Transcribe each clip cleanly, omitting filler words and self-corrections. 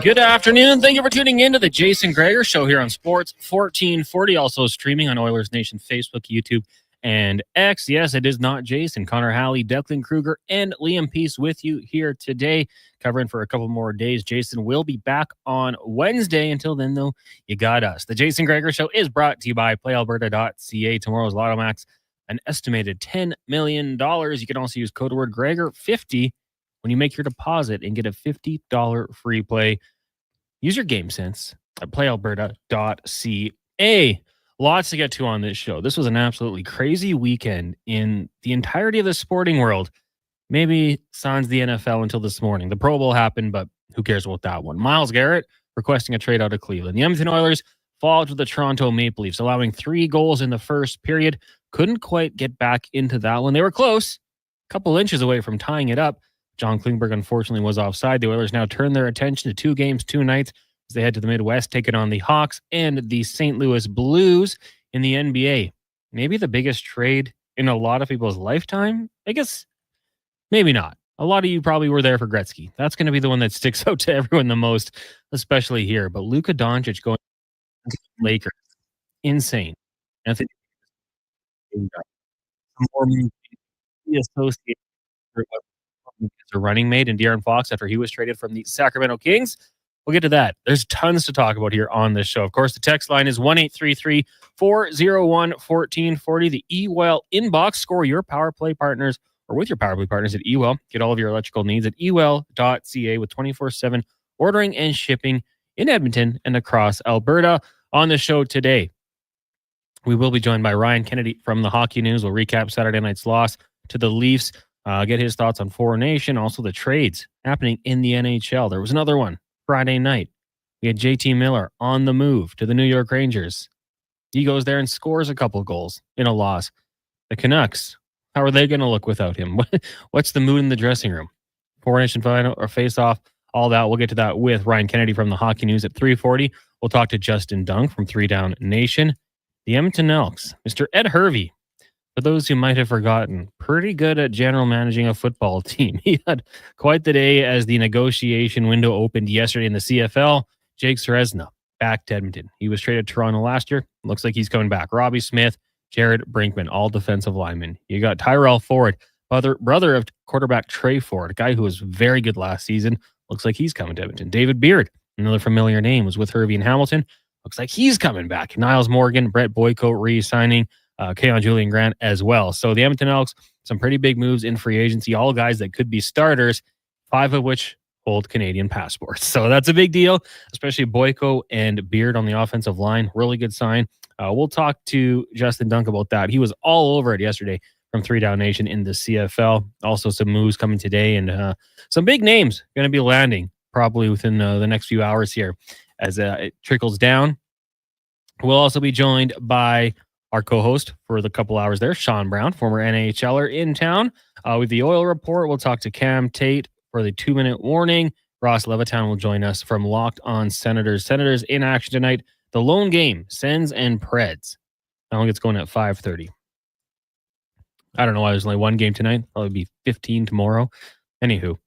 Good afternoon. Thank you for tuning in to the Jason Gregor Show here on Sports 1440, also streaming on Oilers Nation Facebook, YouTube, and X. Yes, it is not Jason. Connor Halley, Declan Kruger, and Liam Peace with you here today, covering for a couple more days. Jason will be back on Wednesday. Until then, though, you got us. The Jason Gregor Show is brought to you by PlayAlberta.ca. Tomorrow's Lotto Max, an estimated $10 million. You can also use code word Gregor50 when you make your deposit and get a $50 free play. Use your game sense at playalberta.ca. Lots to get to on this show. This was an absolutely crazy weekend in the entirety of the sporting world. Maybe sans the NFL until this morning. The Pro Bowl happened, but who cares about that one? Myles Garrett requesting a trade out of Cleveland. The Edmonton Oilers fall to the Toronto Maple Leafs, allowing 3 goals in the first period. Couldn't quite get back into that one. They were close, a couple inches away from tying it up. John Klingberg, unfortunately, was offside. The Oilers now turn their attention to 2 games, 2 nights, as they head to the Midwest, taking on the Hawks and the St. Louis Blues in the NBA. Maybe the biggest trade in a lot of people's lifetime? I guess maybe not. A lot of you probably were there for Gretzky. That's going to be the one that sticks out to everyone the most, especially here. But Luka Doncic going to the Lakers, insane. I think more associated with a running mate and De'Aaron Fox after he was traded from the Sacramento Kings. We'll get to that. There's tons to talk about here on this show. Of course, the text line is 1-833-401-1440. The eWell inbox. Score your power play partners or with your power play partners at eWell. Get all of your electrical needs at ewell.ca with 24/7 ordering and shipping in Edmonton and across Alberta. On the show today, we will be joined by Ryan Kennedy from the Hockey News. We'll recap Saturday night's loss to the Leafs. Get his thoughts on Four Nation, also the trades happening in the NHL. There was another one Friday night. We had JT Miller on the move to the New York Rangers. He goes there and scores a couple goals in a loss. The Canucks, how are they going to look without him? What's the mood in the dressing room? Four Nation final or face off, all that. We'll get to that with Ryan Kennedy from the Hockey News at 3:40. We'll talk to Justin Dunk from 3 Down Nation. The Edmonton Elks, Mr. Ed Hervey. For those who might have forgotten, pretty good at general managing a football team. He had quite the day as the negotiation window opened yesterday in the CFL. Jake Seresna back to Edmonton. He was traded to Toronto last year. Looks like he's coming back. Robbie Smith, Jared Brinkman, all defensive linemen. You got Tyrell Ford, brother of quarterback Trey Ford, a guy who was very good last season. Looks like he's coming to Edmonton. David Beard, another familiar name, was with Hervey and Hamilton. Looks like he's coming back. Niles Morgan, Brett Boyko re-signing. Keon Julian Grant as well. So the Edmonton Elks, some pretty big moves in free agency, all guys that could be starters, 5 of which hold Canadian passports. So that's a big deal, especially Boyko and Beard on the offensive line. Really good sign. We'll talk to Justin Dunk about that. He was all over it yesterday from 3 Down Nation in the CFL. Also some moves coming today and some big names going to be landing probably within the next few hours here as it trickles down. We'll also be joined by our co-host for the couple hours there, Sean Brown, former NHLer in town. With the Oil Report, we'll talk to Cam Tate for the 2-minute warning. Ross Levittown will join us from Locked On Senators. Senators in action tonight. The lone game, Sens and Preds. That one gets going at 5:30. I don't know why there's only one game tonight. Probably be 15 tomorrow. Anywho.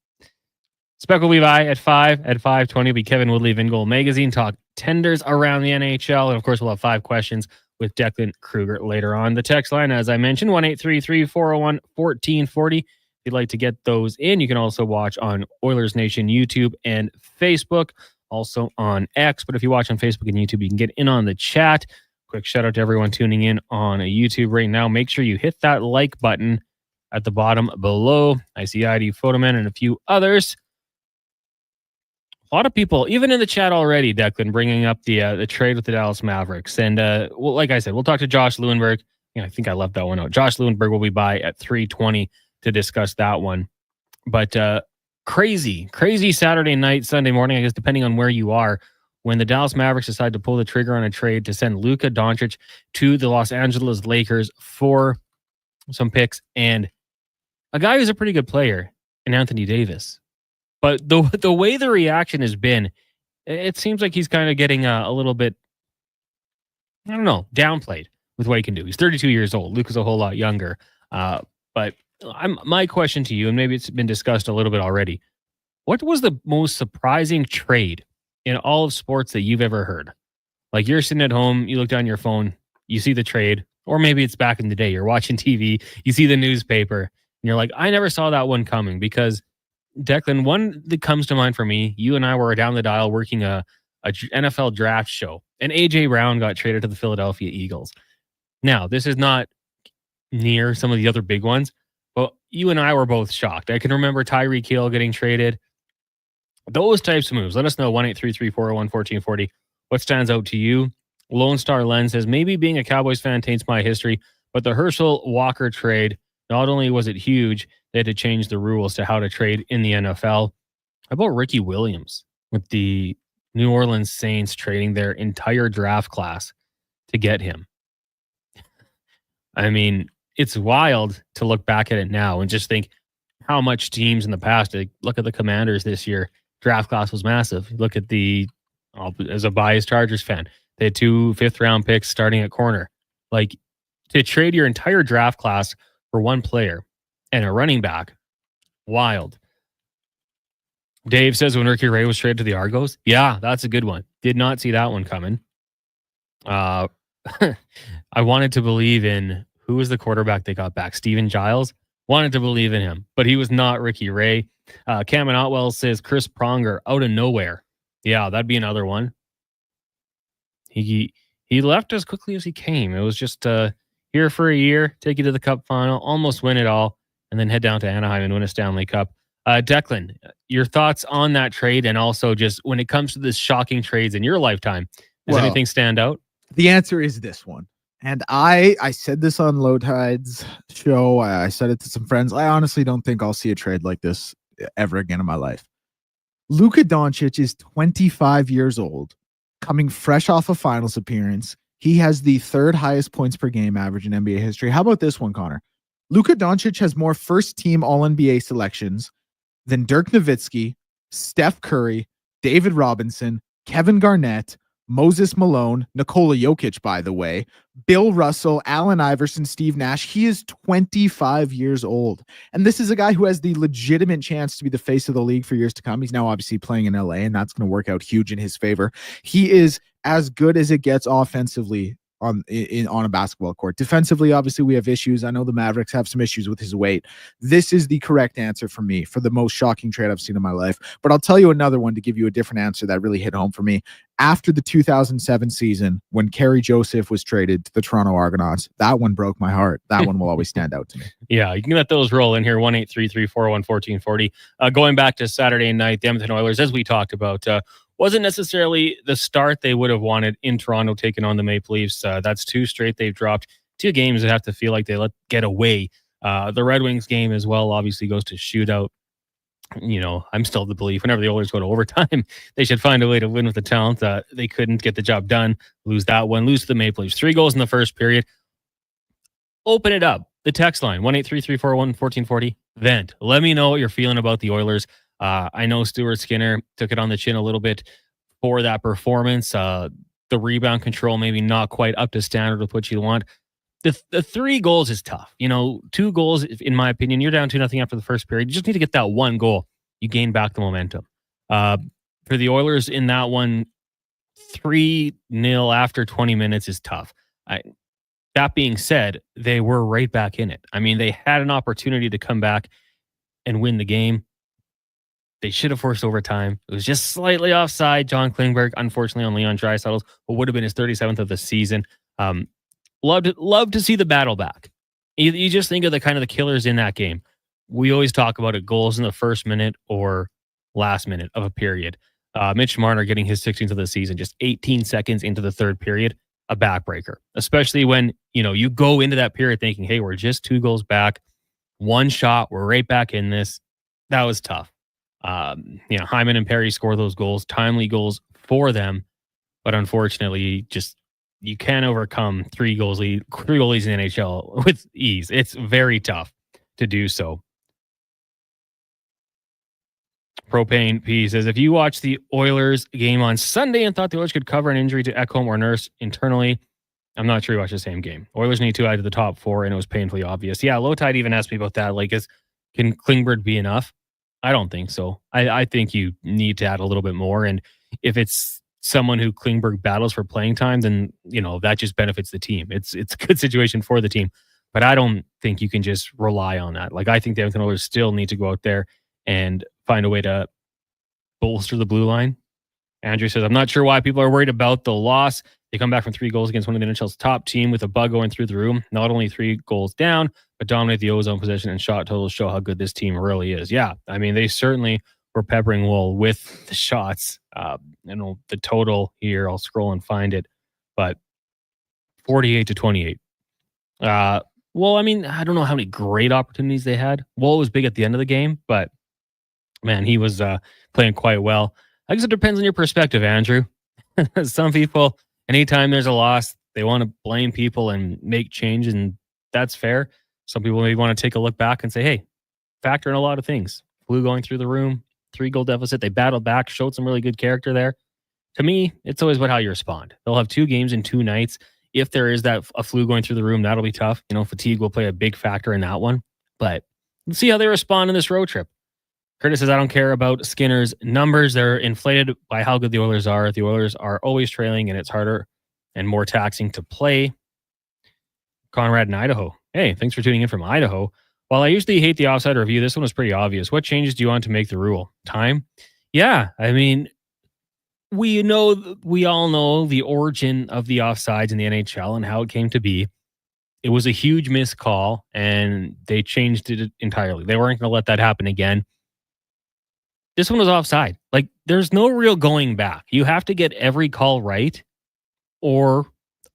Speckle Levi at 5. At 5:20 will be Kevin Woodley of In Goal Magazine. Talk tenders around the NHL. And of course, we'll have 5 questions with Declan Kruger later on. The text line, as I mentioned, 1-833-401-1440. If you'd like to get those in, you can also watch on Oilers Nation YouTube and Facebook, also on X. But if you watch on Facebook and YouTube, you can get in on the chat. Quick shout out to everyone tuning in on YouTube right now. Make sure you hit that like button at the bottom below. I see ID Photoman and a few others. A lot of people, even in the chat already, Declan, bringing up the trade with the Dallas Mavericks. And well, like I said, we'll talk to Josh Lewenberg. I think I left that one out. Josh Lewenberg will be by at 3:20 to discuss that one. But crazy Saturday night, Sunday morning, I guess, depending on where you are, when the Dallas Mavericks decide to pull the trigger on a trade to send Luka Doncic to the Los Angeles Lakers for some picks and a guy who's a pretty good player in Anthony Davis. But the way the reaction has been, it seems like he's kind of getting a little bit, I don't know, downplayed with what he can do. He's 32 years old. Luka's a whole lot younger. But my question to you, and maybe it's been discussed a little bit already, What was the most surprising trade in all of sports that you've ever heard? Like you're sitting at home, you look down your phone, you see the trade, or maybe it's back in the day, you're watching TV, you see the newspaper, and you're like, I never saw that one coming because Declan, one that comes to mind for me, you and I were down the dial working a NFL draft show, and AJ Brown got traded to the Philadelphia Eagles. Now, this is not near some of the other big ones, but you and I were both shocked. I can remember Tyreek Hill getting traded. Those types of moves. Let us know 1-833-401-1440. What stands out to you? Lone Star Len says, maybe being a Cowboys fan taints my history, but the Herschel Walker trade, not only was it huge, they had to change the rules to how to trade in the NFL. How about Ricky Williams with the New Orleans Saints trading their entire draft class to get him? I mean, it's wild to look back at it now and just think how much teams in the past, like, look at the Commanders this year, draft class was massive. Look at as a biased Chargers fan, they had 2 fifth-round picks starting at corner. Like, to trade your entire draft class for one player and a running back, wild. Dave says when Ricky Ray was traded to the Argos, yeah, that's a good one. Did not see that one coming. I wanted to believe in, who was the quarterback they got back? Steven Giles. Wanted to believe in him, but he was not Ricky Ray. Cameron Otwell says Chris Pronger out of nowhere. Yeah, that'd be another one. He left as quickly as he came. It was just here for a year, take you to the Cup final, almost win it all, and then head down to Anaheim and win a Stanley Cup. Declan, your thoughts on that trade, and also just when it comes to this shocking trades in your lifetime, does anything stand out? The answer is this one. And I said this on Low Tide's show. I said it to some friends. I honestly don't think I'll see a trade like this ever again in my life. Luka Doncic is 25 years old, coming fresh off a finals appearance. He has the 3rd highest points per game average in NBA history. How about this one, Connor? Luka Doncic has more first-team All-NBA selections than Dirk Nowitzki, Steph Curry, David Robinson, Kevin Garnett, Moses Malone, Nikola Jokic, by the way, Bill Russell, Allen Iverson, Steve Nash. He is 25 years old. And this is a guy who has the legitimate chance to be the face of the league for years to come. He's now obviously playing in LA, and that's going to work out huge in his favor. He is as good as it gets offensively on a basketball court. Defensively, obviously, we have issues. I know the Mavericks have some issues with his weight. This is the correct answer for me for the most shocking trade I've seen in my life. But I'll tell you another one to give you a different answer that really hit home for me. After the 2007 season, when Kerry Joseph was traded to the Toronto Argonauts, that one broke my heart. That one will always stand out to me. Yeah, you can let those roll in here. 1-833-401-1440. Going back to Saturday night, the Edmonton Oilers, as we talked about, wasn't necessarily the start they would have wanted in Toronto, taking on the Maple Leafs. That's 2 straight they've dropped. 2 games that have to feel like they let get away. The Red Wings game as well obviously goes to shootout. You know, I'm still of the belief whenever the Oilers go to overtime, they should find a way to win with the talent. They couldn't get the job done. Lose that one. Lose to the Maple Leafs. 3 goals in the first period. Open it up. The text line, 1-833-401-1440. Vent. Let me know what you're feeling about the Oilers. I know Stuart Skinner took it on the chin a little bit for that performance. The rebound control maybe not quite up to standard with what you want. The 3 goals is tough. You know, 2 goals, in my opinion, you're down 2-0 after the first period. You just need to get that 1 goal. You gain back the momentum. For the Oilers in that one, 3-0 after 20 minutes is tough. That being said, they were right back in it. I mean, they had an opportunity to come back and win the game. They should have forced overtime. It was just slightly offside. John Klingberg, unfortunately, on Leon Draisaitl's, what would have been his 37th of the season. Love to see the battle back. You just think of the kind of the killers in that game. We always talk about it, goals in the first minute or last minute of a period. Mitch Marner getting his 16th of the season, just 18 seconds into the 3rd period, a backbreaker. Especially when, you go into that period thinking, hey, we're just 2 goals back, 1 shot, we're right back in this. That was tough. Hyman and Perry score those goals, timely goals for them, but unfortunately, just you can't overcome 3 goalies in the NHL with ease. It's very tough to do so. Propane P says, if you watch the Oilers game on Sunday and thought the Oilers could cover an injury to Ekholm or Nurse internally, I'm not sure you watched the same game. Oilers need 2 out of the top 4, and it was painfully obvious. Yeah, Low Tide even asked me about that. Like, can Klingberg be enough? I don't think so. I think you need to add a little bit more. And if it's someone who Klingberg battles for playing time, then, that just benefits the team. It's a good situation for the team. But I don't think you can just rely on that. Like, I think the Edmonton Oilers still need to go out there and find a way to bolster the blue line. Andrew says, I'm not sure why people are worried about the loss. They come back from 3 goals against one of the NHL's top team with a bug going through the room. Not only 3 goals down, but dominate the ozone possession and shot totals show how good this team really is. Yeah, I mean, they certainly were peppering Wool with the shots. The total here, I'll scroll and find it, but 48-28. Well, I mean, I don't know how many great opportunities they had. Wool was big at the end of the game, but man, he was playing quite well. I guess it depends on your perspective, Andrew. Some people, anytime there's a loss, they want to blame people and make change, and that's fair. Some people maybe want to take a look back and say, hey, factor in a lot of things. Flu going through the room, 3-goal deficit. They battled back, showed some really good character there. To me, it's always about how you respond. They'll have 2 games in 2 nights. If there is a flu going through the room, that'll be tough. Fatigue will play a big factor in that one. But let's see how they respond in this road trip. Curtis says, I don't care about Skinner's numbers. They're inflated by how good the Oilers are. The Oilers are always trailing, and it's harder and more taxing to play. Conrad in Idaho. Hey, thanks for tuning in from Idaho. While I usually hate the offside review, this one was pretty obvious. What changes do you want to make the rule? Time? Yeah, I mean, we all know the origin of the offsides in the NHL and how it came to be. It was a huge missed call, and they changed it entirely. They weren't going to let that happen again. This one was offside. Like, there's no real going back. You have to get every call right or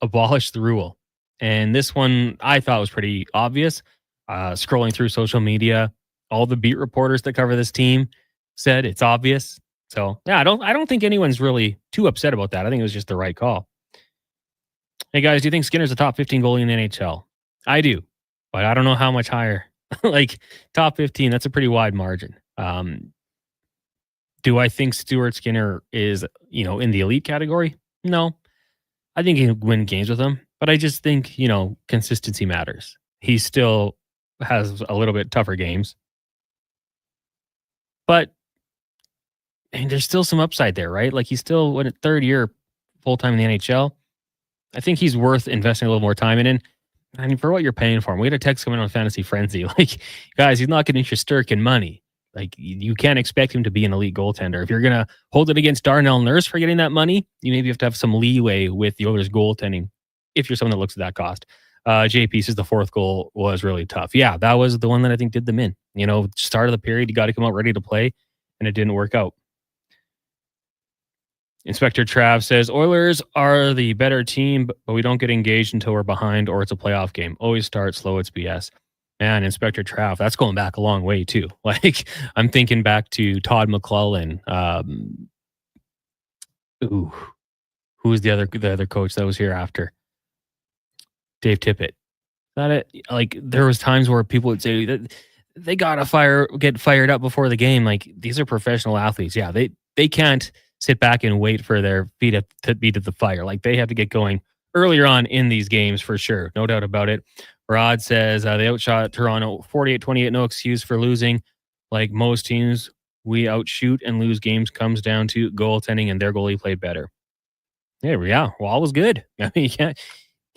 abolish the rule. And this one I thought was pretty obvious. Scrolling through social media, all the beat reporters that cover this team said it's obvious. So yeah, I don't think anyone's really too upset about that. I think it was just the right call. Hey guys, do you think Skinner's a top 15 goalie in the NHL? I do, but I don't know how much higher. Like top 15, that's a pretty wide margin. Do I think Stuart Skinner is, in the elite category? No. I think he can win games with him, but I just think, consistency matters. He still has a little bit tougher games. But there's still some upside there, right? Like he's still 3rd year full-time in the NHL. I think he's worth investing a little more time in. I mean, for what you're paying for him, we had a text coming on Fantasy Frenzy. Like, guys, he's not getting Shesterkin money. Like, you can't expect him to be an elite goaltender. If you're going to hold it against Darnell Nurse for getting that money, you maybe have to have some leeway with the Oilers goaltending if you're someone that looks at that cost. JP says the 4th goal was really tough. Yeah, that was the one that I think did them in. Start of the period, you got to come out ready to play, and it didn't work out. Inspector Trav says, Oilers are the better team, but we don't get engaged until we're behind or it's a playoff game. Always start slow, it's BS. Man, Inspector Trav, that's going back a long way too. Like, I'm thinking back to Todd McClellan. Who was the other coach that was here after? Dave Tippett. That it? Like, there was times where people would say that they gotta get fired up before the game. Like, these are professional athletes. Yeah, they can't sit back and wait for their feet to be to the fire. Like, they have to get going earlier on in these games for sure. No doubt about it. Rod says they outshot Toronto 48-28. No excuse for losing. Like most teams, we outshoot and lose games comes down to goaltending, and their goalie played better. Yeah. Wall was good. I mean, you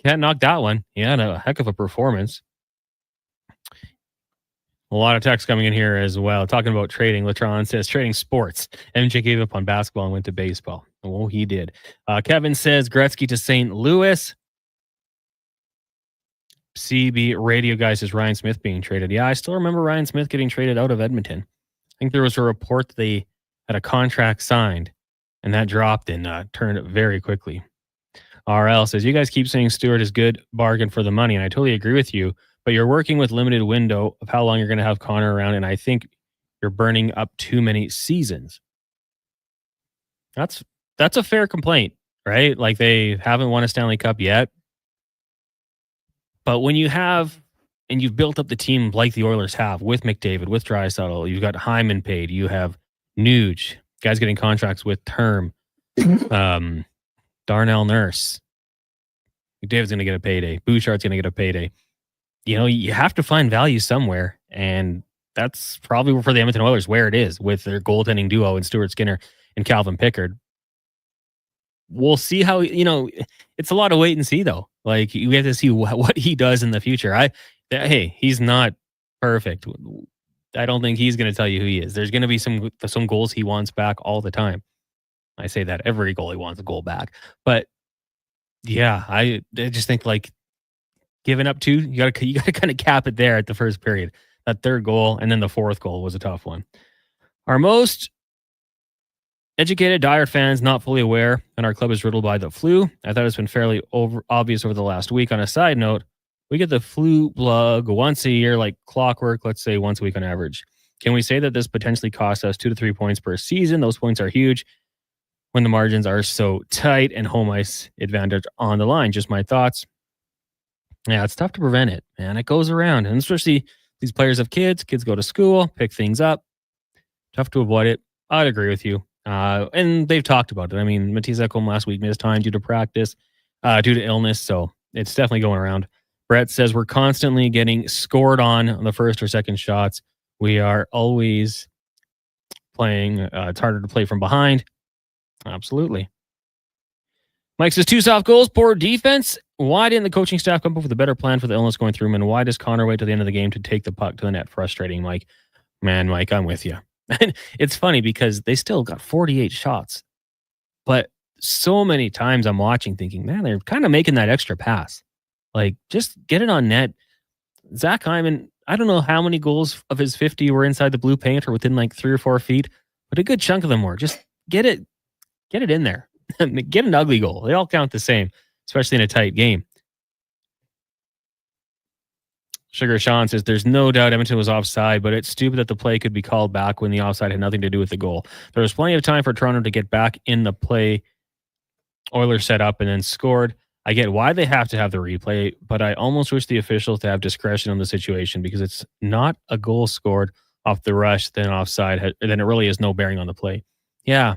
can't knock that one. He had a heck of a performance. A lot of text coming in here as well. Talking about trading. Latron says trading sports. MJ gave up on basketball and went to baseball. Oh, he did. Kevin says Gretzky to St. Louis. CB radio guy says Ryan Smith being traded. Yeah, I still remember Ryan Smith getting traded out of Edmonton. I think there was a report that they had a contract signed, and that dropped and turned very quickly. RL says, you guys keep saying Stewart is good bargain for the money, and I totally agree with you, but you're working with limited window of how long you're going to have Connor around, and I think you're burning up too many seasons. That's a fair complaint, right? Like, they haven't won a Stanley Cup yet. But when you have, and you've built up the team like the Oilers have with McDavid, with Draisaitl, you've got Hyman paid, you have Nuge, guys getting contracts with term, Darnell Nurse, McDavid's going to get a payday, Bouchard's going to get a payday. You have to find value somewhere, and that's probably for the Edmonton Oilers where it is with their goaltending duo in Stuart Skinner and Calvin Pickard. We'll see how, it's a lot of wait and see though. Like you have to see what he does in the future. Hey, he's not perfect. I don't think he's going to tell you who he is. There's going to be some goals he wants back all the time. I say that every goalie wants a goal back, but yeah, I just think like giving up two, you got to kind of cap it there at the first period. That third goal and then the fourth goal was a tough one. Our most educated diehard fans not fully aware, and our club is riddled by the flu. I thought it's been fairly obvious over the last week. On a side note, we get the flu bug once a year, like clockwork, let's say once a week on average. Can we say that this potentially costs us 2 to 3 points per season? Those points are huge when the margins are so tight and home ice advantage on the line. Just my thoughts. Yeah, it's tough to prevent it, man. It goes around, and especially these players have kids. Kids go to school, pick things up. Tough to avoid it. I'd agree with you. And they've talked about it. I mean, Matisse Ekholm last week missed time due to practice, due to illness. So it's definitely going around. Brett says we're constantly getting scored on the first or second shots. We are always playing. It's harder to play from behind. Absolutely. Mike says 2 soft goals, poor defense. Why didn't the coaching staff come up with a better plan for the illness going through him? And why does Connor wait till the end of the game to take the puck to the net? Frustrating, Mike. Man, Mike, I'm with you. And it's funny because they still got 48 shots. But so many times I'm watching thinking, man, they're kind of making that extra pass. Like, just get it on net. Zach Hyman, I don't know how many goals of his 50 were inside the blue paint or within like 3 or 4 feet, but a good chunk of them were. Just get it in there. Get an ugly goal. They all count the same, especially in a tight game. Sugar Sean says, there's no doubt Edmonton was offside, but it's stupid that the play could be called back when the offside had nothing to do with the goal. There was plenty of time for Toronto to get back in the play. Oilers set up and then scored. I get why they have to have the replay, but I almost wish the officials to have discretion on the situation because it's not a goal scored off the rush, then offside, then it really is no bearing on the play. Yeah,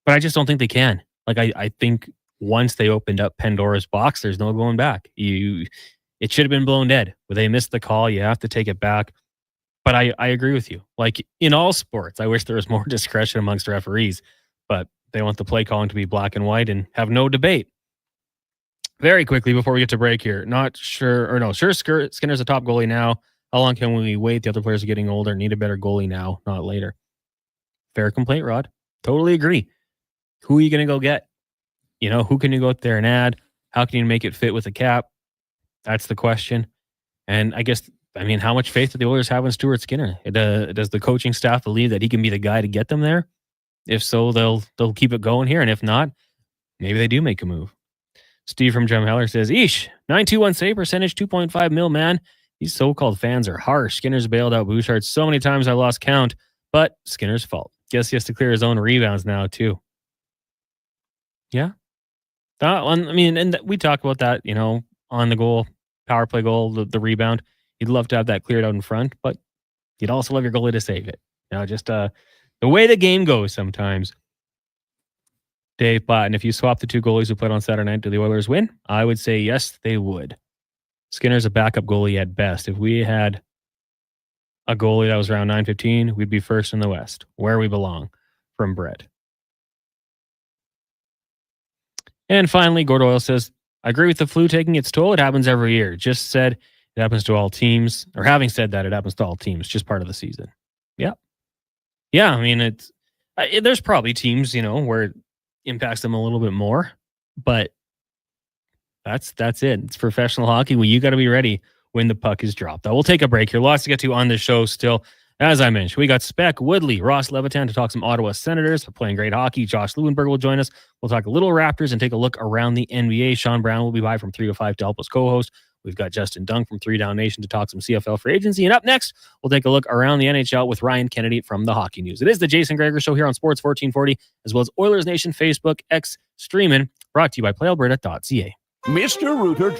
but I just don't think they can. Like, I think once they opened up Pandora's box, there's no going back. It should have been blown dead. When they missed the call, you have to take it back. But I agree with you. Like in all sports, I wish there was more discretion amongst referees, but they want the play calling to be black and white and have no debate. Very quickly before we get to break here, sure Skinner's a top goalie now. How long can we wait? The other players are getting older. Need a better goalie now, not later. Fair complaint, Rod. Totally agree. Who are you going to go get? Who can you go out there and add? How can you make it fit with the cap? That's the question. And how much faith do the Oilers have in Stuart Skinner? Does the coaching staff believe that he can be the guy to get them there? If so, they'll keep it going here. And if not, maybe they do make a move. Steve from Gem Heller says, Eesh, 921 save percentage, 2.5 mil, man. These so-called fans are harsh. Skinner's bailed out Bouchard so many times I lost count, but Skinner's fault. Guess he has to clear his own rebounds now, too. Yeah. That one, and we talked about that, on the goal, power play goal, the rebound. You'd love to have that cleared out in front, but you'd also love your goalie to save it. Just the way the game goes sometimes. Dave Button, if you swap the 2 goalies who played on Saturday night, do the Oilers win? I would say yes, they would. Skinner's a backup goalie at best. If we had a goalie that was around 915, we'd be first in the West, where we belong, from Brett. And finally, Gord Oil says, I agree with the flu taking its toll. It happens every year. Just said it happens to all teams, or having said that, it happens to all teams, just part of the season. Yeah. Yeah, there's probably teams, where it impacts them a little bit more, but that's it. It's professional hockey. Well, you got to be ready when the puck is dropped. We'll take a break here. Lots to get to on the show still. As I mentioned, we got Speck, Woodley, Ross Levitan to talk some Ottawa Senators. They're playing great hockey. Josh Lewinberg will join us. We'll talk a little Raptors and take a look around the NBA. Sean Brown will be by from 3 to 5 to help us co-host. We've got Justin Dunk from 3 Down Nation to talk some CFL Free Agency. And up next, we'll take a look around the NHL with Ryan Kennedy from the Hockey News. It is the Jason Gregor Show here on Sports 1440, as well as Oilers Nation, Facebook, X, streaming, brought to you by PlayAlberta.ca. Mr. Rooter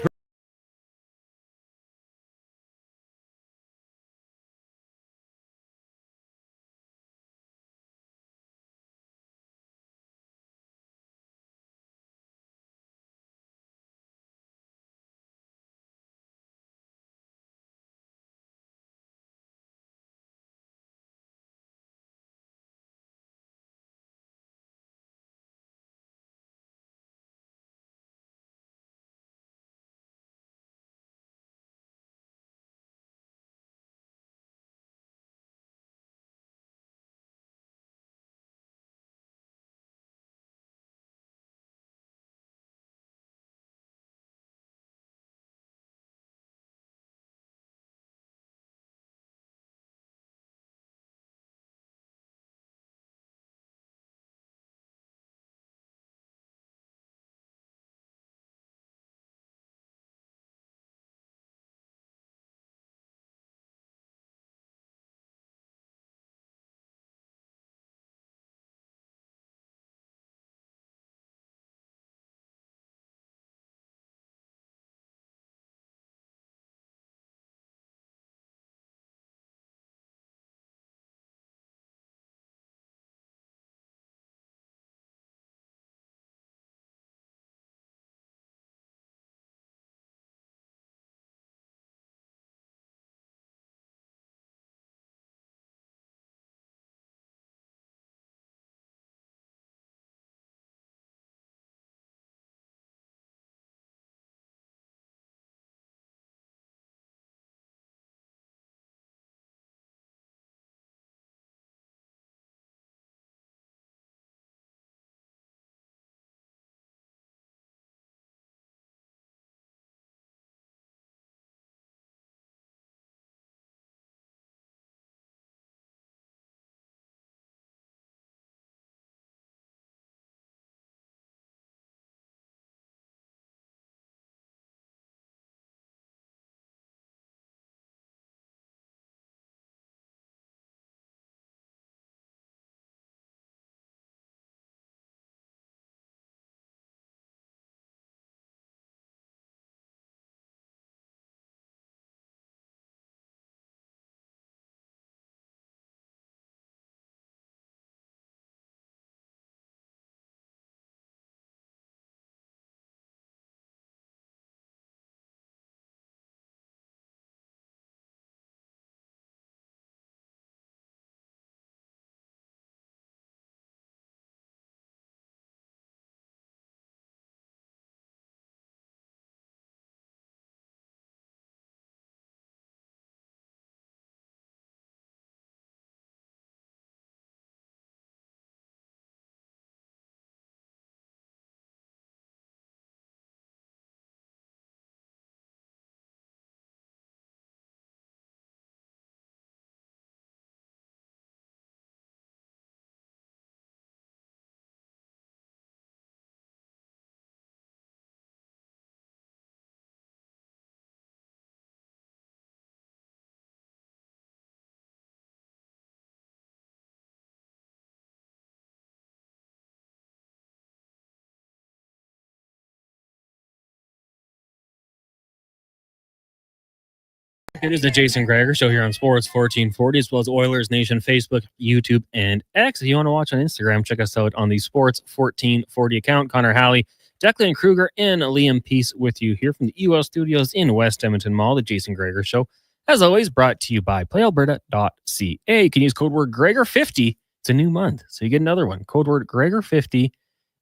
It is the Jason Gregor Show here on Sports 1440, as well as Oilers Nation, Facebook, YouTube, and X. If you want to watch on Instagram, check us out on the Sports 1440 account. Connor Halley, Declan Kruger, and Liam Peace with you here from the UL Studios in West Edmonton Mall, the Jason Gregor Show. As always, brought to you by playalberta.ca. You can use code word Gregor50. It's a new month, so you get another one. Code word Gregor50,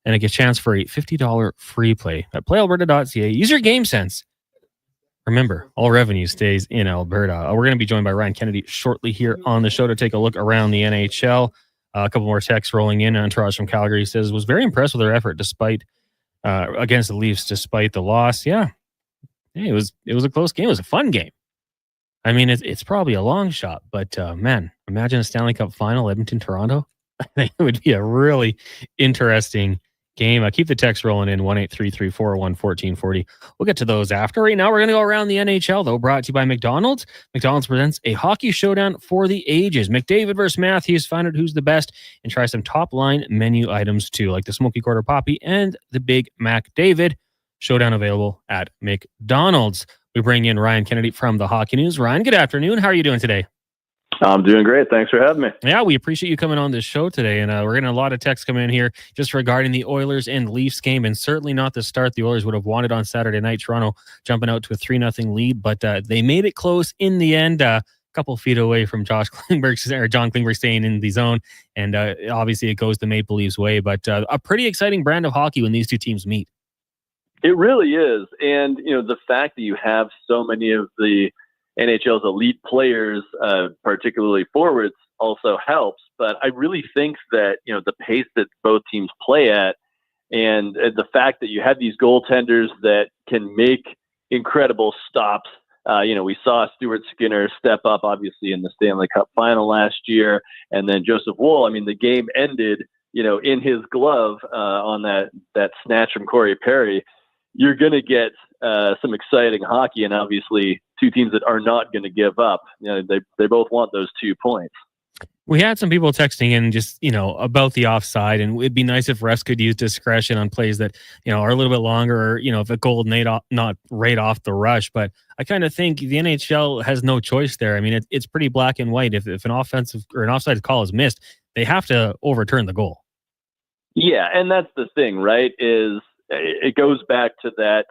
and it gets a chance for a $50 free play at playalberta.ca. Use your game sense. Remember, all revenue stays in Alberta. We're going to be joined by Ryan Kennedy shortly here on the show to take a look around the NHL. A couple more texts rolling in. Entourage from Calgary says, was very impressed with their effort despite against the Leafs, despite the loss. Yeah, it was a close game. It was a fun game. I mean, it's probably a long shot, but man, imagine a Stanley Cup final, Edmonton-Toronto. I think it would be a really interesting game. Keep the text rolling in 1-833-401-1440. We'll get to those after. Right now, we're going to go around the NHL, though, brought to you by McDonald's. McDonald's presents a hockey showdown for the ages. McDavid versus Matthews. Find out who's the best and try some top-line menu items, too, like the Smoky Quarter Poppy and the Big Mac David. Showdown available at McDonald's. We bring in Ryan Kennedy from the Hockey News. Ryan, good afternoon. How are you doing today? I'm doing great. Thanks for having me. Yeah, we appreciate you coming on this show today. And we're getting a lot of texts coming in here just regarding the Oilers and Leafs game, and certainly not the start the Oilers would have wanted on Saturday night. Toronto jumping out to a 3-0 lead, but they made it close in the end. A couple feet away from John Klingberg staying in the zone. And obviously it goes the Maple Leafs way, but a pretty exciting brand of hockey when these two teams meet. It really is. And, the fact that you have so many of the NHL's elite players, particularly forwards, also helps. But I really think that, the pace that both teams play at and the fact that you have these goaltenders that can make incredible stops. We saw Stuart Skinner step up, obviously, in the Stanley Cup final last year. And then Joseph Woll, the game ended, in his glove on that snatch from Corey Perry. You're going to get some exciting hockey, and obviously two teams that are not going to give up. They both want those 2 points. We had some people texting in just, about the offside, and it'd be nice if refs could use discretion on plays that, are a little bit longer, or, if a goal not right off the rush. But I kind of think the NHL has no choice there. I mean, it's pretty black and white. If an offensive or an offside call is missed, they have to overturn the goal. Yeah, and that's the thing, right, is it goes back to that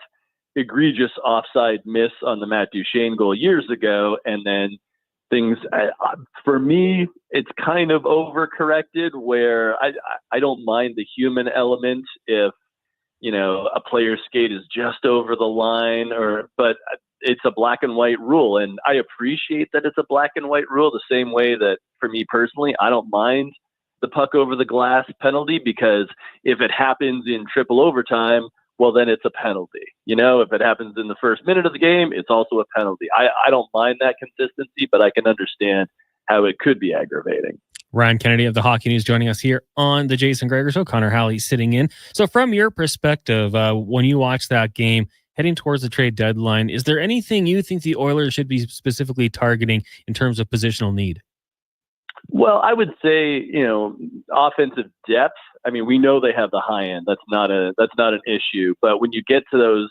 egregious offside miss on the Matt Duchene goal years ago. And then things, for me, it's kind of overcorrected where I don't mind the human element if, a player's skate is just over the line, but it's a black and white rule. And I appreciate that it's a black and white rule the same way that for me personally, I don't mind the puck over the glass penalty, because if it happens in triple overtime, well, then it's a penalty. If it happens in the first minute of the game, it's also a penalty. I don't mind that consistency, but I can understand how it could be aggravating. Ryan Kennedy of the Hockey News joining us here on the Jason Gregor Show. Connor Halley sitting in. So from your perspective, when you watch that game, heading towards the trade deadline, is there anything you think the Oilers should be specifically targeting in terms of positional need? Well, I would say, offensive depth. We know they have the high end. That's not an issue. But when you get to those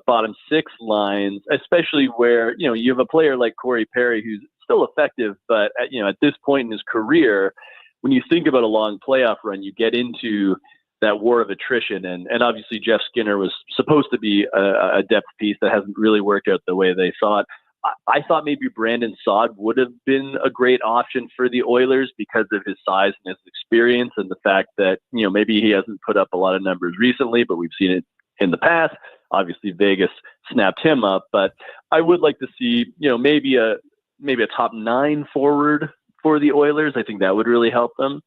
bottom 6 lines, especially where, you have a player like Corey Perry who's still effective, but at this point in his career, when you think about a long playoff run, you get into that war of attrition. And obviously Jeff Skinner was supposed to be a depth piece that hasn't really worked out the way they thought. I thought maybe Brandon Saad would have been a great option for the Oilers because of his size and his experience, and the fact that, maybe he hasn't put up a lot of numbers recently, but we've seen it in the past. Obviously Vegas snapped him up, but I would like to see, maybe a top 9 forward for the Oilers. I think that would really help them.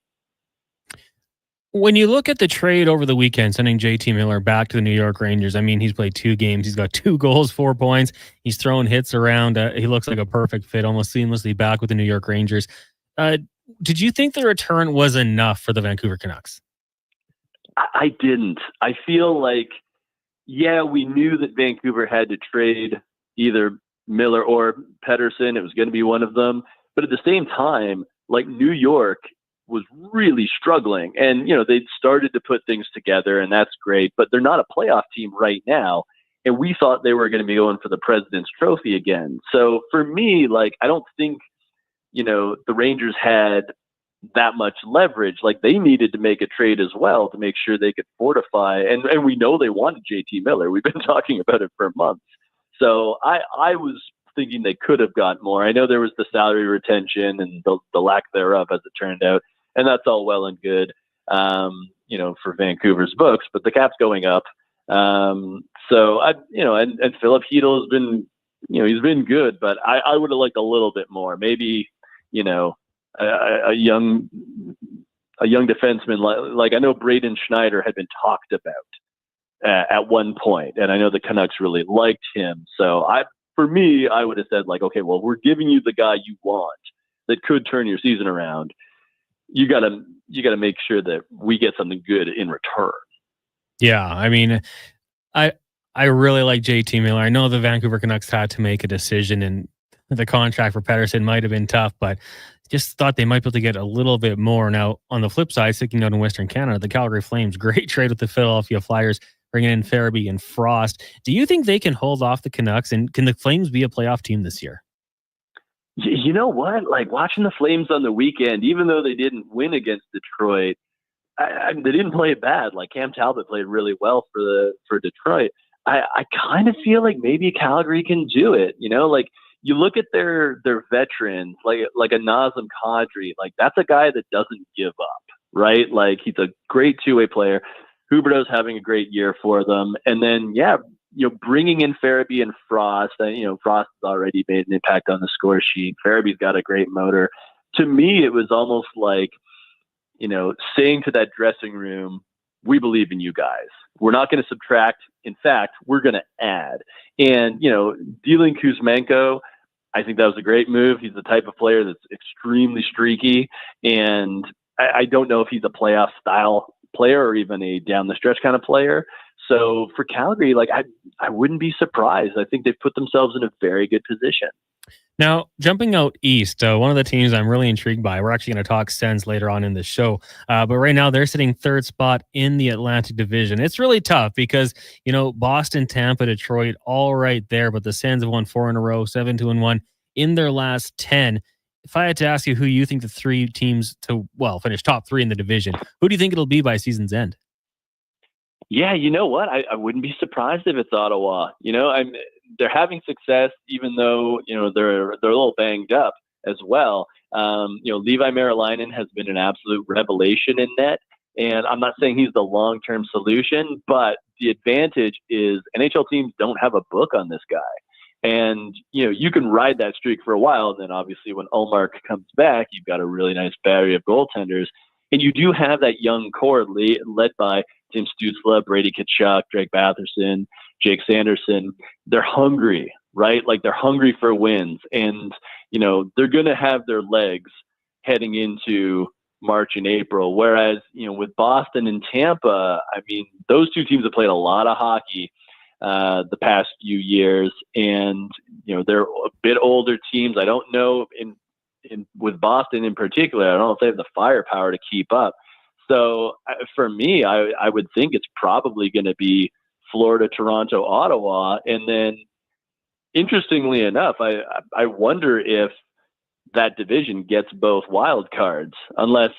When you look at the trade over the weekend, sending JT Miller back to the New York Rangers, he's played 2 games. He's got 2 goals, 4 points. He's throwing hits around. He looks like a perfect fit, almost seamlessly back with the New York Rangers. Did you think the return was enough for the Vancouver Canucks? I didn't. I feel like, we knew that Vancouver had to trade either Miller or Pettersson. It was going to be one of them. But at the same time, New York was really struggling, and they'd started to put things together, and that's great, but they're not a playoff team right now. and we thought they were going to be going for the President's Trophy again. So for me, like, I don't think, the Rangers had that much leverage. Like, they needed to make a trade as well to make sure they could fortify. And we know they wanted JT Miller. We've been talking about it for months. So I was thinking they could have got more. I know there was the salary retention and the lack thereof, as it turned out, and that's all well and good, for Vancouver's books, but the cap's going up. So and Philip Hedl has been, he's been good, but I would have liked a little bit more. Maybe, a young defenseman like I know Braden Schneider had been talked about at one point, and I know the Canucks really liked him. So for me, I would have said, like, okay, well, we're giving you the guy you want that could turn your season around. You gotta make sure that we get something good in return. Yeah, I mean, I really like JT Miller. I know the Vancouver Canucks had to make a decision, and the contract for Pettersson might have been tough, but just thought they might be able to get a little bit more. Now, on the flip side, sticking out in Western Canada, the Calgary Flames, great trade with the Philadelphia Flyers, bringing in Farabee and Frost. Do you think they can hold off the Canucks, and can the Flames be a playoff team this year? You know what? Like, watching the Flames on the weekend, even though they didn't win against Detroit, they didn't play bad. Like, Cam Talbot played really well for Detroit. I kind of feel like maybe Calgary can do it. Like, you look at their veterans, like a Nazem Kadri, like, that's a guy that doesn't give up, right? Like, he's a great two-way player. Huberdeau's having a great year for them. And then, bringing in Farabee and Frost, Frost has already made an impact on the score sheet. Farabee's got a great motor. To me, it was almost like, saying to that dressing room, we believe in you guys. We're not going to subtract. In fact, we're going to add. And, dealing Kuzmenko, I think that was a great move. He's the type of player that's extremely streaky. And I don't know if he's a playoff style player or even a down the stretch kind of player. So for Calgary, like, I wouldn't be surprised. I think they've put themselves in a very good position. Now, jumping out east, one of the teams I'm really intrigued by, we're actually going to talk Sens later on in the show, but right now they're sitting third spot in the Atlantic Division. It's really tough because, Boston, Tampa, Detroit, all right there, but the Sens have won 4 in a row, 7-2-1 in their last 10. If I had to ask you who you think the three teams to, finish top 3 in the division, who do you think it'll be by season's end? Yeah, you know what? I wouldn't be surprised if it's Ottawa. They're having success, even though they're a little banged up as well. Levi Merilainen has been an absolute revelation in net, and I'm not saying he's the long-term solution, but the advantage is NHL teams don't have a book on this guy, and you can ride that streak for a while. And then obviously when Ullmark comes back, you've got a really nice battery of goaltenders, and you do have that young core led by Tim Stützle, Brady Tkachuk, Drake Batherson, Jake Sanderson. They're hungry, right? Like, they're hungry for wins, and they're going to have their legs heading into March and April. Whereas with Boston and Tampa, I mean, those two teams have played a lot of hockey the past few years, and they're a bit older teams. I don't know with Boston in particular, I don't know if they have the firepower to keep up. So for me, I would think it's probably going to be Florida, Toronto, Ottawa. And then, interestingly enough, I wonder if that division gets both wild cards, unless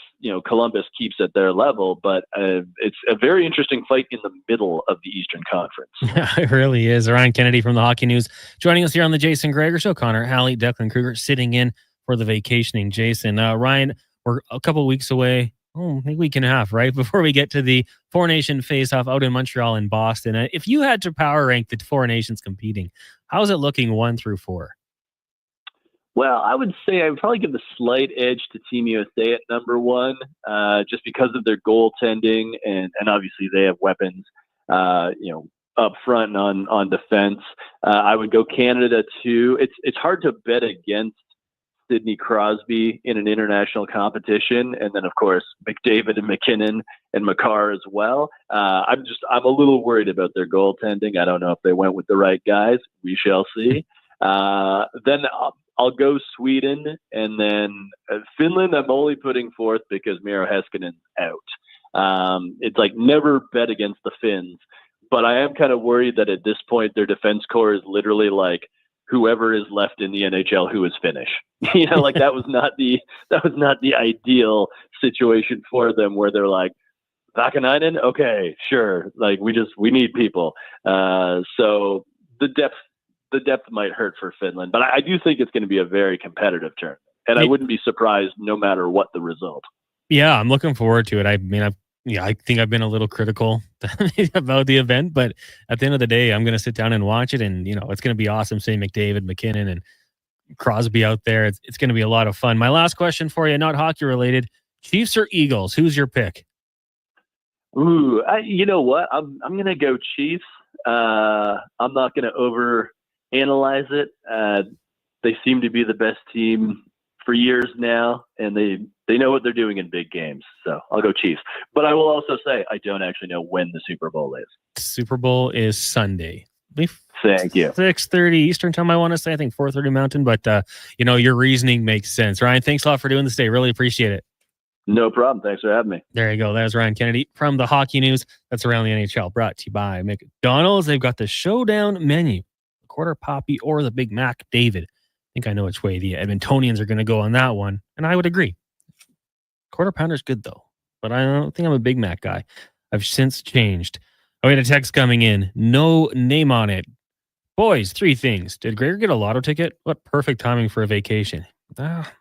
Columbus keeps at their level. But it's a very interesting fight in the middle of the Eastern Conference. Yeah, it really is. Ryan Kennedy from the Hockey News joining us here on the Jason Gregor Show. Connor Halley, Declan Kruger sitting in for the vacationing Jason. Ryan, we're a couple weeks away. Maybe a week and a half, right? Before we get to the Four Nation face-off out in Montreal and Boston. If you had to power rank the Four Nations competing, how's it looking 1 through 4? Well, I would say I would probably give the slight edge to Team USA at number 1, just because of their goaltending, and obviously they have weapons, up front and on defense. I would go Canada 2. It's hard to bet against Sidney Crosby in an international competition, and then of course McDavid and McKinnon and Makar as well. I'm a little worried about their goaltending. I don't know if they went with the right guys. We shall see. Then I'll go Sweden, and then Finland I'm only putting fourth because Miro Heskinen's out. It's like, never bet against the Finns, but I am kind of worried that at this point, their defense core is literally like whoever is left in the NHL who is Finnish. Like that was not the ideal situation for them, where they're like, Vakanainen, okay, sure. Like we need people. So the depth might hurt for Finland, but I do think it's going to be a very competitive tournament, and I wouldn't be surprised no matter what the result. Yeah, I'm looking forward to it. I mean, I think I've been a little critical about the event, but at the end of the day, I'm going to sit down and watch it, and it's going to be awesome seeing McDavid, McKinnon, and Crosby out there. It's going to be a lot of fun. My last question for you, not hockey related: Chiefs or Eagles? Who's your pick? Ooh, you know what? I'm going to go Chiefs. I'm not going to over analyze it. They seem to be the best team for years now, and they know what they're doing in big games. So I'll go Chiefs. But I will also say I don't actually know when the Super Bowl is. Super Bowl is Sunday. Thank you. 6:30 Eastern time, I want to say. I think 4:30 Mountain, but your reasoning makes sense. Ryan, thanks a lot for doing this today. Really appreciate it. No problem. Thanks for having me. There you go. There's Ryan Kennedy from the Hockey News. That's around the NHL. Brought to you by McDonald's. They've got the Showdown menu, the Quarter Poppy or the Big Mac David. I think I know which way the Edmontonians are going to go on that one, and I would agree. Quarter Pounder's good, though, but I don't think I'm a Big Mac guy. I've since changed. Oh, we had a text coming in. No name on it. Boys, 3 things. Did Gregor get a lotto ticket? What perfect timing for a vacation.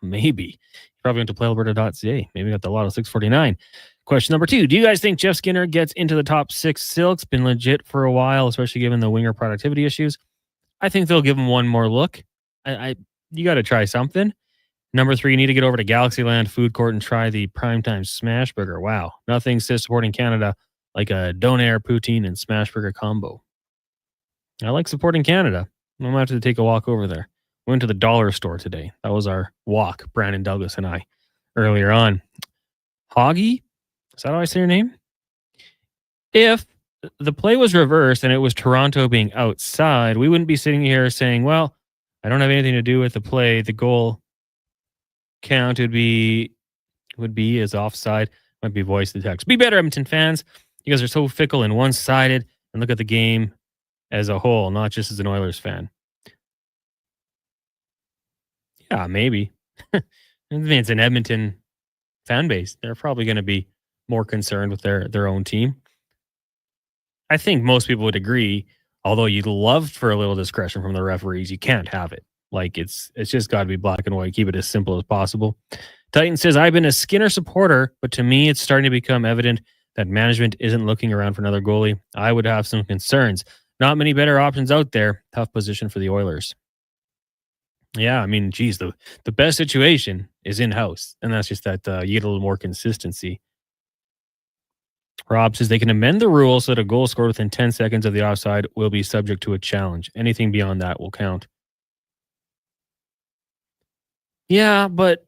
Maybe. He probably went to playalberta.ca. Maybe got the lotto 649. Question number 2. Do you guys think Jeff Skinner gets into the top 6 still? It's been legit for a while, especially given the winger productivity issues. I think they'll give him one more look. You got to try something. Number 3, you need to get over to Galaxyland Food Court and try the Primetime Smash Burger. Wow. Nothing says supporting Canada like a Donair poutine and Smash Burger combo. I like supporting Canada. I'm going to have to take a walk over there. Went to the dollar store today. That was our walk, Brandon Douglas and I, earlier on. Hoggy? Is that how I say your name? If the play was reversed and it was Toronto being outside, we wouldn't be sitting here saying, well, I don't have anything to do with the play. The goal count would be as offside. Might be voice to text. Be better, Edmonton fans. You guys are so fickle and one-sided, and look at the game as a whole, not just as an Oilers fan. Yeah, maybe. I mean, it's an Edmonton fan base. They're probably going to be more concerned with their own team. I think most people would agree, although you'd love for a little discretion from the referees, you can't have it. Like, it's just got to be black and white. Keep it as simple as possible. Titan says, I've been a Skinner supporter, but to me, it's starting to become evident that management isn't looking around for another goalie. I would have some concerns. Not many better options out there. Tough position for the Oilers. Yeah, I mean, geez, the best situation is in-house, and that's just that you get a little more consistency. Rob says they can amend the rules so that a goal scored within 10 seconds of the offside will be subject to a challenge. Anything beyond that will count. Yeah, but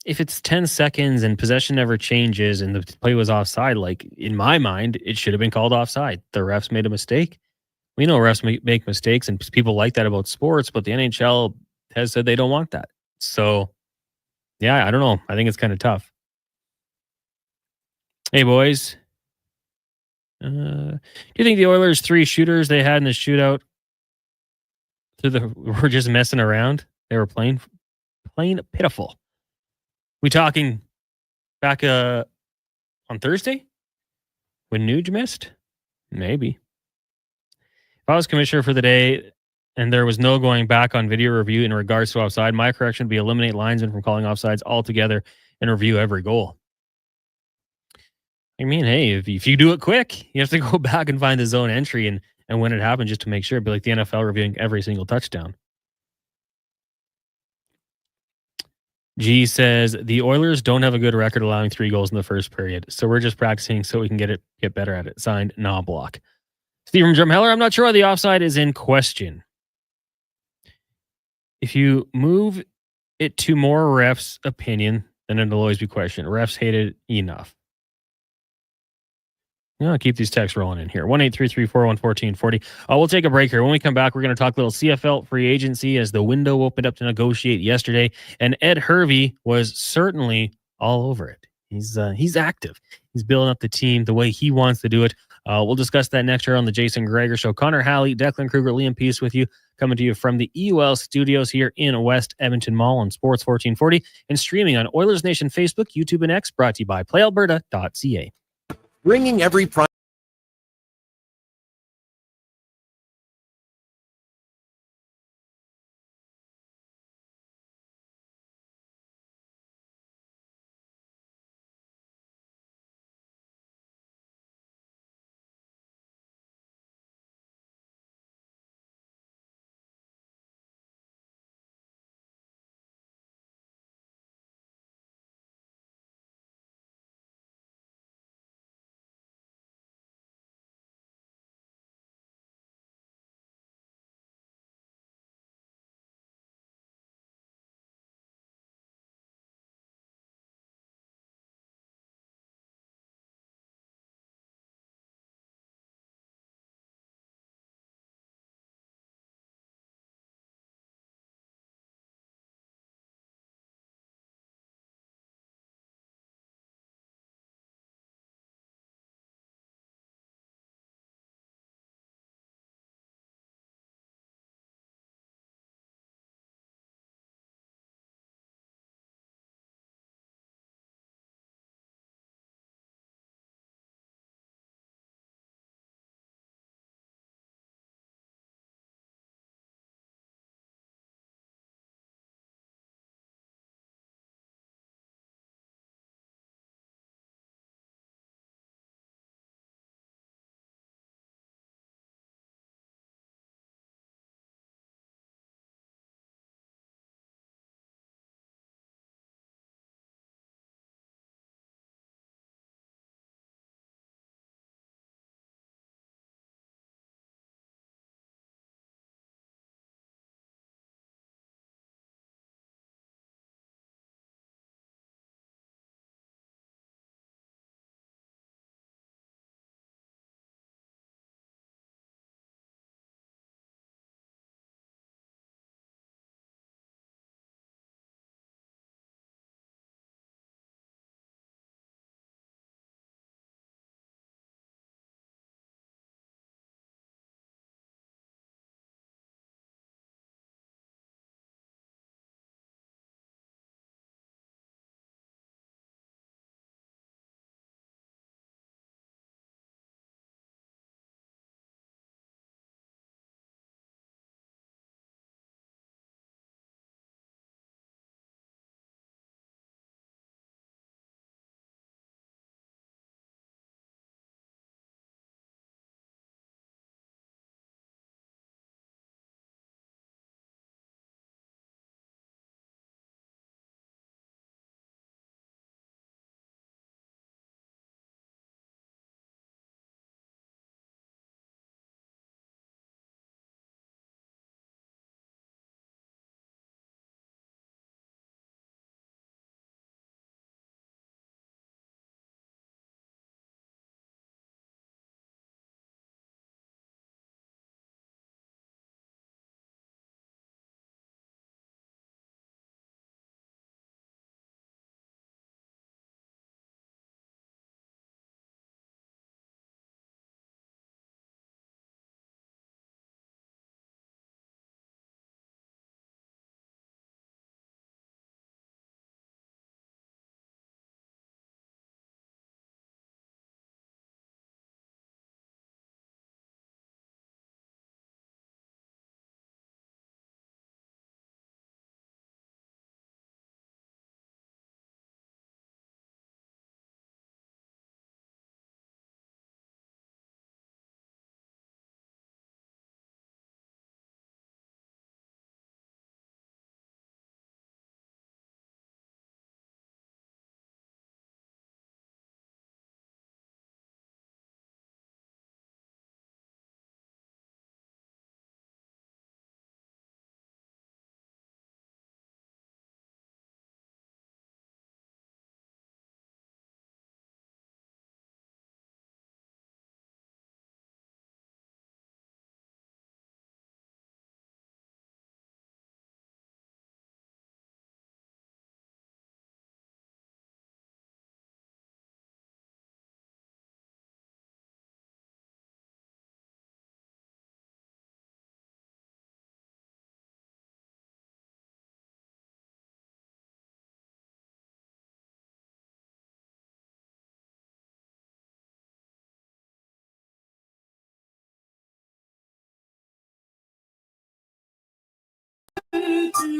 if it's 10 seconds and possession never changes and the play was offside, like, in my mind, it should have been called offside. The refs made a mistake. We know refs make mistakes, and people like that about sports, but the NHL has said they don't want that. So, yeah, I don't know. I think it's kind of tough. Hey, boys. Do you think the Oilers' 3 shooters they had in the shootout were just messing around? They were plain pitiful. We talking back on Thursday when Nuge missed? Maybe. If I was commissioner for the day and there was no going back on video review in regards to offside, my correction would be eliminate linesmen from calling offsides altogether and review every goal. I mean, hey, if you do it quick, you have to go back and find the zone entry and when it happened just to make sure. It'd be like the NFL reviewing every single touchdown. G says, the Oilers don't have a good record allowing 3 goals in the first period, so we're just practicing so we can get better at it. Signed, Knobloch. Steve from Drumheller, I'm not sure why the offside is in question. If you move it to more refs' opinion, then it'll always be questioned. Refs hate it enough. I'll keep these texts rolling in here. 1-833-401-1440. We'll take a break here. When we come back, we're going to talk a little CFL free agency as the window opened up to negotiate yesterday. And Ed Hervey was certainly all over it. He's active. He's building up the team the way he wants to do it. We'll discuss that next year on the Jason Gregor Show. Connor Halley, Declan Kruger, Liam Peace with you, coming to you from the EUL studios here in West Edmonton Mall on Sports 1440 and streaming on Oilers Nation Facebook, YouTube, and X, brought to you by PlayAlberta.ca. Bringing every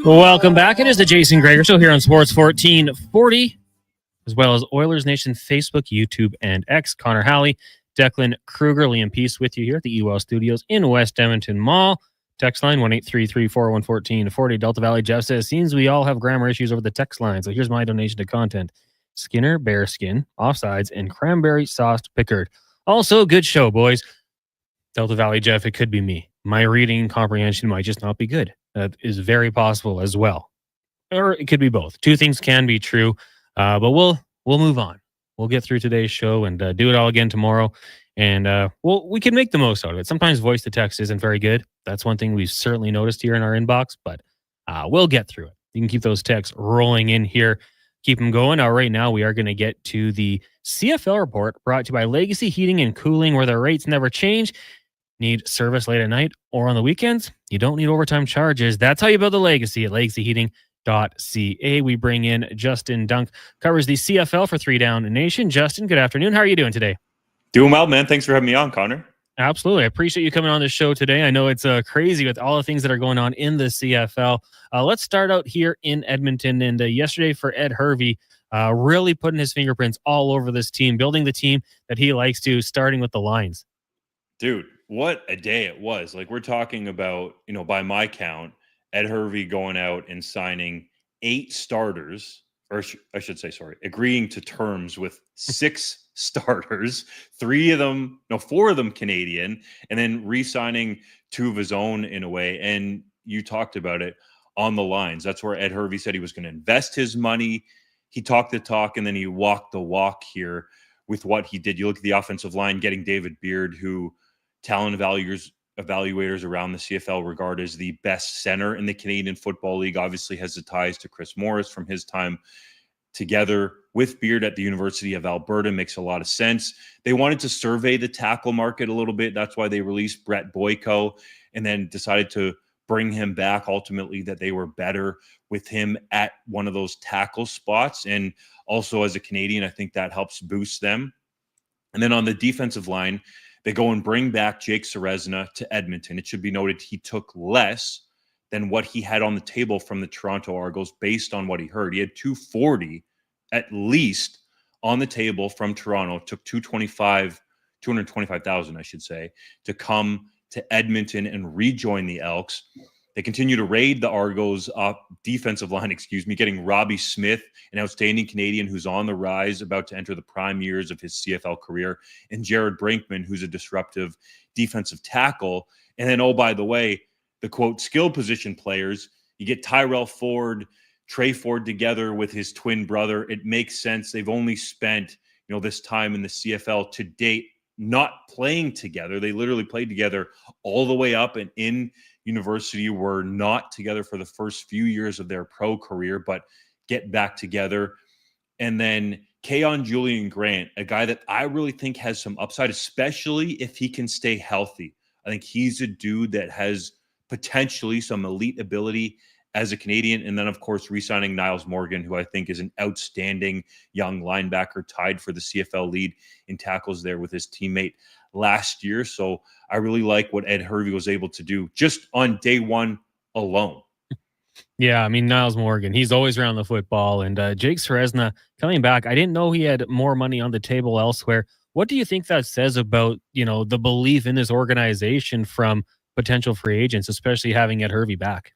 Welcome back. It is the Jason Gregor Show here on Sports 1440, as well as Oilers Nation Facebook, YouTube, and X. Connor Halley, Declan Kruger, Liam Peace with you here at the EWell Studios in West Edmonton Mall. Text line 1-833-401-1440. Delta Valley Jeff says, seems we all have grammar issues over the text line, so here's my donation to content. Skinner, bearskin, offsides, and cranberry sauced Pickard. Also, good show, boys. Delta Valley Jeff, it could be me. My reading comprehension might just not be good. That is very possible as well. Or it could be both. Two things can be true, but we'll move on. We'll get through today's show and do it all again tomorrow. And we can make the most out of it. Sometimes voice to text isn't very good. That's one thing we've certainly noticed here in our inbox, but we'll get through it. You can keep those texts rolling in here. Keep them going. Now, right now, we are going to get to the CFL report brought to you by Legacy Heating and Cooling, where their rates never change. Need service late at night or on the weekends? You don't need overtime charges. That's how you build a legacy at legacyheating.ca. We bring in Justin Dunk, covers the CFL for 3 Down Nation. Justin, good afternoon. How are you doing today? Doing well, man. Thanks for having me on, Connor. Absolutely. I appreciate you coming on the show today. I know it's crazy with all the things that are going on in the CFL. Let's start out here in Edmonton. And yesterday for Ed Hervey, really putting his fingerprints all over this team, building the team that he likes to, starting with the Lions. Dude, what a day it was. Like, we're talking about, by my count, Ed Hervey going out and signing 8 starters, or I should say, agreeing to terms with 6 starters, 4 of them Canadian, and then re-signing 2 of his own in a way. And you talked about it on the lines. That's where Ed Hervey said he was going to invest his money. He talked the talk, and then he walked the walk here with what he did. You look at the offensive line, getting David Beard, who talent evaluators around the CFL regard as the best center in the Canadian Football League. Obviously has the ties to Chris Morris from his time together with Beard at the University of Alberta. Makes a lot of sense. They wanted to survey the tackle market a little bit. That's why they released Brett Boyko and then decided to bring him back. Ultimately, that they were better with him at one of those tackle spots. And also as a Canadian, I think that helps boost them. And then on the defensive line, they go and bring back Jake Ceresna to Edmonton. It should be noted he took less than what he had on the table from the Toronto Argos based on what he heard. He had $240 at least on the table from Toronto. It took $225,000, I should say, to come to Edmonton and rejoin the Elks. They continue to raid the Argos defensive line, getting Robbie Smith, an outstanding Canadian who's on the rise, about to enter the prime years of his CFL career, and Jared Brinkman, who's a disruptive defensive tackle. And then, oh, by the way, the quote skill position players, you get Tyrell Ford, Trey Ford together with his twin brother. It makes sense. They've only spent, this time in the CFL to date not playing together. They literally played together all the way up and in university, were not together for the first few years of their pro career, but get back together. And then Keon Julian Grant, a guy that I really think has some upside, especially if he can stay healthy. I think he's a dude that has potentially some elite ability as a Canadian. And then, of course, re-signing Niles Morgan, who I think is an outstanding young linebacker, tied for the CFL lead in tackles there with his teammate last year. So I really like what Ed Hervey was able to do just on day one alone. Yeah, I mean, Niles Morgan, he's always around the football. And Jake Ceresna coming back, I didn't know he had more money on the table elsewhere. What do you think that says about, the belief in this organization from potential free agents, especially having Ed Hervey back?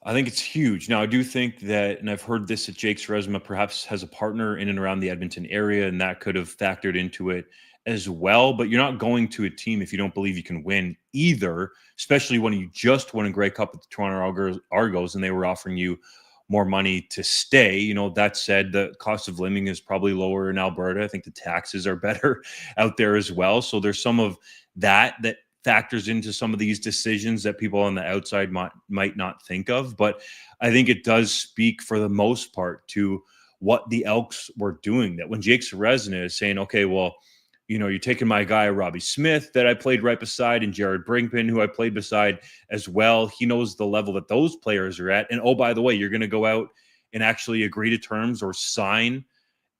I think it's huge. Now, I do think that, and I've heard this, that Jake Ceresna perhaps has a partner in and around the Edmonton area, and that could have factored into it as well. But you're not going to a team if you don't believe you can win either, especially when you just won a Grey Cup with the Toronto Argos and they were offering you more money to stay. That said, the cost of living is probably lower in Alberta. I think the taxes are better out there as well. So there's some of that factors into some of these decisions that people on the outside might not think of. But I think it does speak for the most part to what the Elks were doing, that when Jake Ceresna is saying, okay, well, you're taking my guy, Robbie Smith, that I played right beside, and Jared Brinkman, who I played beside as well. He knows the level that those players are at. And, oh, by the way, you're going to go out and actually agree to terms or sign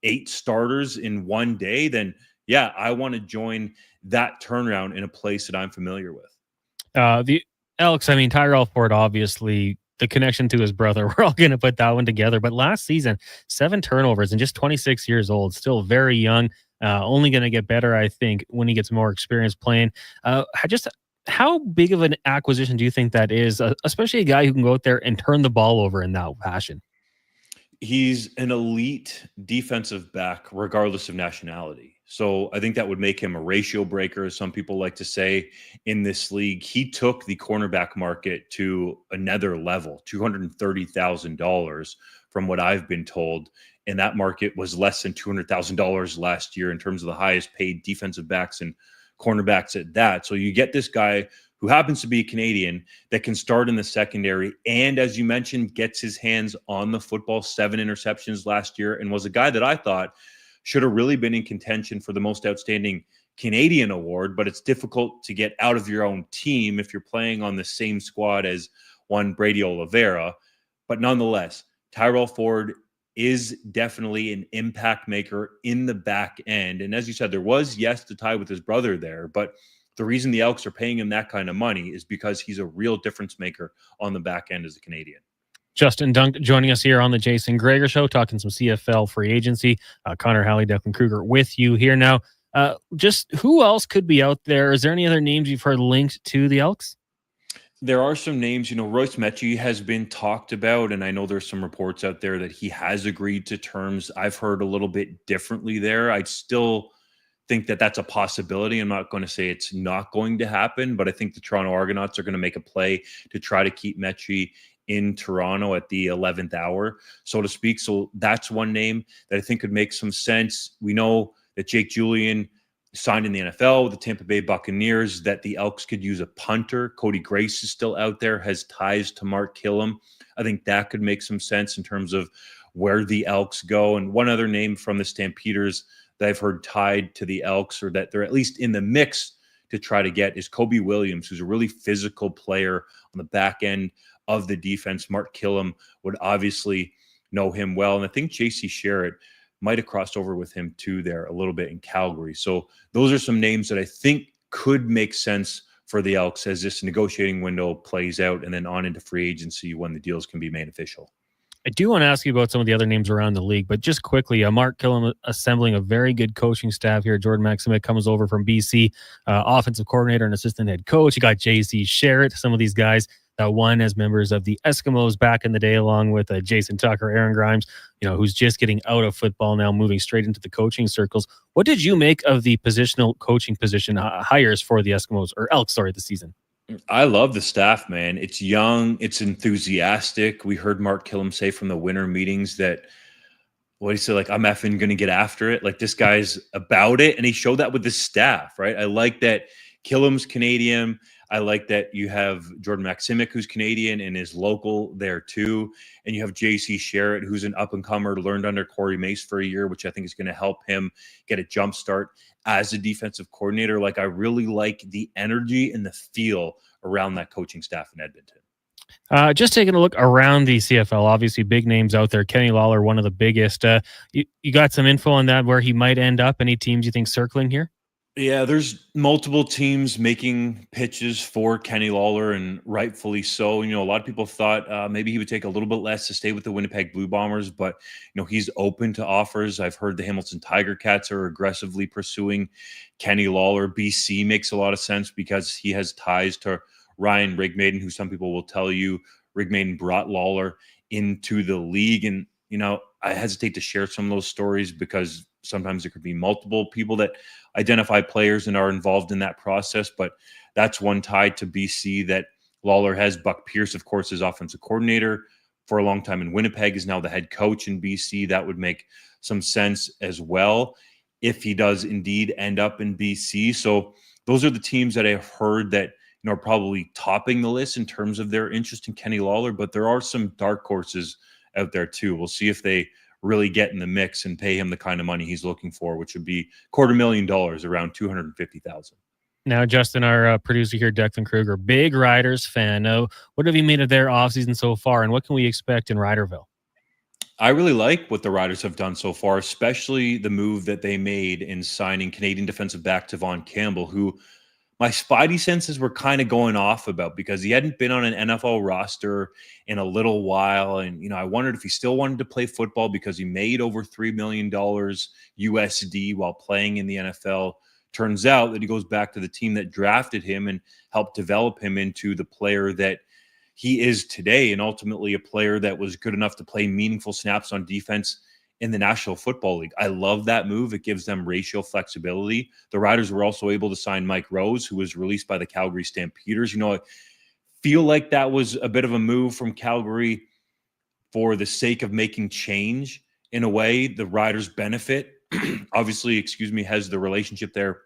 8 starters in one day. Then, yeah, I want to join that turnaround in a place that I'm familiar with. The Elks, I mean, Tyrell Ford, obviously, the connection to his brother. We're all going to put that one together. But last season, 7 turnovers and just 26 years old, still very young. Only going to get better, I think, when he gets more experience playing. How big of an acquisition do you think that is, especially a guy who can go out there and turn the ball over in that fashion? He's an elite defensive back, regardless of nationality. So I think that would make him a ratio breaker, as some people like to say, in this league. He took the cornerback market to another level, $230,000 from what I've been told. And that market was less than $200,000 last year in terms of the highest paid defensive backs and cornerbacks at that. So you get this guy who happens to be a Canadian that can start in the secondary. And as you mentioned, gets his hands on the football, 7 interceptions last year, and was a guy that I thought should have really been in contention for the most outstanding Canadian award. But it's difficult to get out of your own team if you're playing on the same squad as one Brady Oliveira. But nonetheless, Tyrell Ford is definitely an impact maker in the back end. And as you said, there was, yes, the tie with his brother there, but the reason the Elks are paying him that kind of money is because he's a real difference maker on the back end as a Canadian. Justin Dunk joining us here on the Jason Gregor Show, talking some CFL free agency. Connor Halley, Declan Kruger with you here now. Just who else could be out there? Is there any other names you've heard linked to the Elks? There are some names, Royce Metchie has been talked about, and I know there's some reports out there that he has agreed to terms. I've heard a little bit differently there. I'd still think that that's a possibility. I'm not going to say it's not going to happen, but I think the Toronto Argonauts are going to make a play to try to keep Metchie in Toronto at the 11th hour, so to speak. So that's one name that I think could make some sense. We know that Jake Julian signed in the NFL with the Tampa Bay Buccaneers, that the Elks could use a punter. Cody Grace is still out there, has ties to Mark Killam. I think that could make some sense in terms of where the Elks go. And one other name from the Stampeders that I've heard tied to the Elks, or that they're at least in the mix to try to get, is Kobe Williams, who's a really physical player on the back end of the defense. Mark Killam would obviously know him well. And I think J.C. Sherritt might have crossed over with him too there a little bit in Calgary. So those are some names that I think could make sense for the Elks as this negotiating window plays out, and then on into free agency when the deals can be made official. I do want to ask you about some of the other names around the league, but just quickly, Mark Killam assembling a very good coaching staff here. Jordan Maximic comes over from BC, offensive coordinator and assistant head coach. You got J.C. Sherritt, some of these guys that won as members of the Eskimos back in the day, along with Jason Tucker, Aaron Grimes, who's just getting out of football now, moving straight into the coaching circles. What did you make of the positional coaching position hires for the Eskimos, or Elks, this season? I love the staff, man. It's young. It's enthusiastic. We heard Mark Killam say from the winter meetings that, he said, I'm effing going to get after it. This guy's about it. And he showed that with his staff, right? I like that Killam's Canadian. I like that you have Jordan Maximic, who's Canadian and is local there too. And you have J.C. Sherritt, who's an up-and-comer, learned under Corey Mace for a year, which I think is going to help him get a jump start as a defensive coordinator. I really like the energy and the feel around that coaching staff in Edmonton. Just taking a look around the CFL, obviously big names out there. Kenny Lawler, one of the biggest. You got some info on that, where he might end up? Any teams you think circling here? Yeah, there's multiple teams making pitches for Kenny Lawler, and rightfully so. A lot of people thought maybe he would take a little bit less to stay with the Winnipeg Blue Bombers, but he's open to offers. I've heard the Hamilton Tiger Cats are aggressively pursuing Kenny Lawler. BC makes a lot of sense because he has ties to Ryan Rigmaiden, who some people will tell you Rigmaiden brought Lawler into the league. And I hesitate to share some of those stories because sometimes there could be multiple people that identify players and are involved in that process, but that's one tied to BC that Lawler has. Buck Pierce, of course, is offensive coordinator for a long time in Winnipeg, is now the head coach in BC. That would make some sense as well if he does indeed end up in BC. So those are the teams that I've heard that are probably topping the list in terms of their interest in Kenny Lawler, but there are some dark horses out there too. We'll see if they really get in the mix and pay him the kind of money he's looking for, which would be $250,000, around $250,000. Now, Justin, our producer here, Declan Kruger, big Riders fan. What have you made of their offseason so far, and what can we expect in Riderville? I really like what the Riders have done so far, especially the move that they made in signing Canadian defensive back Devon Campbell, who my spidey senses were kind of going off about, because he hadn't been on an NFL roster in a little while. And, I wondered if he still wanted to play football because he made over $3 million USD while playing in the NFL. Turns out that he goes back to the team that drafted him and helped develop him into the player that he is today, and ultimately a player that was good enough to play meaningful snaps on defense in the National Football League. I love that move. It gives them ratio flexibility. The Riders were also able to sign Mike Rose, who was released by the Calgary Stampeders. I feel like that was a bit of a move from Calgary for the sake of making change. In a way, the Riders benefit. Obviously, has the relationship there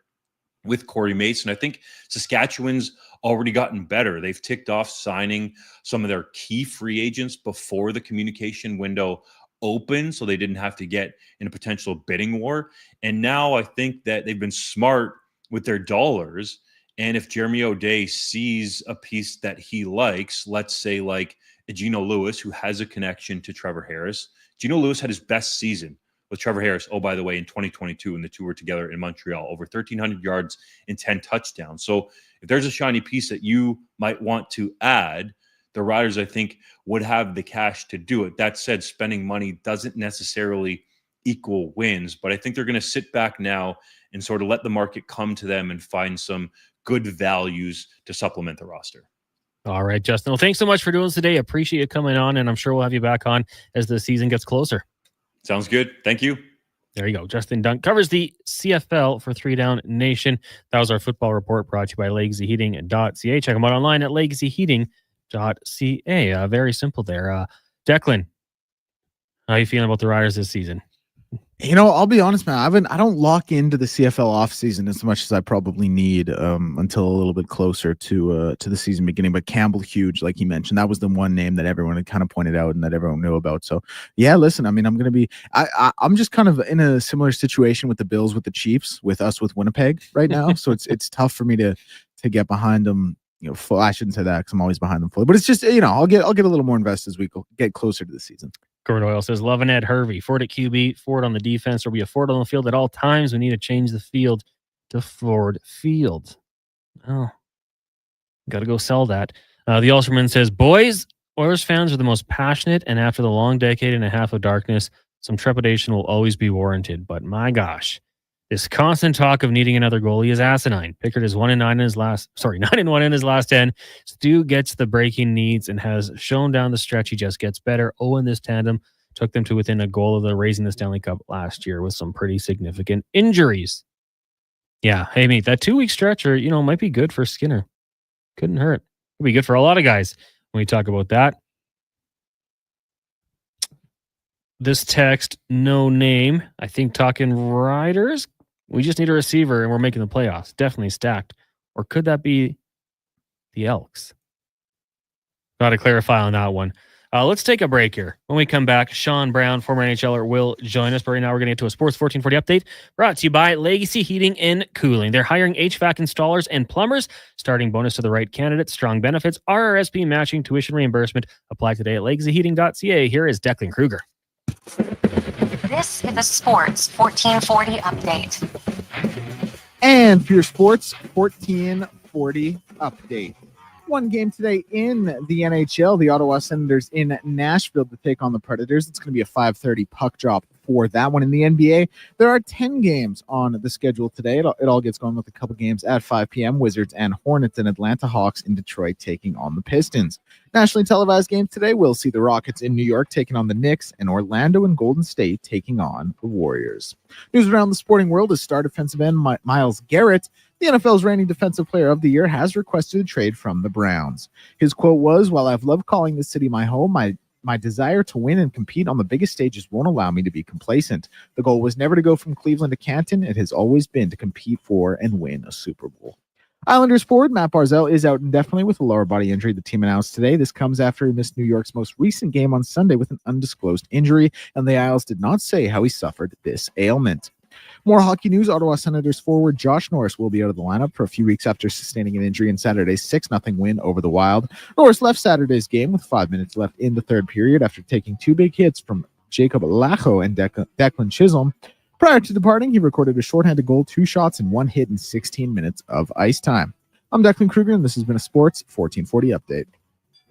with Corey Mason. I think Saskatchewan's already gotten better. They've ticked off signing some of their key free agents before the communication window open, so they didn't have to get in a potential bidding war. And now I think that they've been smart with their dollars. And if Jeremy O'Day sees a piece that he likes, let's say like a Geno Lewis, who has a connection to Trevor Harris. Geno Lewis had his best season with Trevor Harris, by the way, in 2022, and the two were together in Montreal, over 1,300 yards and 10 touchdowns. So if there's a shiny piece that you might want to add, the Riders, I think, would have the cash to do it. That said, spending money doesn't necessarily equal wins, but I think they're going to sit back now and sort of let the market come to them and find some good values to supplement the roster. All right, Justin. Well, thanks so much for doing this today. Appreciate you coming on, and I'm sure we'll have you back on as the season gets closer. Sounds good. Thank you. There you go. Justin Dunk covers the CFL for 3 Down Nation. That was our football report brought to you by LegacyHeating.ca. Check them out online at LegacyHeating.ca. Very simple there. Declan, how are you feeling about the Riders this season? I'll be honest, man. I don't lock into the CFL off season as much as I probably need until a little bit closer to the season beginning. But Campbell, huge, like you mentioned, that was the one name that everyone had kind of pointed out and that everyone knew about. So yeah, listen, I'm just kind of in a similar situation with the Bills, with the Chiefs, with us, with Winnipeg right now. So it's tough for me to get behind them. Full. I shouldn't say that because I'm always behind them fully, but it's just I'll get a little more invested as we get closer to the season. Gord Oil says, loving Ed Hervey. Ford at QB, Ford on the defense. There'll be a Ford on the field at all times. We need to change the field to Ford Field. Oh, got to go sell that. The Ulsterman says, boys, Oilers fans are the most passionate, and after the long decade and a half of darkness, some trepidation will always be warranted. But my gosh, this constant talk of needing another goalie is asinine. Pickard is 9-1 in his last 10. Stu gets the breaking needs and has shown down the stretch he just gets better. In this tandem took them to within a goal of the raising the Stanley Cup last year with some pretty significant injuries. Yeah, hey mate, that 2-week stretcher, might be good for Skinner. Couldn't hurt. It'd be good for a lot of guys when we talk about that. This text, no name. I think talking Riders. We just need a receiver and we're making the playoffs. Definitely stacked. Or could that be the Elks? Got to clarify on that one. Let's take a break here. When we come back, Sean Brown, former NHLer, will join us. But right now we're going to get to a Sports 1440 update brought to you by Legacy Heating and Cooling. They're hiring HVAC installers and plumbers. Starting bonus to the right candidate. Strong benefits. RRSP matching tuition reimbursement. Apply today at legacyheating.ca. Here is Declan Kruger. This is the Sports 1440 update. And for your Sports 1440 update. One game today in the NHL, the Ottawa Senators in Nashville to take on the Predators. It's going to be a 5:30 puck drop for that one. In the NBA, there are 10 games on the schedule today. It all gets going with a couple games at 5 p.m. Wizards and Hornets and Atlanta Hawks in Detroit taking on the Pistons. Nationally televised games today, we'll see the Rockets in New York taking on the Knicks and Orlando and Golden State taking on the Warriors. News around the sporting world is star defensive end Myles Garrett. The NFL's reigning Defensive Player of the Year has requested a trade from the Browns. His quote was, "While I've loved calling this city my home, my desire to win and compete on the biggest stages won't allow me to be complacent. The goal was never to go from Cleveland to Canton. It has always been to compete for and win a Super Bowl." Islanders forward Matt Barzal is out indefinitely with a lower body injury, the team announced today. This comes after he missed New York's most recent game on Sunday with an undisclosed injury, and the Isles did not say how he suffered this ailment. More hockey news. Ottawa Senators forward Josh Norris will be out of the lineup for a few weeks after sustaining an injury in Saturday's 6-0 win over the Wild. Norris left Saturday's game with 5 minutes left in the third period after taking 2 big hits from Jacob Lacho and Declan Chisholm. Prior to departing, he recorded a shorthanded goal, 2 shots, and 1 hit in 16 minutes of ice time. I'm Declan Kruger, and this has been a Sports 1440 update.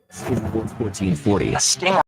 1440. A stinger.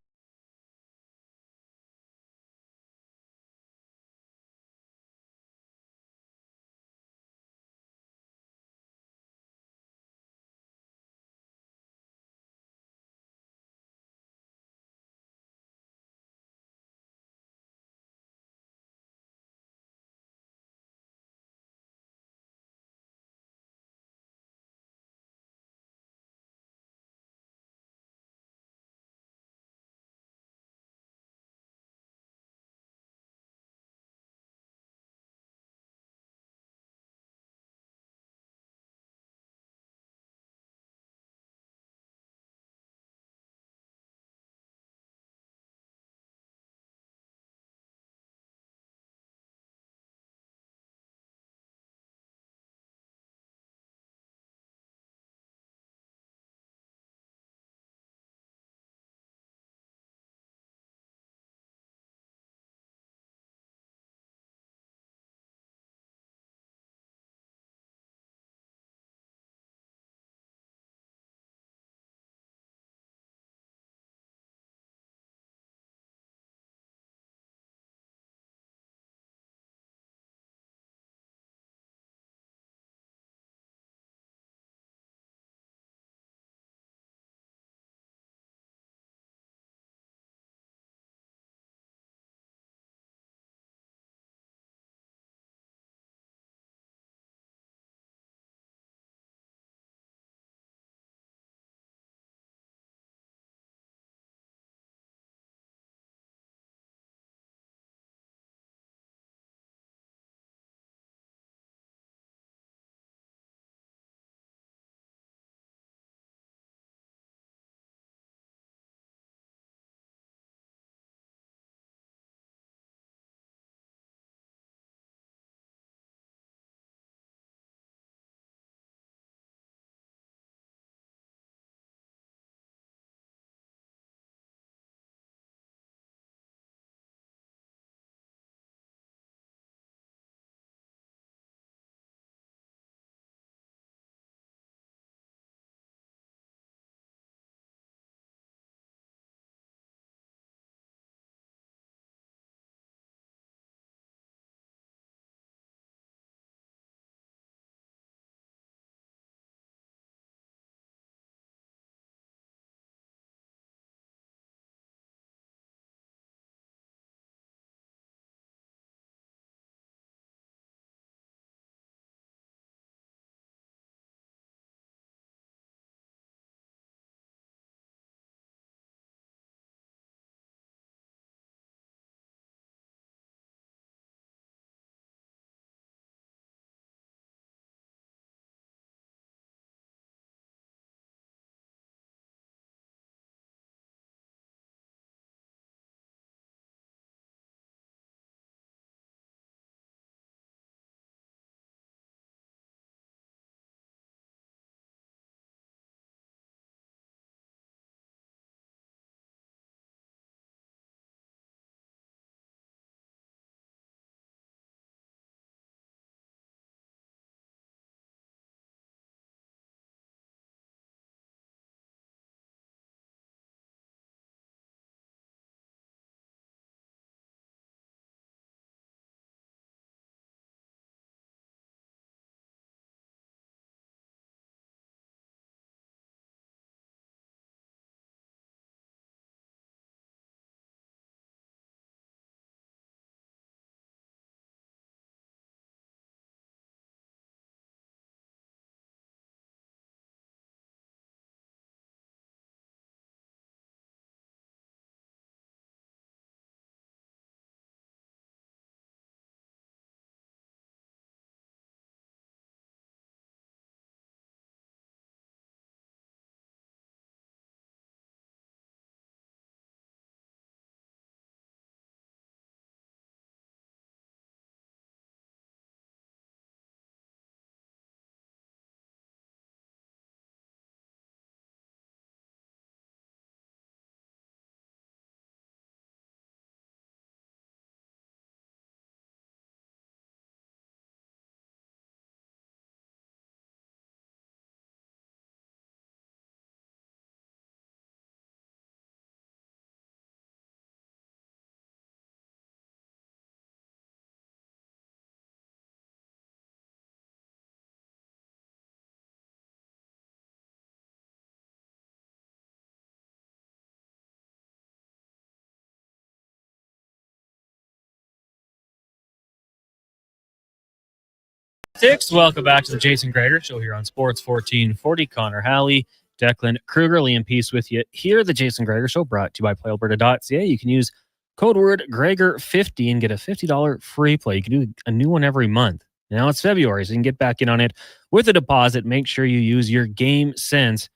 Six, welcome back to the Jason Gregor Show here on Sports 1440. Connor Halley, Declan Kruger, Liam Peace with you here. The Jason Gregor Show brought to you by PlayAlberta.ca. You can use code word Gregor50 and get a $50 free play. You can do a new one every month. Now it's February, so you can get back in on it with a deposit. Make sure you use your game sense,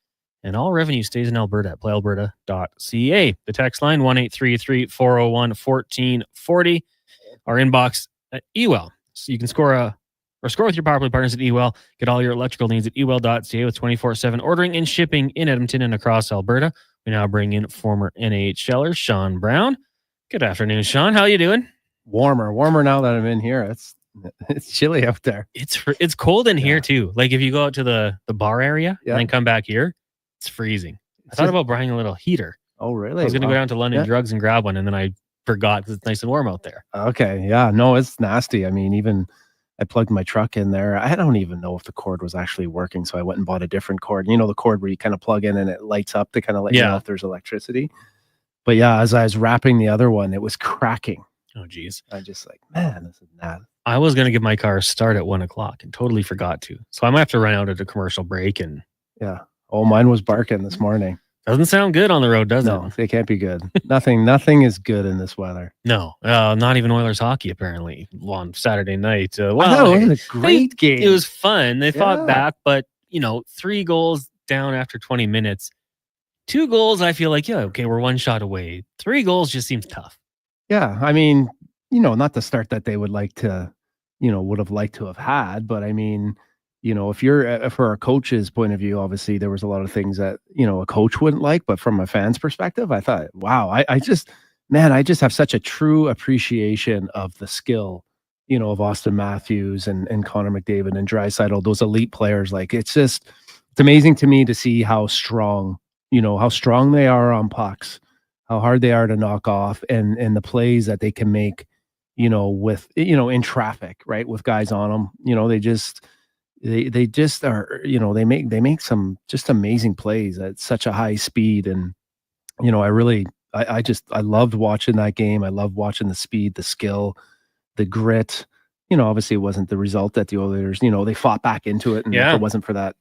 and all revenue stays in Alberta at PlayAlberta.ca. The text line 1-833-401-1440. Our inbox at Ewell. So you can score with your power play partners at Ewell. Get all your electrical needs at ewell.ca with 24/7 ordering and shipping in Edmonton and across Alberta. We now bring in former NHLer Sean Brown. Good afternoon, Sean. How you doing? Warmer now that I'm in here. It's chilly out there. It's cold in here too. Like if you go out to the bar area and then come back here, it's freezing. I thought about buying a little heater. Oh, really? I was going to go down to London Drugs and grab one, and then I forgot because it's nice and warm out there. Okay, yeah. No, it's nasty. I mean, even I plugged my truck in there. I don't even know if the cord was actually working, so I went and bought a different cord. You know, the cord where you kind of plug in and it lights up to kind of let you know if there's electricity. But yeah, as I was wrapping the other one, it was cracking. Oh, geez. I'm just like, man, this is bad. I was going to give my car a start at 1 o'clock and totally forgot to. So I might have to run out at a commercial break. And yeah. Oh, mine was barking this morning. Doesn't sound good on the road, does it? No, they can't be good. Nothing is good in this weather. No, not even Oilers hockey, apparently, on Saturday night. It was a great game. It was fun. They fought back, but, 3 goals down after 20 minutes. 2 goals, I feel like, we're 1 shot away. 3 goals just seems tough. Yeah, I mean, not the start that they would like to, would have liked to have had, but I mean, if you're for a coach's point of view, obviously there was a lot of things that, a coach wouldn't like, but from a fan's perspective, I thought, wow, I just have such a true appreciation of the skill, of Austin Matthews and Connor McDavid and Draisaitl, those elite players. Like it's amazing to me to see how strong they are on pucks, how hard they are to knock off, and the plays that they can make, with, in traffic, right, with guys on them. They just are, they make some just amazing plays at such a high speed. And, I loved watching that game. I loved watching the speed, the skill, the grit. Obviously it wasn't the result that the Oilers, they fought back into it. And if it wasn't for that,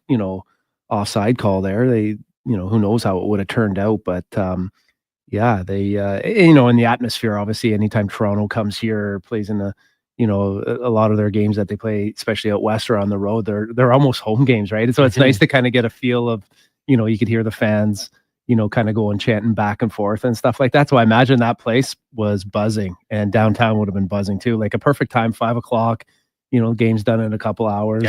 offside call there, they, who knows how it would have turned out. But, they, in the atmosphere, obviously, anytime Toronto comes here, plays in a lot of their games that they play, especially out west or on the road, they're almost home games, right? And so it's nice to kind of get a feel of, you could hear the fans, kind of going chanting back and forth and stuff like that. So I imagine that place was buzzing, and downtown would have been buzzing too. Like a perfect time, 5 o'clock, game's done in a couple hours,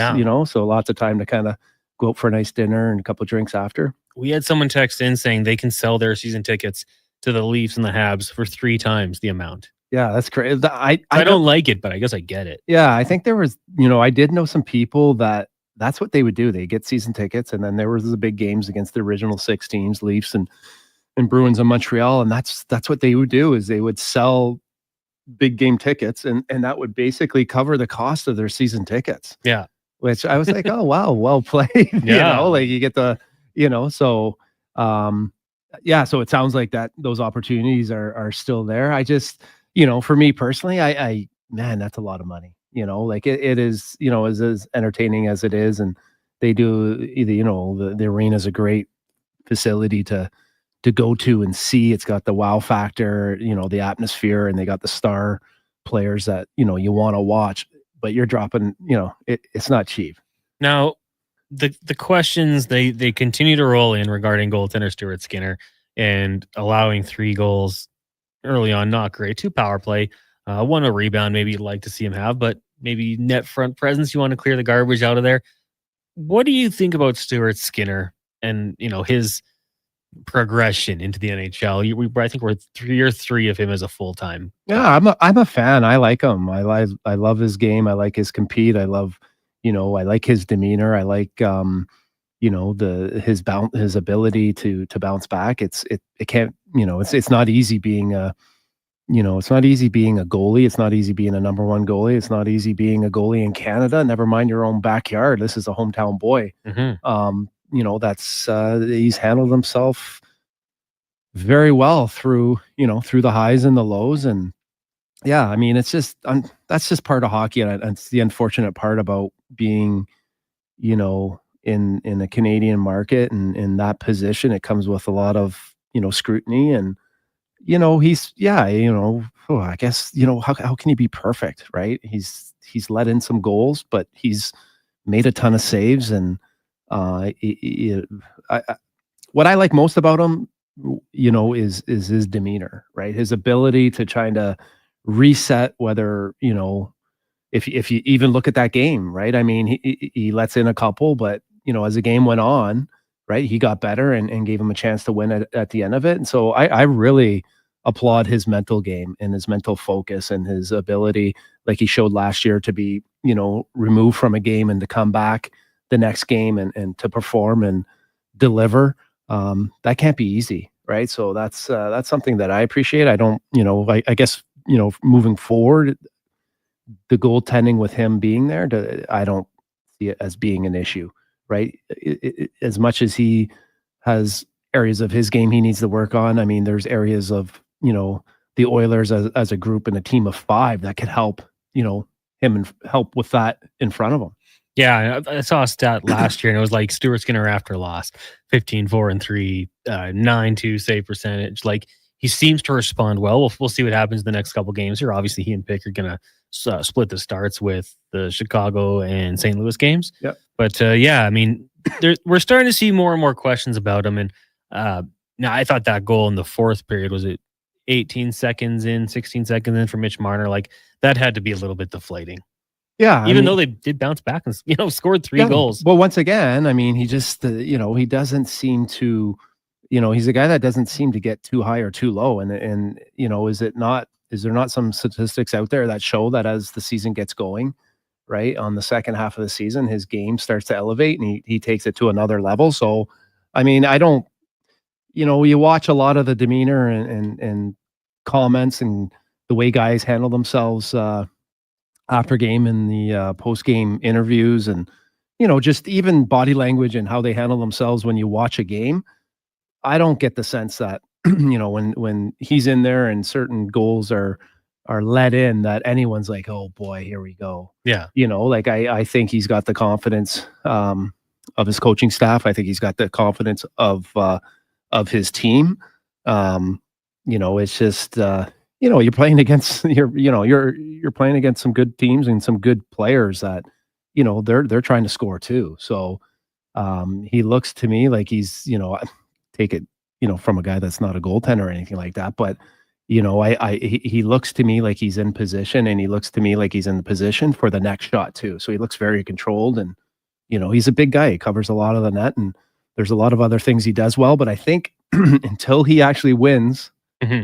so lots of time to kind of go out for a nice dinner and a couple of drinks after. We had someone text in saying they can sell their season tickets to the Leafs and the Habs for 3 times the amount. Yeah, that's crazy. I don't like it, but I guess I get it. Yeah, I think there was, I did know some people that's what they would do. They get season tickets, and then there was the big games against the original 6 teams, Leafs and Bruins in Montreal, and that's what they would do, is they would sell big game tickets, and that would basically cover the cost of their season tickets. Yeah. Which I was like, oh wow, well played. Like you get the, so so it sounds like that those opportunities are still there. I just, for me personally, I man, that's a lot of money. Like it is, as entertaining as it is, and they do either, the arena is a great facility to go to and see. It's got the wow factor, the atmosphere, and they got the star players that you want to watch. But you're dropping, it's not cheap. Now, the questions they continue to roll in regarding goaltender Stuart Skinner and allowing 3 goals early on, not great. 2 power play, 1 a rebound, maybe you'd like to see him have, but maybe net front presence, you want to clear the garbage out of there. What do you think about Stuart Skinner and his progression into the NHL? I think we're year 3 of him as a full-time. Yeah, I'm a fan. I like him. I love his game. I like his compete. I love, I like his demeanor. I like his ability to bounce back. It can't, it's not easy being a, it's not easy being a goalie. It's not easy being a number 1 goalie. It's not easy being a goalie in Canada. Never mind your own backyard. This is a hometown boy. Mm-hmm. That's he's handled himself very well through the highs and the lows. And yeah, I mean, it's just that's just part of hockey, and it's the unfortunate part about being, you know, in a Canadian market and in that position, it comes with a lot of, you know, scrutiny. And, you know, I guess, you know, how can he be perfect, right? He's let in some goals, but he's made a ton of saves. And what I like most about him, you know, is his demeanor, right? His ability to try to reset, whether, you know, if you even look at that game, right? I mean, he lets in a couple, but, you know, as the game went on, right, he got better and gave him a chance to win at the end of it. And so I really applaud his mental game and his mental focus and his ability, like he showed last year, to be, you know, removed from a game and to come back the next game and to perform and deliver. That can't be easy, right? So that's something that I appreciate. I don't, you know, I guess, you know, moving forward, the goaltending with him being there, I don't see it as being an issue, right? As much as he has areas of his game he needs to work on, I mean, there's areas of, you know, the Oilers as a group and a team of 5 that could help, you know, him and help with that in front of him. Yeah, I saw a stat last year, and it was like Stuart Skinner after loss, 15-4-3, 9-2 save percentage. Like, he seems to respond well. We'll see what happens in the next couple games here. Obviously, he and Pick are going to split the starts with the Chicago and St. Louis games. Yep. But yeah, I mean, we're starting to see more and more questions about him. And now I thought that goal in the fourth period, was it 18 seconds in, 16 seconds in for Mitch Marner? Like, that had to be a little bit deflating. Yeah. Even though they did bounce back and, you know, scored 3 goals. Well, once again, I mean, he just, you know, he doesn't seem to, you know, he's a guy that doesn't seem to get too high or too low. And, you know, is there not some statistics out there that show that as the season gets going, right, on the second half of the season, his game starts to elevate and he takes it to another level. So, I mean, I don't, you know, you watch a lot of the demeanor and comments and the way guys handle themselves, after game in the post game interviews, and, you know, just even body language and how they handle themselves when you watch a game. I don't get the sense that, you know, when he's in there and certain goals are let in, that anyone's like, oh boy, here we go. Yeah. You know, like I think he's got the confidence of his coaching staff. I think he's got the confidence of his team. You know, it's just you know, you're playing against you're playing against some good teams and some good players that, you know, they're trying to score too. So he looks to me like he's, you know, take it, you know, from a guy that's not a goaltender or anything like that, but, you know, he looks to me like he's in position, and he looks to me like he's in the position for the next shot too. So he looks very controlled, and, you know, he's a big guy. He covers a lot of the net, and there's a lot of other things he does well. But I think until he actually wins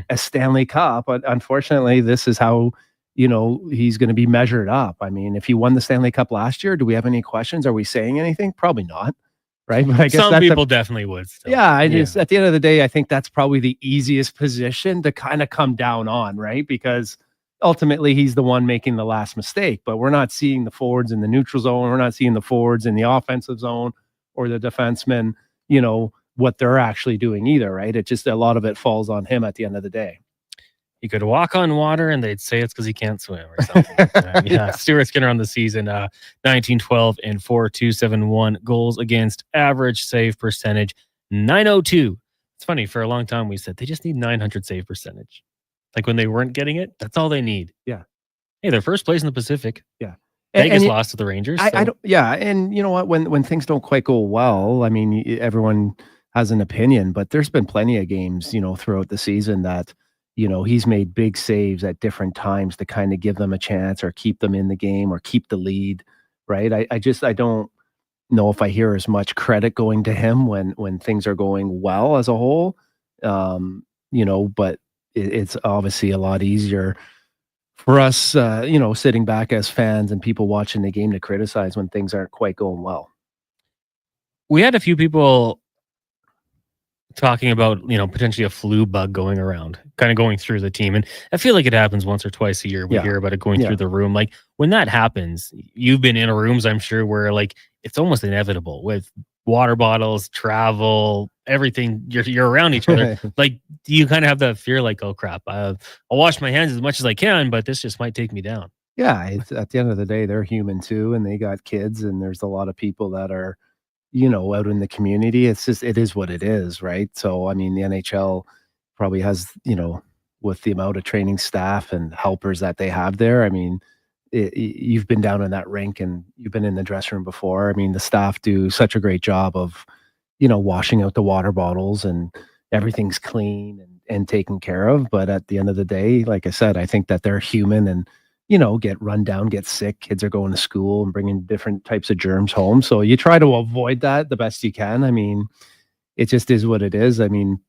a Stanley Cup, but unfortunately, this is how, you know, he's going to be measured up. I mean, if he won the Stanley Cup last year, do we have any questions? Are we saying anything? Probably not. Right. But I guess some people definitely would still. Yeah. Just at the end of the day, I think that's probably the easiest position to kind of come down on, right? Because ultimately he's the one making the last mistake, but we're not seeing the forwards in the neutral zone. We're not seeing the forwards in the offensive zone or the defensemen, you know, what they're actually doing either, right? It just, a lot of it falls on him at the end of the day. He could walk on water and they'd say it's because he can't swim or something. Yeah. Stuart Skinner on the season, 1912 and 4.271 goals against, average save percentage 902. It's funny, for a long time we said they just need 900 save percentage. Like when they weren't getting it, that's all they need. Yeah. Hey, they're first place in the Pacific. Yeah. Vegas lost to the Rangers. I don't. Yeah, and you know what? When things don't quite go well, I mean, everyone has an opinion, but there's been plenty of games, you know, throughout the season that, you know, he's made big saves at different times to kind of give them a chance or keep them in the game or keep the lead, right? I don't know if I hear as much credit going to him when things are going well as a whole, you know, but it's obviously a lot easier for us, you know, sitting back as fans and people watching the game to criticize when things aren't quite going well. We had a few people talking about, you know, potentially a flu bug going around, kind of going through the team. And I feel like it happens once or twice a year. We hear about it going through the room. Like when that happens, you've been in rooms, I'm sure, where like it's almost inevitable with water bottles, travel, everything. You're around each other. Like, do you kind of have that fear like, oh crap, I'll wash my hands as much as I can, but this just might take me down? Yeah, it's at the end of the day, they're human too, and they got kids, and there's a lot of people that are, out in the community. It's just it is what it is, right? So I mean, the NHL probably has, with the amount of training staff and helpers that they have there. I mean, you've been down in that rink and you've been in the dressing room before. I mean, the staff do such a great job of, washing out the water bottles and everything's clean and taken care of. But at the end of the day, like I said, I think that they're human and, get run down, get sick. Kids are going to school and bringing different types of germs home. So you try to avoid that the best you can. I mean, it just is what it is. I mean,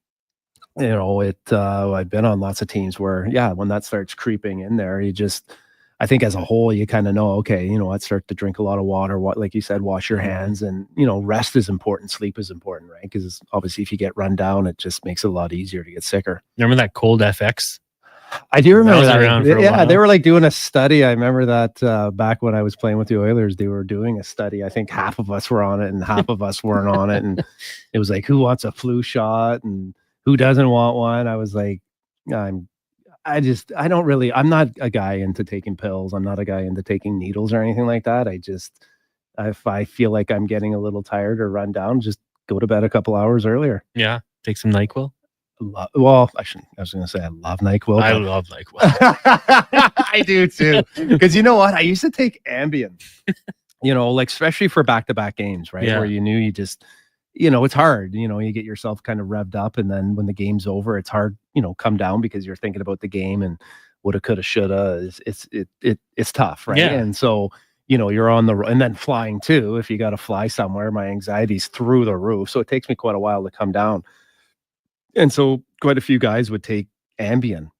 I've been on lots of teams where, yeah, when that starts creeping in there, I think as a whole, you kind of know, okay, let's start to drink a lot of water. Like you said, wash your hands, and, rest is important. Sleep is important, right? Because obviously if you get run down, it just makes it a lot easier to get sicker. Remember that cold FX? I do remember was that. around for a Yeah, while. they were like doing a study. I remember that back when I was playing with the Oilers, they were doing a study. I think half of us were on it and half of us weren't on it. And it was like, who wants a flu shot and who doesn't want one? I was like, I'm not a guy into taking pills. I'm not a guy into taking needles or anything like that. If I feel like I'm getting a little tired or run down, just go to bed a couple hours earlier. Yeah. Take some NyQuil. Well, I was going to say I love NyQuil. I love NyQuil. I do too. Because you know what? I used to take Ambien, like especially for back-to-back games, right? Yeah. Where you just, it's hard. You get yourself kind of revved up, and then when the game's over, it's hard, come down because you're thinking about the game and woulda, coulda, shoulda. It's tough, right? Yeah. And so, you're on the road, and then flying too. If you got to fly somewhere, my anxiety's through the roof. So it takes me quite a while to come down. And so quite a few guys would take Ambien.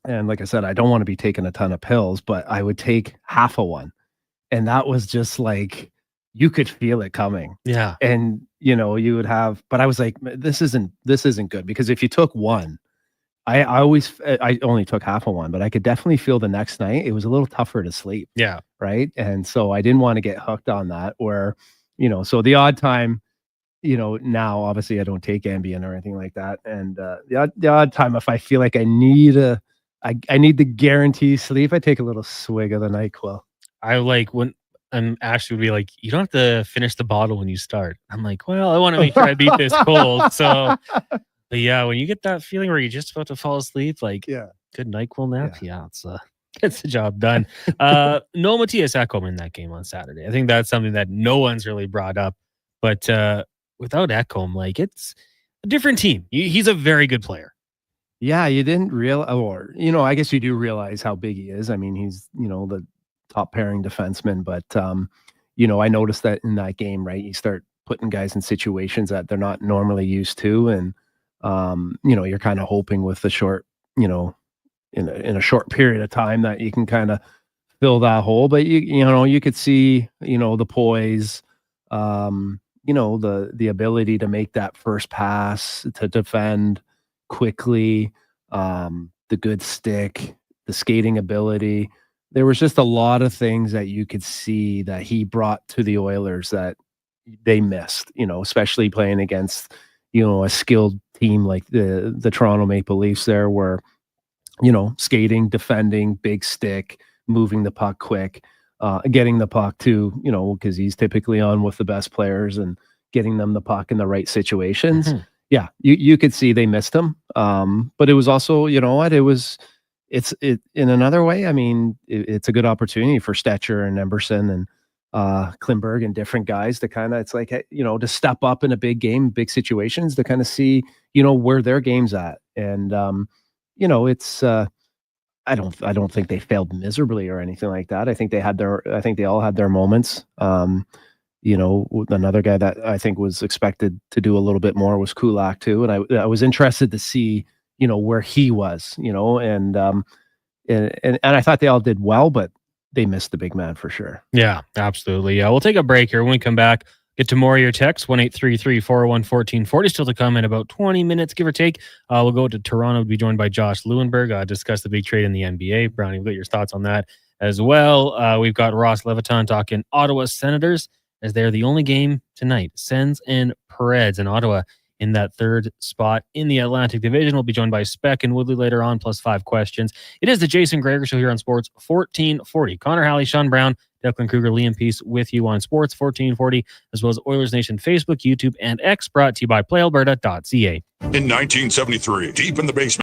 And like I said, I don't want to be taking a ton of pills, but I would take half of one. And that was just like, you could feel it coming. Yeah. And, you would have, but I was like, this isn't good, because if you took one, I only took half of one, but I could definitely feel the next night it was a little tougher to sleep. Yeah. Right. And so I didn't want to get hooked on that, where, so the odd time, now obviously I don't take Ambien or anything like that. And the odd time, if I feel like I need the guarantee sleep, I take a little swig of the NyQuil. I like when Ashley would be like, you don't have to finish the bottle when you start. I'm like, well, I want to make sure I beat this cold. So, but yeah, when you get that feeling where you're just about to fall asleep, like, Yeah. good NyQuil nap. Yeah, it's the job done. No Matthias Ekholm in that game on Saturday. I think that's something that no one's really brought up. But without Ekholm, like, it's a different team. He's a very good player. Yeah, you didn't realize, or, I guess you do realize how big he is. I mean, he's, the top pairing defenseman, but, I noticed that in that game, right, you start putting guys in situations that they're not normally used to. And, you're kind of hoping with the short, in a short period of time that you can kind of fill that hole. But, you could see, the poise, the ability to make that first pass, to defend quickly, the good stick, the skating ability. There was just a lot of things that you could see that he brought to the Oilers that they missed, especially playing against, a skilled team like the Toronto Maple Leafs there, where, skating, defending, big stick, moving the puck quick, getting the puck to, because he's typically on with the best players and getting them the puck in the right situations. Mm-hmm. Yeah, you could see they missed him. But it was also, it's in another way. I mean, it's a good opportunity for Stetcher and Emberson and Klimberg and different guys to kind of, it's like, to step up in a big game, big situations, to kind of see, where their game's at. And, it's, I don't think they failed miserably or anything like that. I think they all had their moments. Another guy that I think was expected to do a little bit more was Kulak too. And I was interested to see, where he was, and I thought they all did well, but they missed the big man for sure. Yeah, absolutely. Yeah, we'll take a break here. When we come back, get to more of your texts, 1-833-401-1440. Still to come in about 20 minutes, give or take. We'll go to Toronto, be joined by Josh Lewinberg, discuss the big trade in the NBA. Brownie, we'll get your thoughts on that as well. We've got Ross Leviton talking Ottawa Senators, as they're the only game tonight. Sens and Preds, and Ottawa in that third spot in the Atlantic Division. We'll be joined by Speck and Woodley later on, plus 5 questions. It is the Jason Gregor Show here on Sports 1440. Connor Halley, Sean Brown, Declan Kruger, Liam Peace with you on Sports 1440, as well as Oilers Nation Facebook, YouTube, and X, brought to you by PlayAlberta.ca. In 1973, deep in the basement.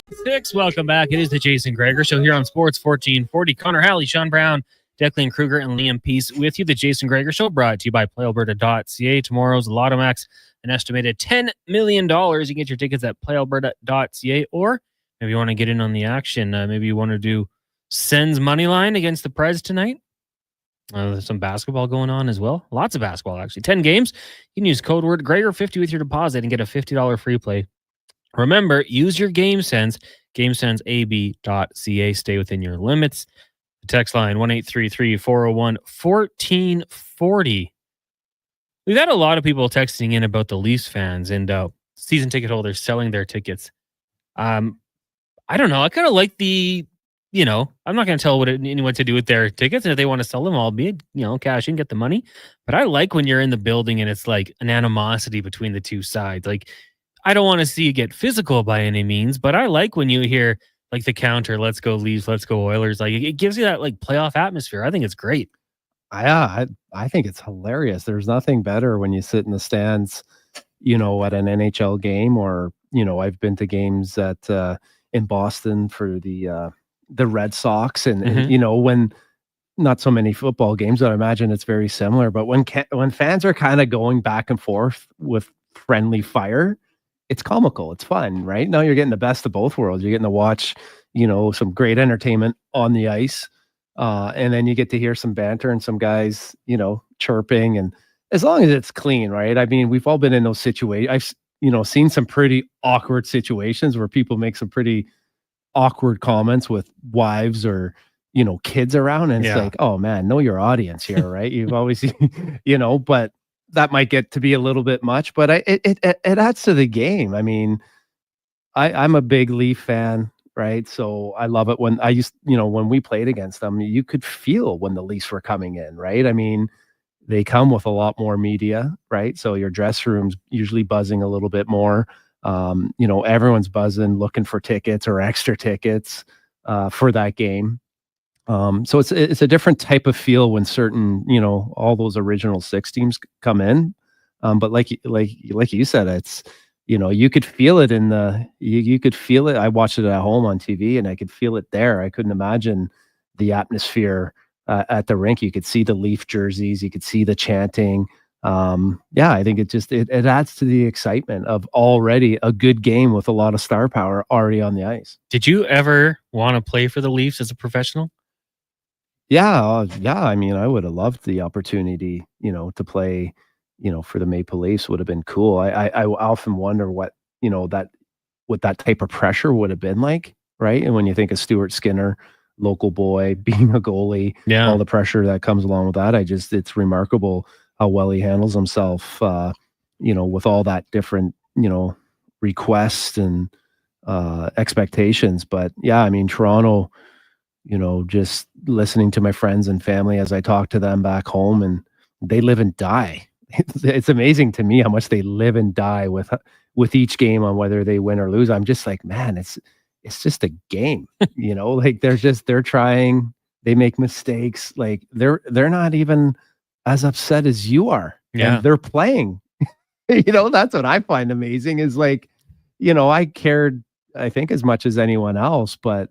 Six, welcome back. It is the Jason Gregor Show here on Sports 1440. Connor Halley, Sean Brown, Declan Kruger, and Liam Peace with you. The Jason Gregor Show brought to you by PlayAlberta.ca. Tomorrow's Lotto Max, an estimated $10 million. You can get your tickets at PlayAlberta.ca, or maybe you want to get in on the action. Maybe you want to do Sens money line against the Preds tonight. There's some basketball going on as well. Lots of basketball, actually. 10 games. You can use code word Gregor50 with your deposit and get a $50 free play. Remember, use your GameSense, GameSenseAB.ca. Stay within your limits. The text line, 1-833-401-1440. We've had a lot of people texting in about the Leafs fans and season ticket holders selling their tickets. I don't know. I kind of like I'm not going to tell anyone to do with their tickets. And if they want to sell them, albeit, cash in, get the money. But I like when you're in the building and it's like an animosity between the two sides. Like, I don't want to see you get physical by any means, but I like when you hear like the counter, let's go Leafs, let's go Oilers. Like it gives you that like playoff atmosphere. I think it's great. I think it's hilarious. There's nothing better when you sit in the stands, at an NHL game, or, I've been to games at in Boston for the Red Sox and when not so many football games, I imagine it's very similar, but when fans are kind of going back and forth with friendly fire, it's comical. It's fun, right? Now you're getting the best of both worlds. You're getting to watch, some great entertainment on the ice. And then you get to hear some banter and some guys, chirping. And as long as it's clean, right? I mean, we've all been in those situations. I've, seen some pretty awkward situations where people make some pretty awkward comments with wives or, kids around. And it's like, oh man, know your audience here, right? You've always, but that might get to be a little bit much, but it adds to the game. I mean, I'm a big Leaf fan, right? So I love it when when we played against them, you could feel when the Leafs were coming in, right? I mean, they come with a lot more media, right? So your dressing room's usually buzzing a little bit more. Everyone's buzzing, looking for tickets or extra tickets for that game. So it's a different type of feel when certain, all those original six teams come in. But like you said, it's, you could feel it you could feel it. I watched it at home on TV and I could feel it there. I couldn't imagine the atmosphere at the rink. You could see the Leaf jerseys, you could see the chanting. I think it adds to the excitement of already a good game with a lot of star power already on the ice. Did you ever want to play for the Leafs as a professional? Yeah. I mean, I would have loved the opportunity, to play, for the Maple Leafs would have been cool. I often wonder what that type of pressure would have been like, right? And when you think of Stuart Skinner, local boy, being a goalie, all the pressure that comes along with that, it's remarkable how well he handles himself, with all that different, requests and expectations. But yeah, I mean, Toronto, just listening to my friends and family as I talk to them back home, and they live and die. It's amazing to me how much they live and die with each game on whether they win or lose. I'm just like, man, it's just a game, like they're trying, they make mistakes. Like they're not even as upset as you are. Yeah. And they're playing, that's what I find amazing is like, I cared, I think, as much as anyone else, but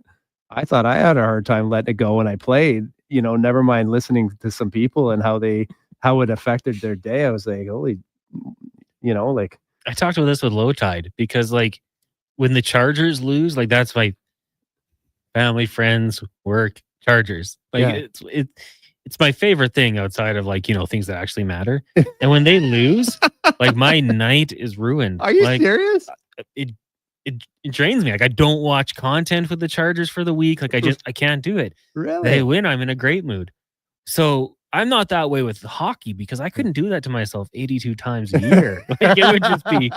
I thought I had a hard time letting it go when I played, never mind listening to some people and how it affected their day. I was like, holy, like. I talked about this with Low Tide because like when the Chargers lose, like that's my family, friends, work, Chargers. Like it's my favorite thing outside of like, things that actually matter. And when they lose, like my night is ruined. Are you like, serious? It drains me. Like I don't watch content with the Chargers for the week. Like I can't do it. Really? They win, I'm in a great mood. So I'm not that way with hockey because I couldn't do that to myself 82 times a year. Like it would just be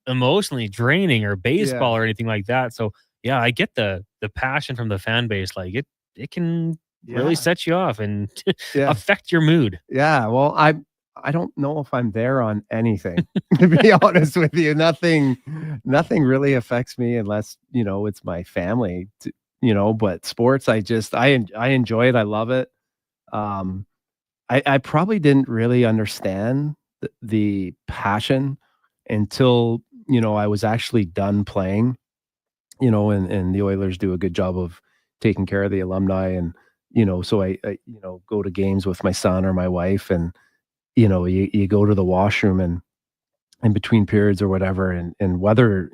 emotionally draining, or baseball or anything like that. So yeah, I get the passion from the fan base. Like it can really set you off and affect your mood. Yeah. Well, I don't know if I'm there on anything, to be honest with you. Nothing really affects me unless, it's my family, but sports, I enjoy it. I love it. I probably didn't really understand the passion until, I was actually done playing. and the Oilers do a good job of taking care of the alumni. And, so I go to games with my son or my wife, and, you go to the washroom and in between periods or whatever. And whether,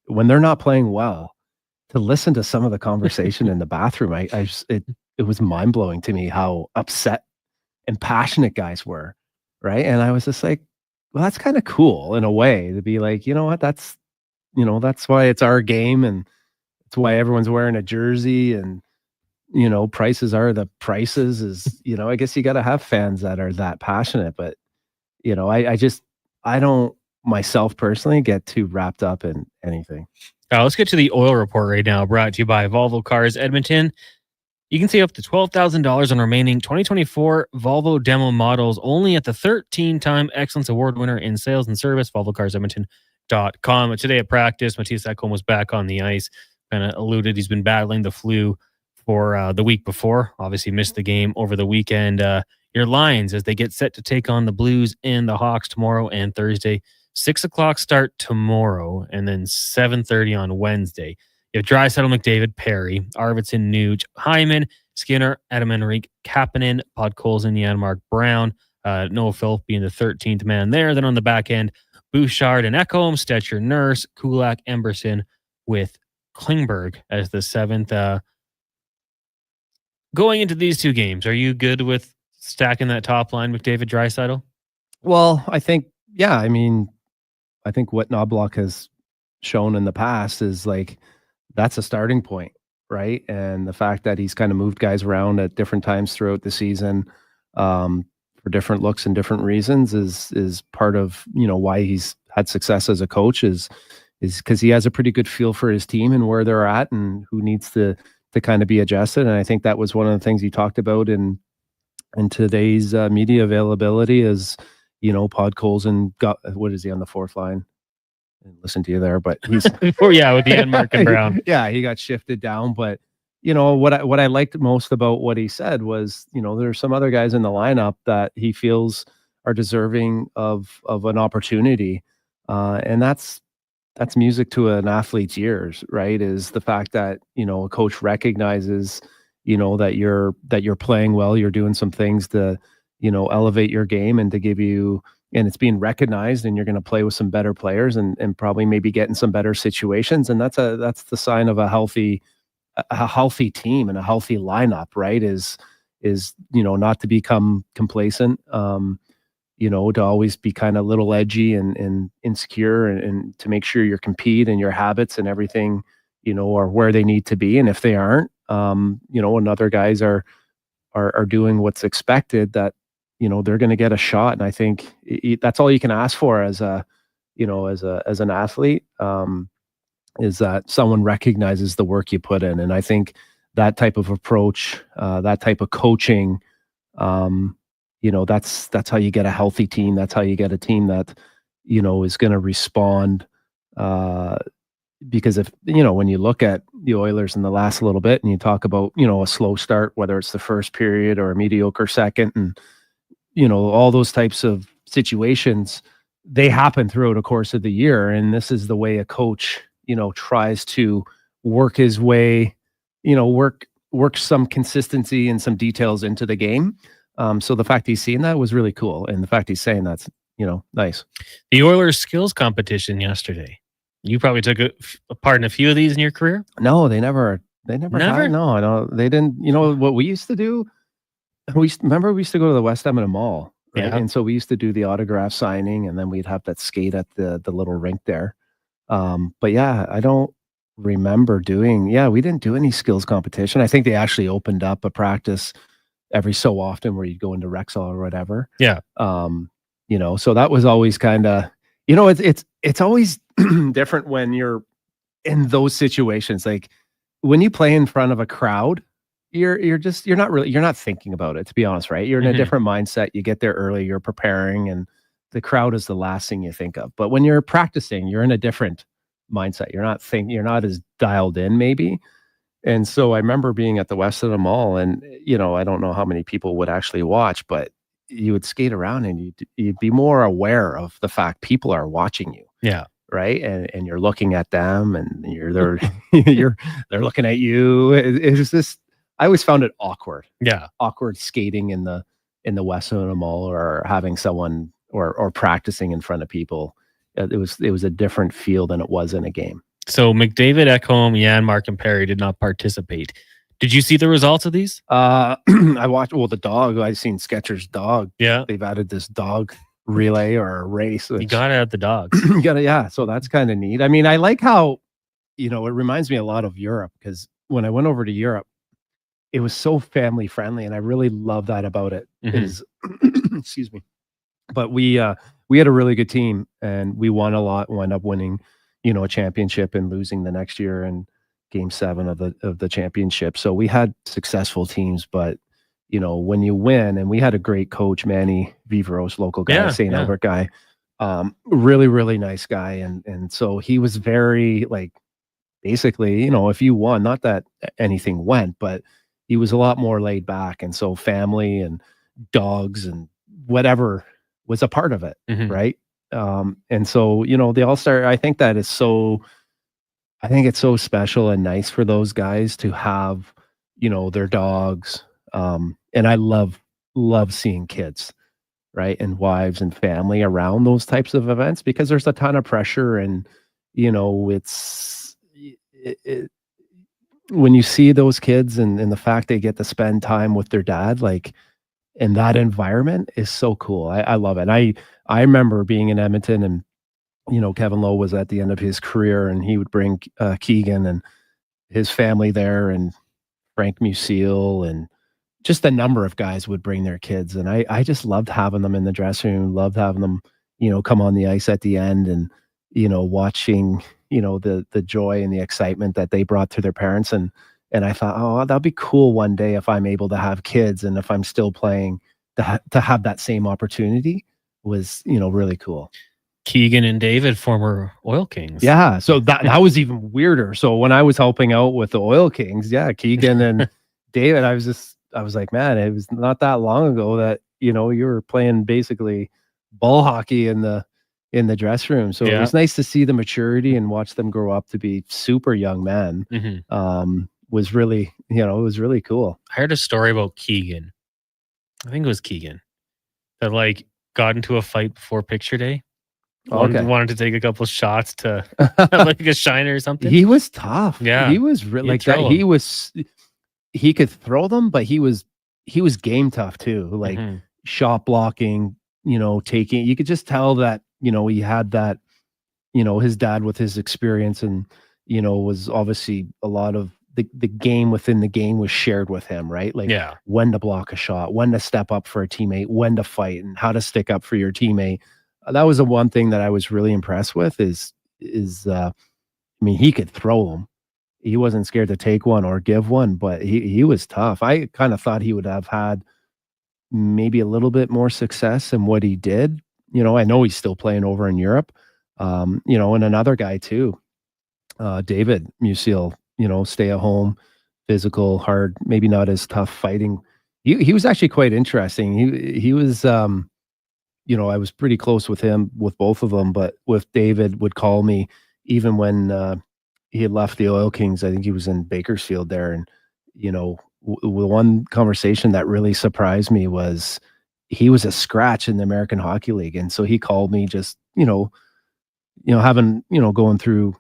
when they're not playing well, to listen to some of the conversation in the bathroom, it was mind blowing to me how upset and passionate guys were. Right. And I was just like, well, that's kind of cool in a way to be like, you know what, that's why it's our game, and it's why everyone's wearing a jersey, and, prices are the prices is, I guess you got to have fans that are that passionate. But, I don't myself personally get too wrapped up in anything. Let's get to the oil report right now, brought to you by Volvo Cars Edmonton. You can save up to $12,000 on remaining 2024 Volvo demo models only at the 13-time Excellence Award winner in sales and service, VolvoCarsEdmonton.com. Today at practice, Matthias Ekholm was back on the ice. Kind of alluded he's been battling the flu for the week before. Obviously missed the game over the weekend. Your Lions, as they get set to take on the Blues and the Hawks tomorrow and Thursday. 6 o'clock start tomorrow, and then 7:30 on Wednesday. You have Draisaitl, McDavid, Perry, Arvidsson, Nuge, Hyman, Skinner, Adam Henrique, Kapanen, Podkolzin, Janmark, Brown, Noah Phil being the 13th man there. Then on the back end, Bouchard and Ekholm, Stetcher, Nurse, Kulak, Emberson, with Klingberg as the 7th. Going into these two games, are you good with stacking that top line, McDavid, Draisaitl? Well, I think, I think what Knobloch has shown in the past is like, that's a starting point, right? And the fact that he's kind of moved guys around at different times throughout the season for different looks and different reasons is part of, why he's had success as a coach is because he has a pretty good feel for his team and where they're at and who needs to kind of be adjusted. And I think that was one of the things he talked about in today's media availability is, Podkolzin got, what is he on the fourth line? Listen to you there, but he's with the Janmark and Brown. Yeah, he got shifted down. But what I liked most about what he said was, there's some other guys in the lineup that he feels are deserving of an opportunity, and that's music to an athlete's ears, right? Is the fact that a coach recognizes that you're playing well, you're doing some things to elevate your game and to give you, and it's being recognized, and you're going to play with some better players and probably maybe get in some better situations. And that's the sign of a healthy team and a healthy lineup, right? Is not to become complacent, to always be kind of a little edgy and insecure and to make sure your compete and your habits and everything, are where they need to be. And if they aren't, and other guys are doing what's expected, that they're going to get a shot. And I think that's all you can ask for as an athlete, is that someone recognizes the work you put in. And I think that type of approach, that type of coaching, that's how you get a healthy team. That's how you get a team that, is going to respond. Because if, when you look at the Oilers in the last little bit and you talk about, a slow start, whether it's the first period or a mediocre second, and, all those types of situations, they happen throughout a course of the year. And this is the way a coach, tries to work his way, work some consistency and some details into the game. So the fact he's seeing that was really cool. And the fact he's saying that's, nice. The Oilers skills competition yesterday. You probably took a part in a few of these in your career? No, they never. Had, no, they didn't. What we used to do, we used to go to the West Edmonton Mall, right? Yeah. And so we used to do the autograph signing, and then we'd have that skate at the little rink there. But yeah, I don't remember doing. Yeah, we didn't do any skills competition. I think they actually opened up a practice every so often where you'd go into Rexall or whatever. Yeah. So that was always kind of, it's always different when you're in those situations. Like when you play in front of a crowd, you're not thinking about it, to be honest, right? You're in a different mindset. You get there early, you're preparing, and the crowd is the last thing you think of. But when you're practicing, you're in a different mindset. You're not as dialed in maybe. And so I remember being at the West Edmonton Mall, and I don't know how many people would actually watch, but you would skate around and you'd be more aware of the fact people are watching you. Yeah. right? And you're looking at them, and they're they're looking at you. It's just, I always found it awkward. Yeah. Awkward skating in the West End Mall, or having someone or practicing in front of people. It was a different feel than it was in a game. So McDavid, Ekholm, Janmark, and Perry did not participate. Did you see the results of these? I watched, the dog. I've seen Skechers dog. Yeah. They've added this dog relay or a race. You got to add the dogs. Yeah. So that's kind of neat. I mean, I like how, it reminds me a lot of Europe, because when I went over to Europe, it was so family friendly, and I really love that about it. Is excuse me. But we had a really good team, and we won a lot. Wound up winning, a championship, and losing the next year in Game 7 of the championship. So we had successful teams, but when you win, and we had a great coach, Manny Viveros, local guy, St. Albert guy, really, really nice guy. And so he was very, like, basically, if you won, not that anything went, but he was a lot more laid back. And so family and dogs and whatever was a part of it. Right. And so, the All-Star, I think it's so special and nice for those guys to have, their dogs. And I love seeing kids, right, and wives and family around those types of events, because there's a ton of pressure, and when you see those kids and the fact they get to spend time with their dad, like, in that environment, is so cool. I love it. I remember being in Edmonton, and Kevin Lowe was at the end of his career, and he would bring Keegan and his family there, and Frank Musil, and just a number of guys would bring their kids. And I just loved having them in the dressing room, loved having them, come on the ice at the end, and, watching, the joy and the excitement that they brought to their parents. And I thought, oh, that'd be cool one day if I'm able to have kids, and if I'm still playing, to have that same opportunity was, really cool. Keegan and David, former Oil Kings. Yeah. So that was even weirder. So when I was helping out with the Oil Kings, Keegan and David, I was like, man, it was not that long ago that, you were playing basically ball hockey in the dressing room. So it was nice to see the maturity and watch them grow up to be super young men. Was really, it was really cool. I heard a story about Keegan. I think it was Keegan that, like, got into a fight before picture day. Wanted to take a couple shots to like a shiner or something. He was tough. Yeah. He was really like that. He could throw them, but he was game tough too. Like shot blocking, taking, you could just tell that, he had that, his dad with his experience, and, was obviously a lot of the game within the game was shared with him, right? Like when to block a shot, when to step up for a teammate, when to fight, and how to stick up for your teammate. That was the one thing that I was really impressed with is I mean, he could throw them. He wasn't scared to take one or give one, but he was tough. I kind of thought he would have had maybe a little bit more success than what he did. I know he's still playing over in Europe. And another guy too, David Musil, stay at home, physical, hard, maybe not as tough fighting. He was actually quite interesting. He was, I was pretty close with him, with both of them, but with David would call me even when he had left the Oil Kings. I think he was in Bakersfield there. And, one conversation that really surprised me was he was a scratch in the American Hockey League. And so he called me just, having, going through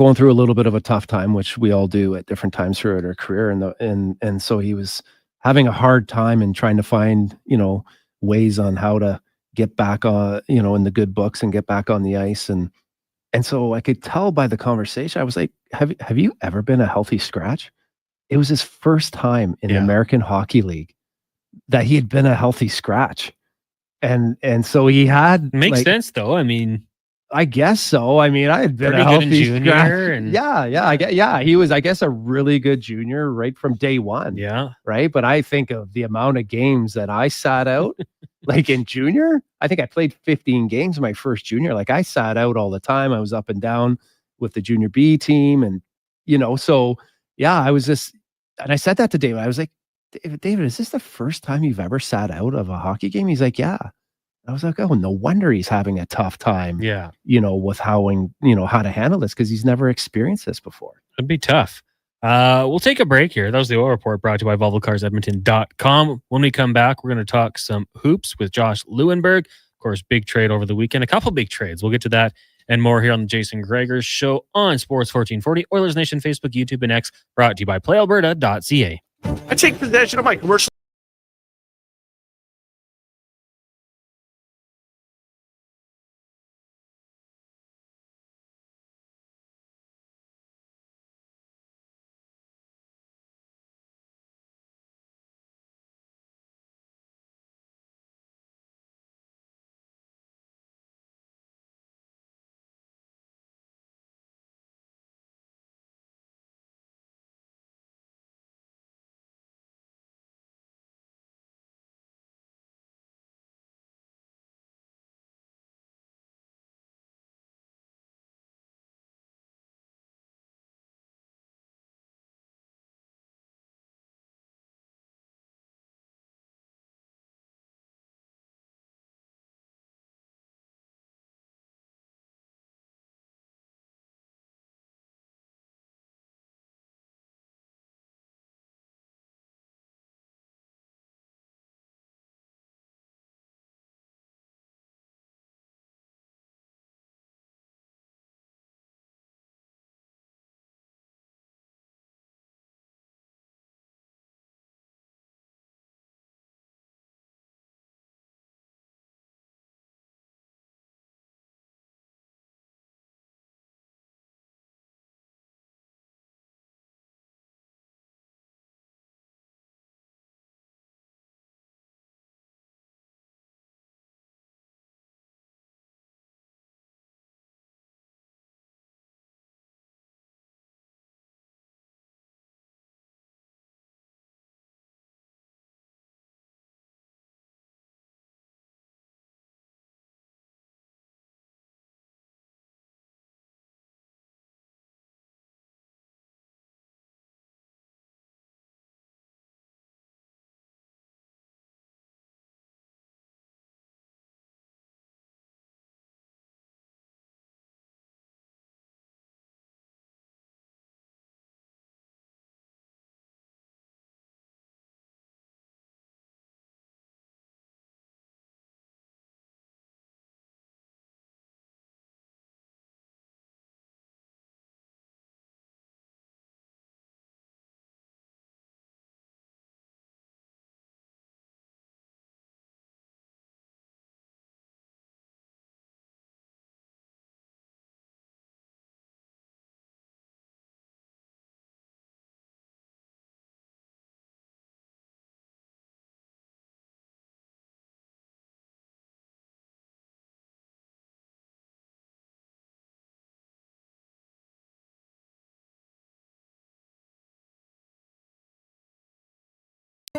a little bit of a tough time, which we all do at different times throughout our career. And so he was having a hard time and trying to find, ways on how to get back on, in the good books and get back on the ice. And so I could tell by the conversation, I was like, have you ever been a healthy scratch? It was his first time in the American Hockey League that he had been a healthy scratch. And so he had makes sense though. I mean, I guess so. I mean, I had been a healthy junior, and he was, I guess, a really good junior right from day one. Yeah. Right. But I think of the amount of games that I sat out, like in junior, I think I played 15 games my first junior. Like I sat out all the time. I was up and down with the junior B team. And, so I was just, and I said that to David. I was like, David, is this the first time you've ever sat out of a hockey game? He's like, yeah. I was like, oh, no wonder he's having a tough time, Yeah. With how to handle this, because he's never experienced this before. It'd be tough. We'll take a break here. That was the Oil Report brought to you by VolvoCarsEdmonton.com. When we come back, we're going to talk some hoops with Josh Lewinberg. Of course, big trade over the weekend. A couple big trades. We'll get to that and more here on the Jason Gregor Show on Sports 1440, Oilers Nation, Facebook, YouTube, and X, brought to you by PlayAlberta.ca. I take possession of my commercial.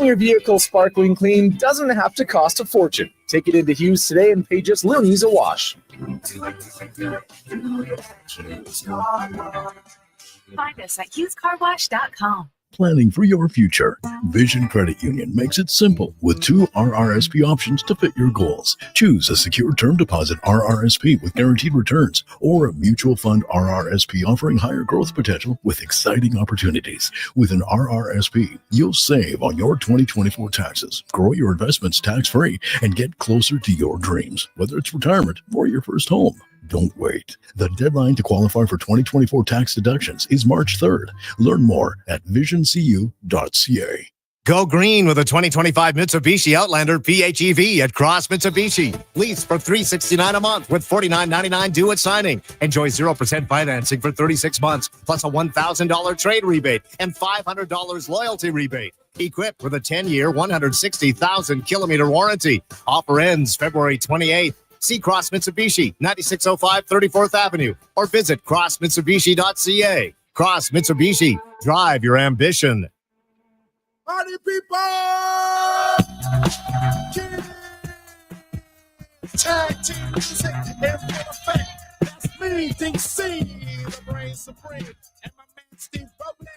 Your vehicle sparkling clean doesn't have to cost a fortune. Take it into Hughes today and pay just loonies a wash. Find us at HughesCarWash.com. Planning for your future. Vision Credit Union makes it simple with 2 RRSP options to fit your goals. Choose a secure term deposit RRSP with guaranteed returns or a mutual fund RRSP offering higher growth potential with exciting opportunities. With an RRSP, you'll save on your 2024 taxes, grow your investments tax-free, and get closer to your dreams, whether it's retirement or your first home. Don't wait. The deadline to qualify for 2024 tax deductions is March 3rd. Learn more at visioncu.ca. Go green with a 2025 Mitsubishi Outlander PHEV at Cross Mitsubishi. Lease for $369 a month with $49.99 due at signing. Enjoy 0% financing for 36 months, plus a $1,000 trade rebate and $500 loyalty rebate. Equipped with a 10-year, 160,000-kilometer warranty. Offer ends February 28th. See Cross Mitsubishi, 9605 34th Avenue, or visit crossmitsubishi.ca. Cross Mitsubishi, drive your ambition. Party people! Tag team music in full effect. That's me, DC, the brain supreme. And my man Steve Rowland.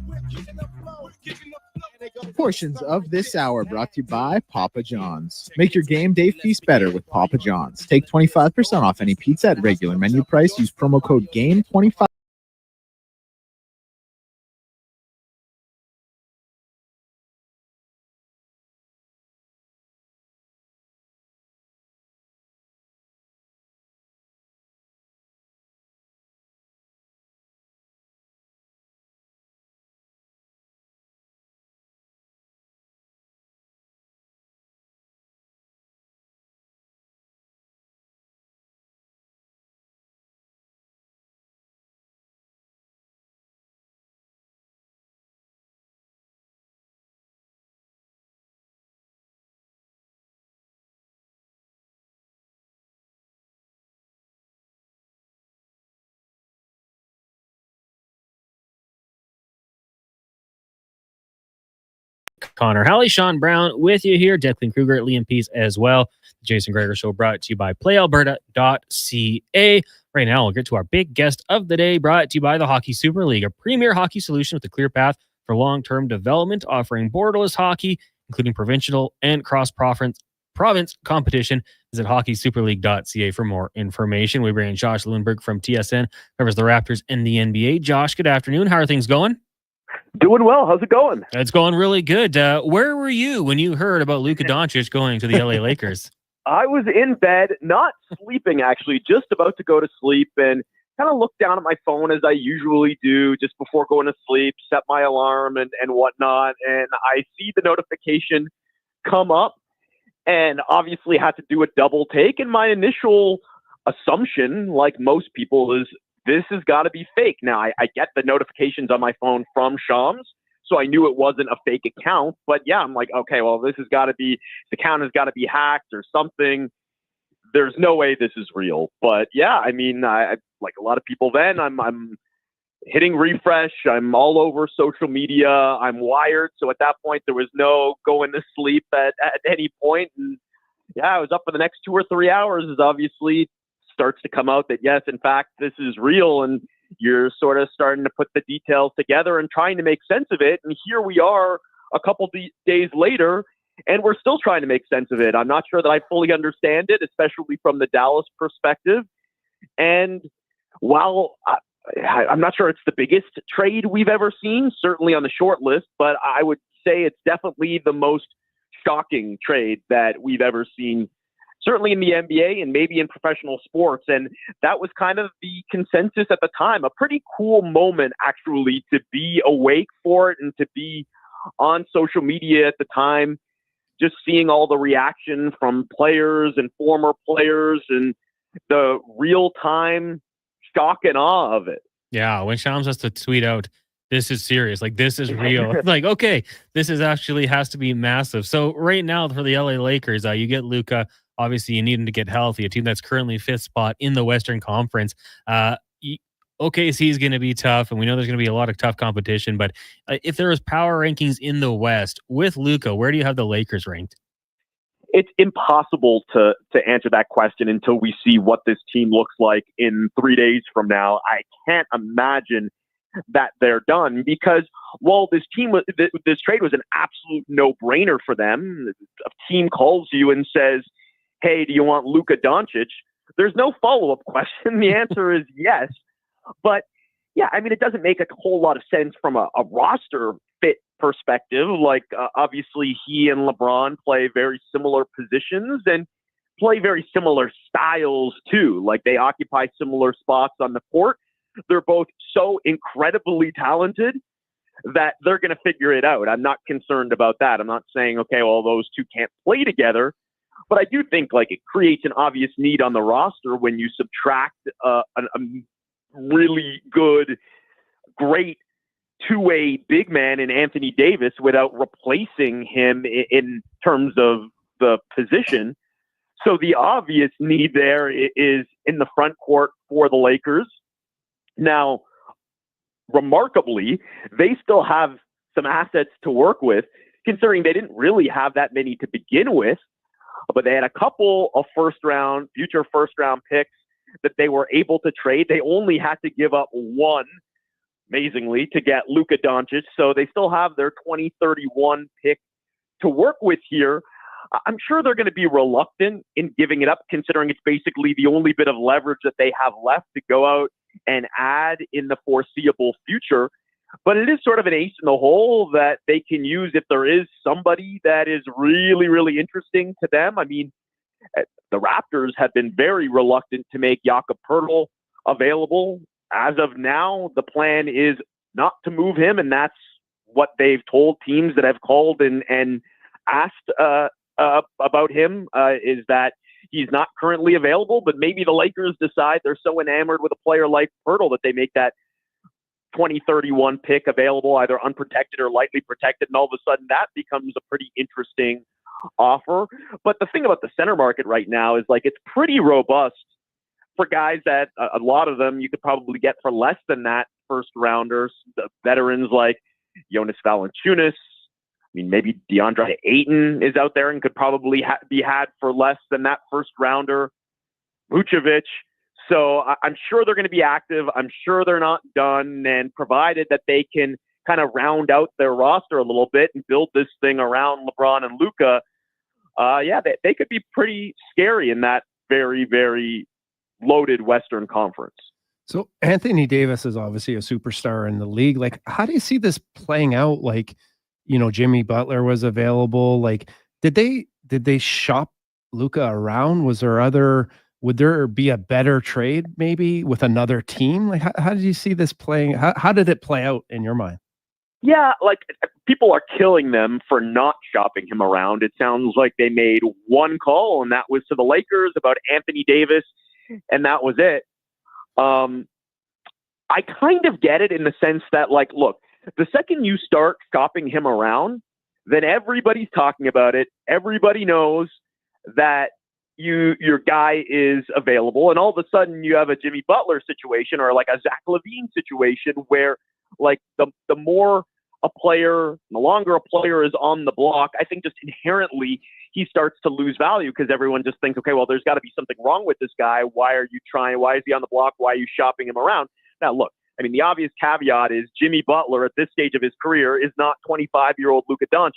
We're kicking the flow. And they go portions of this hour brought to you by Papa John's. Make your game day feast better with Papa John's. Take 25% off any pizza at regular menu price. Use promo code GAME25. Connor Halley, Sean Brown with you here. Declan Kruger, Liam Peace as well. The Jason Gregor Show brought to you by PlayAlberta.ca. Right now, we'll get to our big guest of the day, brought to you by the Hockey Super League, a premier hockey solution with a clear path for long-term development, offering borderless hockey, including provincial and cross-province competition. Visit hockeysuperleague.ca for more information. We bring in Josh Lewinberg from TSN, covers the Raptors and the NBA. Josh, good afternoon. How are things going? Doing well. How's it going? It's going really good. Where were you when you heard about Luka Doncic going to the LA Lakers? I was in bed, not sleeping actually, just about to go to sleep, and kind of looked down at my phone as I usually do just before going to sleep, set my alarm and whatnot, and I see the notification come up, and obviously had to do a double take, and my initial assumption, like most people, is this has got to be fake. Now, I get the notifications on my phone from Shams, so I knew it wasn't a fake account. But yeah, I'm like, okay, well, this has got to be, the account has got to be hacked or something. There's no way this is real. But yeah, I mean, I like a lot of people then, I'm hitting refresh. I'm all over social media. I'm wired. So at that point, there was no going to sleep at any point. And yeah, I was up for the next 2 or 3 hours as obviously starts to come out that, yes, in fact, this is real. And you're sort of starting to put the details together and trying to make sense of it. And here we are a couple days later, and we're still trying to make sense of it. I'm not sure that I fully understand it, especially from the Dallas perspective. And while I'm not sure it's the biggest trade we've ever seen, certainly on the short list, but I would say it's definitely the most shocking trade that we've ever seen, certainly in the NBA and maybe in professional sports. And that was kind of the consensus at the time. A pretty cool moment, actually, to be awake for it and to be on social media at the time, just seeing all the reaction from players and former players and the real-time shock and awe of it. Yeah, when Shams has to tweet out, this is serious, like this is real. Like, okay, this is actually has to be massive. So right now for the LA Lakers, you get Luka. Obviously, you need him to get healthy, a team that's currently 5th spot in the Western Conference. OKC is going to be tough, and we know there's going to be a lot of tough competition. But if there was power rankings in the West with Luka, where do you have the Lakers ranked? It's impossible to answer that question until we see what this team looks like in 3 days from now. I can't imagine that they're done because, well, this trade was an absolute no-brainer for them. A team calls you and says, hey, do you want Luka Doncic? There's no follow-up question. The answer is yes. But yeah, I mean, it doesn't make a whole lot of sense from a roster fit perspective. Like, obviously, he and LeBron play very similar positions and play very similar styles, too. Like, they occupy similar spots on the court. They're both so incredibly talented that they're going to figure it out. I'm not concerned about that. I'm not saying, okay, well, those two can't play together. But I do think, like, it creates an obvious need on the roster when you subtract a really good, great two-way big man in Anthony Davis without replacing him in terms of the position. So the obvious need there is in the front court for the Lakers. Now, remarkably, they still have some assets to work with, considering they didn't really have that many to begin with. But they had a couple of future first round picks that they were able to trade. They only had to give up one amazingly, to get Luka Doncic. So they still have their 2031 pick to work with here. I'm sure they're going to be reluctant in giving it up, considering it's basically the only bit of leverage that they have left to go out and add in the foreseeable future. But it is sort of an ace in the hole that they can use if there is somebody that is really, really interesting to them. I mean, the Raptors have been very reluctant to make Jakob Poeltl available. As of now, the plan is not to move him, and that's what they've told teams that have called and asked about him, is that he's not currently available. But maybe the Lakers decide they're so enamored with a player like Poeltl that they make that 2031 pick available, either unprotected or lightly protected, and all of a sudden that becomes a pretty interesting offer. But the thing about the center market right now is, like, it's pretty robust for guys that a lot of them you could probably get for less than that first rounders. The veterans like Jonas Valanciunas, I mean, maybe DeAndre Ayton is out there and could probably be had for less than that first rounder. Vucevic. So I'm sure they're going to be active. I'm sure they're not done. And provided that they can kind of round out their roster a little bit and build this thing around LeBron and Luka, they could be pretty scary in that very, very loaded Western Conference. So Anthony Davis is obviously a superstar in the league. Like, how do you see this playing out? Like, you know, Jimmy Butler was available. Like, did they shop Luka around? Would there be a better trade maybe with another team? Like, how did you see this playing? How did it play out in your mind? Yeah, like, people are killing them for not shopping him around. It sounds like they made one call, and that was to the Lakers about Anthony Davis, and that was it. I kind of get it in the sense that, like, look, the second you start shopping him around, then everybody's talking about it. Everybody knows that your guy is available, and all of a sudden you have a Jimmy Butler situation or like a Zach LaVine situation where, like, the longer a player is on the block, I think just inherently he starts to lose value because everyone just thinks, okay, well, there's got to be something wrong with this guy. Why is he on the block? Why are you shopping him around? Now, look, I mean, the obvious caveat is Jimmy Butler at this stage of his career is not 25-year-old Luka Doncic.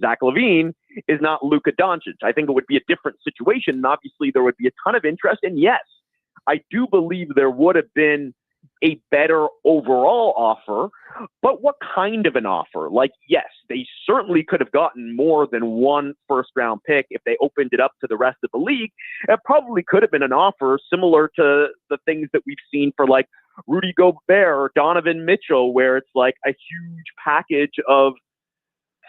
Zach LaVine is not Luka Doncic. I think it would be a different situation, and obviously there would be a ton of interest. And yes, I do believe there would have been a better overall offer, but what kind of an offer? Like, yes, they certainly could have gotten more than one first-round pick if they opened it up to the rest of the league. It probably could have been an offer similar to the things that we've seen for, like, Rudy Gobert or Donovan Mitchell, where it's like a huge package of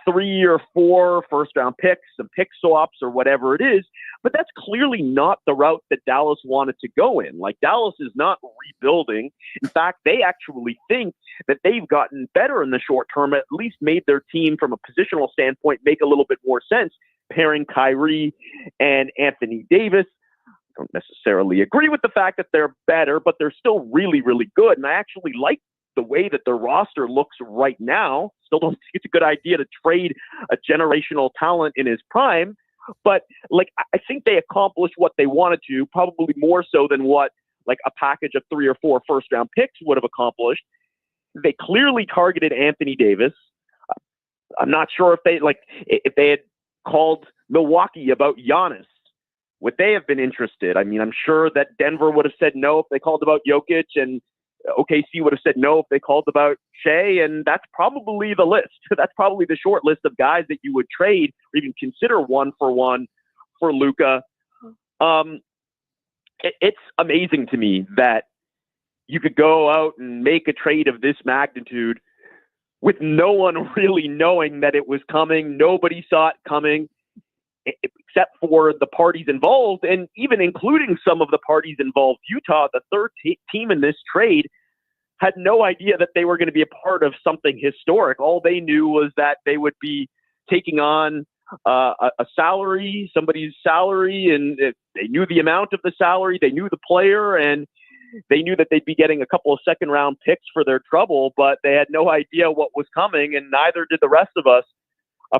3 or 4 first-round picks, some pick swaps or whatever it is. But that's clearly not the route that Dallas wanted to go in. Like, Dallas is not rebuilding. In fact, they actually think that they've gotten better in the short term, at least made their team from a positional standpoint make a little bit more sense, pairing Kyrie and Anthony Davis. I don't necessarily agree with the fact that they're better, but they're still really, really good. And I actually like the way that the roster looks right now. Still don't think it's a good idea to trade a generational talent in his prime, but, like, I think they accomplished what they wanted to, probably more so than what, like, a package of 3 or 4 first-round picks would have accomplished. They clearly targeted Anthony Davis. I'm not sure if they had called Milwaukee about Giannis, would they have been interested? I mean, I'm sure that Denver would have said no if they called about Jokic, and OKC would have said no if they called about Shea, and that's probably the list. That's probably the short list of guys that you would trade or even consider one-for-one for Luka. It's amazing to me that you could go out and make a trade of this magnitude with no one really knowing that it was coming. Nobody saw it coming except for the parties involved, and even including some of the parties involved. Utah, the third team in this trade, had no idea that they were going to be a part of something historic. All they knew was that they would be taking on a salary, somebody's salary, and they knew the amount of the salary, they knew the player, and they knew that they'd be getting a couple of second-round picks for their trouble, but they had no idea what was coming, and neither did the rest of us.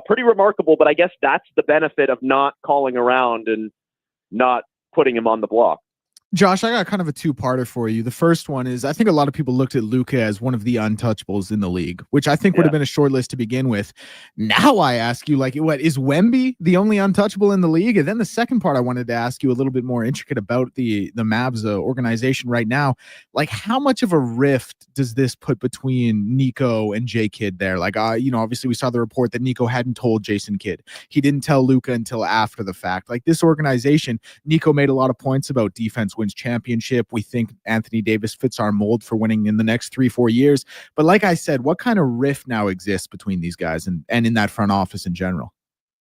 Pretty remarkable, but I guess that's the benefit of not calling around and not putting him on the block. Josh, I got kind of a two-parter for you. The first one is I think a lot of people looked at Luka as one of the untouchables in the league, which I think would have been a short list to begin with. Now I ask you, like, what is Wemby the only untouchable in the league? And then the second part I wanted to ask you a little bit more intricate about the Mavs organization right now. Like, how much of a rift does this put between Nico and J Kidd there? Like, obviously we saw the report that Nico hadn't told Jason Kidd. He didn't tell Luka until after the fact. Like, this organization, Nico made a lot of points about defense wins championship. We think Anthony Davis fits our mold for winning in the next 3-4 years. But like I said, what kind of rift now exists between these guys and in that front office in general?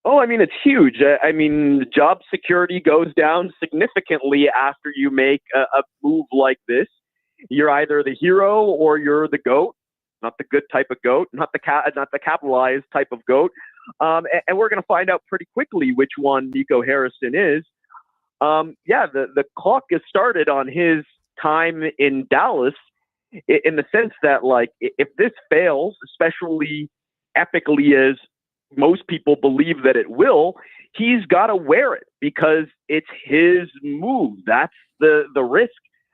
Oh, I mean, it's huge. I mean, job security goes down significantly after you make a move like this. You're either the hero or you're the GOAT, not the good type of GOAT, not the capitalized type of GOAT. And we're going to find out pretty quickly which one Nico Harrison is. The clock is started on his time in Dallas in the sense that, like, if this fails, especially epically as most people believe that it will, he's got to wear it because it's his move. That's the risk,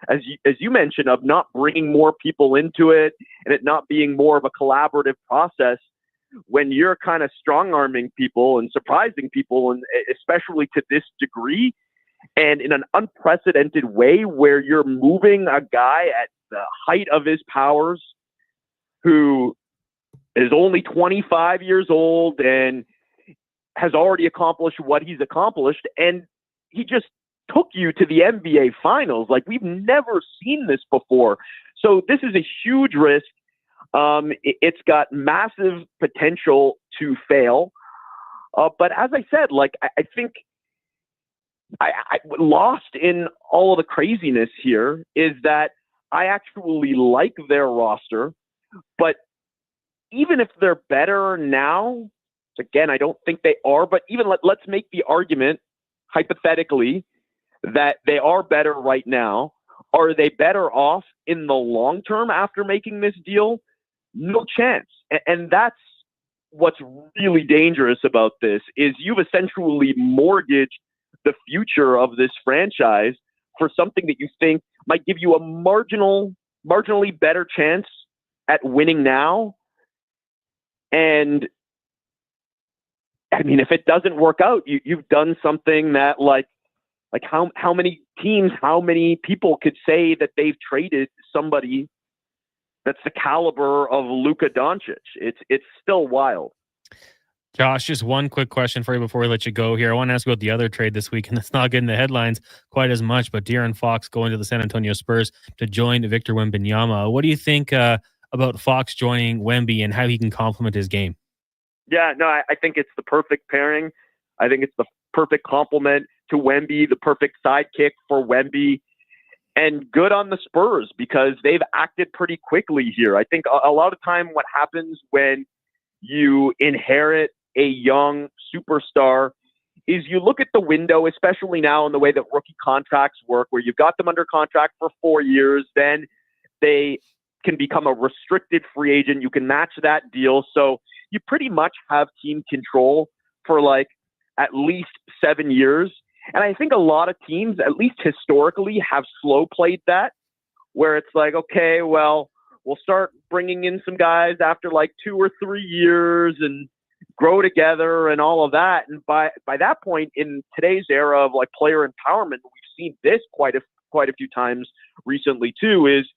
as you mentioned, of not bringing more people into it and it not being more of a collaborative process when you're kind of strong-arming people and surprising people, and especially to this degree. And in an unprecedented way where you're moving a guy at the height of his powers who is only 25 years old and has already accomplished what he's accomplished. And he just took you to the NBA Finals. Like, we've never seen this before. So this is a huge risk. It's got massive potential to fail. But as I said, like, I think I lost in all of the craziness here is that I actually like their roster, but even if they're better now, again, I don't think they are, but even let's make the argument hypothetically that they are better right now. Are they better off in the long term after making this deal? No chance. And that's what's really dangerous about this is you've essentially mortgaged the future of this franchise for something that you think might give you a marginally better chance at winning now. And I mean, if it doesn't work out, you've done something that like how many teams, how many people could say that they've traded somebody that's the caliber of Luka Doncic? It's still wild. Josh, just one quick question for you before we let you go here. I want to ask about the other trade this week, and it's not getting the headlines quite as much, but De'Aaron Fox going to the San Antonio Spurs to join Victor Wembanyama. What do you think about Fox joining Wemby and how he can complement his game? Yeah, no, I think it's the perfect pairing. I think it's the perfect complement to Wemby, the perfect sidekick for Wemby, and good on the Spurs because they've acted pretty quickly here. I think a lot of time what happens when you inherit a young superstar is you look at the window, especially now in the way that rookie contracts work, where you've got them under contract for 4 years, then they can become a restricted free agent. You can match that deal. So you pretty much have team control for like at least 7 years. And I think a lot of teams, at least historically, have slow played that, where it's like, okay, well, we'll start bringing in some guys after like 2 or 3 years and grow together and all of that. And by that point in today's era of like player empowerment, we've seen this quite a few times recently too, is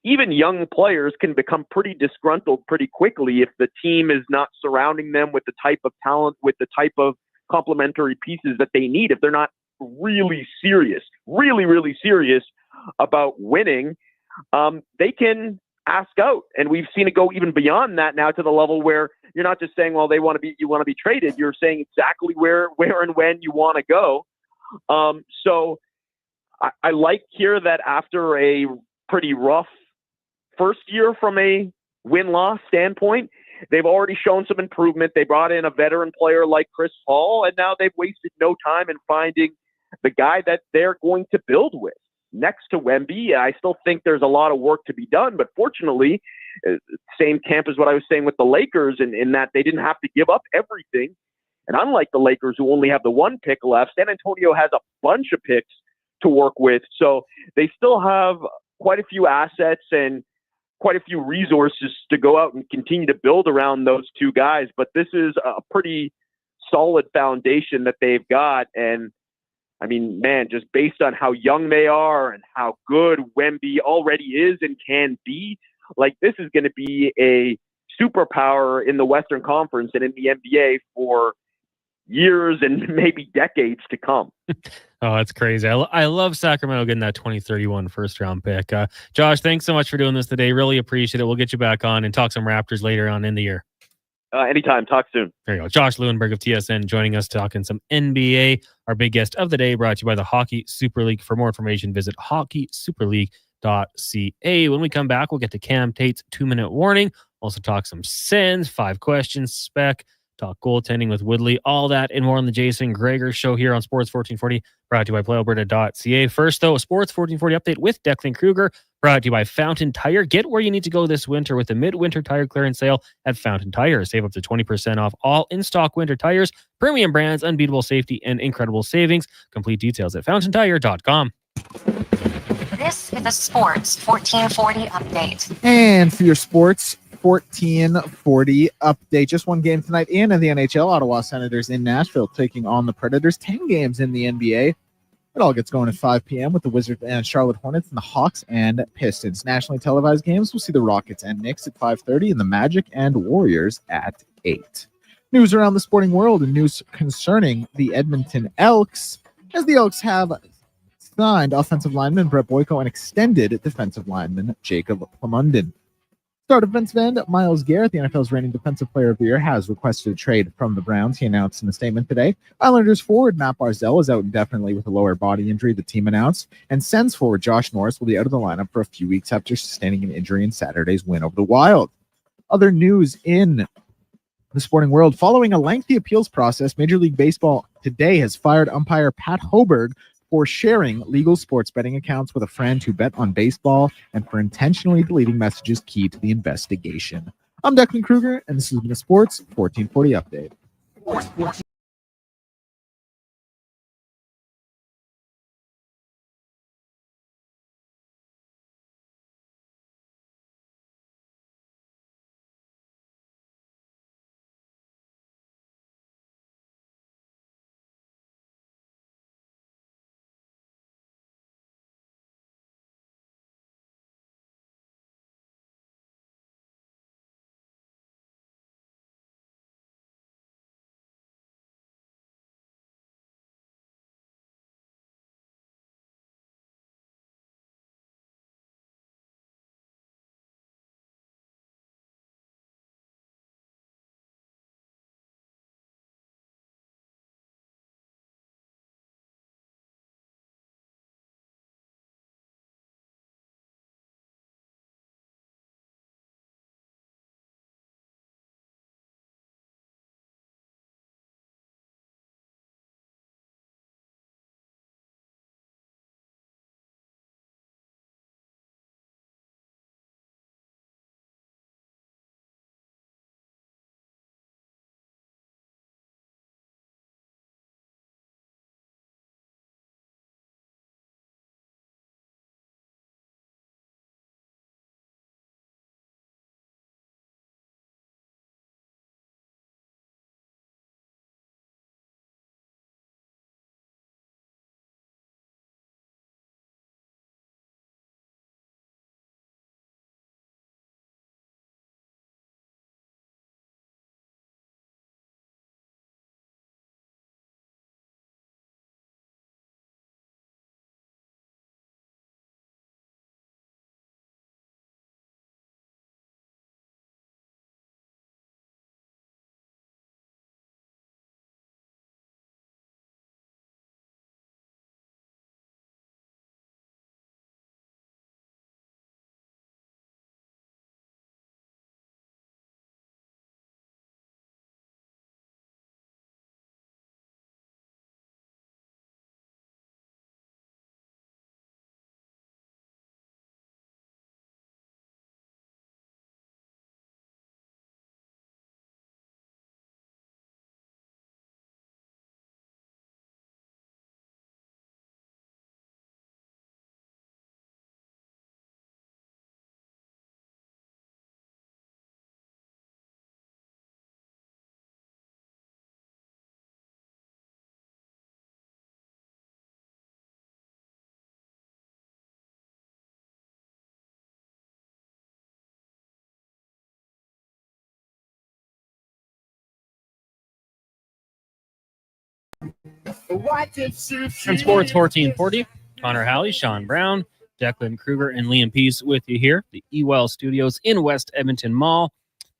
even young players can become pretty disgruntled pretty quickly if the team is not surrounding them with the type of talent, with the type of complementary pieces that they need. If they're not really serious about winning, they can ask out. And we've seen it go even beyond that now to the level where you're not just saying, well, you want to be traded. You're saying exactly where and when you want to go. So I like here that after a pretty rough first year from a win-loss standpoint, they've already shown some improvement. They brought in a veteran player like Chris Paul, and now they've wasted no time in finding the guy that they're going to build with. Next to Wemby, I still think there's a lot of work to be done, but fortunately, same camp as what I was saying with the Lakers in that they didn't have to give up everything. And unlike the Lakers, who only have the 1 pick left, San Antonio has a bunch of picks to work with. So they still have quite a few assets and quite a few resources to go out and continue to build around those two guys. But this is a pretty solid foundation that they've got. And I mean, man, just based on how young they are and how good Wemby already is and can be, like, this is going to be a superpower in the Western Conference and in the NBA for years and maybe decades to come. Oh, that's crazy. I love Sacramento getting that 2031 first round pick. Josh, thanks so much for doing this today. Really appreciate it. We'll get you back on and talk some Raptors later on in the year. Anytime. Talk soon. There you go. Josh Lewenberg of TSN joining us, talking some NBA. Our big guest of the day, brought to you by the Hockey Super League. For more information, visit hockeysuperleague.ca. When we come back, we'll get to Cam Tate's 2-minute warning. Also talk some Sens, 5 questions, spec, talk goaltending with Woodley, all that and more on the Jason Gregor Show here on Sports 1440, brought to you by PlayAlberta.ca. First, though, a Sports 1440 update with Declan Kruger, brought to you by Fountain Tire. Get where you need to go this winter with the midwinter tire clearance sale at Fountain Tire. Save up to 20% off all in-stock winter tires, premium brands, unbeatable safety, and incredible savings. Complete details at fountaintire.com. This is a Sports 1440 update. And for your Sports 1440 update, just one game tonight in the NHL. Ottawa Senators in Nashville taking on the Predators. 10 games in the NBA. It all gets going at 5 p.m. with the Wizards and Charlotte Hornets and the Hawks and Pistons. Nationally televised games, we'll see the Rockets and Knicks at 5:30 and the Magic and Warriors at 8. News around the sporting world and news concerning the Edmonton Elks, as the Elks have signed offensive lineman Brett Boyko and extended defensive lineman Jacob Clemunden. Star defensive end Myles Garrett, the NFL's reigning Defensive Player of the Year, has requested a trade from the Browns. He announced in a statement today. Islanders forward Matt Barzell is out indefinitely with a lower body injury, the team announced, and Sens forward Josh Norris will be out of the lineup for a few weeks after sustaining an injury in Saturday's win over the Wild. Other news in the sporting world: following a lengthy appeals process, Major League Baseball today has fired umpire Pat Hoberg for sharing legal sports betting accounts with a friend who bet on baseball and for intentionally deleting messages key to the investigation. I'm Declan Kruger, and this has been a Sports 1440 update. And Sports 1440. Connor Halley, Sean Brown, Declan Kruger, and Liam Peace with you here. The eWell Studios in West Edmonton Mall.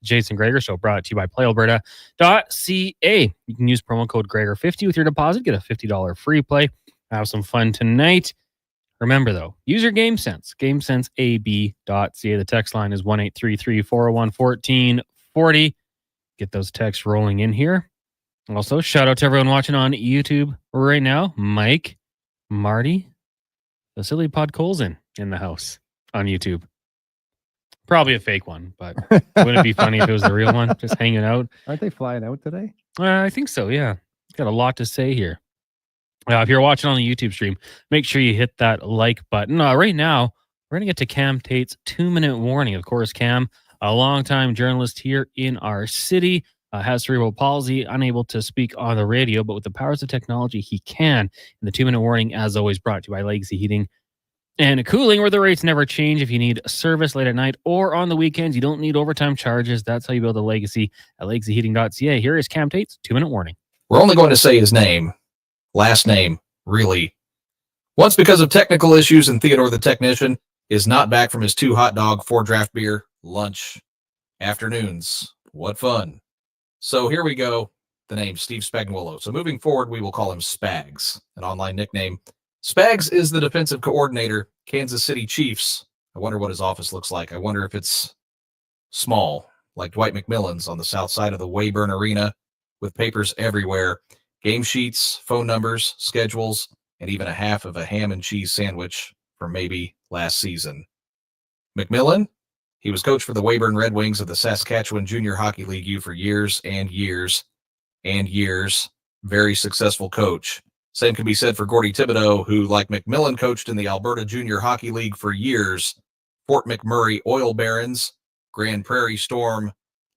Jason Gregor Show brought to you by PlayAlberta.ca. You can use promo code Gregor50 with your deposit. Get a $50 free play. Have some fun tonight. Remember, though, use your game sense. GameSenseAB.ca. The text line is 1-833-401-1440. Get those texts rolling in here. Also, shout out to everyone watching on YouTube right now. Mike, Marty, Vasily Podkolzin in the house on YouTube. Probably a fake one, but wouldn't it be funny if it was the real one? Just hanging out. Aren't they flying out today? I think so, yeah. Got a lot to say here. If you're watching on the YouTube stream, make sure you hit that like button. Right now, we're going to get to Cam Tate's 2-minute warning. Of course, Cam, a longtime journalist here in our city, has cerebral palsy, unable to speak on the radio, but with the powers of technology, he can. And the 2-minute warning, as always, brought to you by Legacy Heating and Cooling, where the rates never change. If you need service late at night or on the weekends, you don't need overtime charges. That's how you build a legacy at legacyheating.ca. Here is Cam Tate's 2-minute warning. We're only going to say his name. Last name, really. Once, because of technical issues, and Theodore the technician is not back from his 2 hot dog, 4 draft beer, lunch, afternoons. What fun. So here we go. The name, Steve Spagnuolo. So moving forward, we will call him Spags, an online nickname. Spags is the defensive coordinator, Kansas City Chiefs. I wonder what his office looks like. I wonder if it's small, like Dwight McMillan's on the south side of the Weyburn Arena, with papers everywhere. Game sheets, phone numbers, schedules, and even a half of a ham and cheese sandwich from maybe last season. McMillan, he was coach for the Weyburn Red Wings of the Saskatchewan Junior Hockey League U for years and years and years. Very successful coach. Same can be said for Gordie Thibodeau, who, like McMillan, coached in the Alberta Junior Hockey League for years. Fort McMurray Oil Barons, Grand Prairie Storm,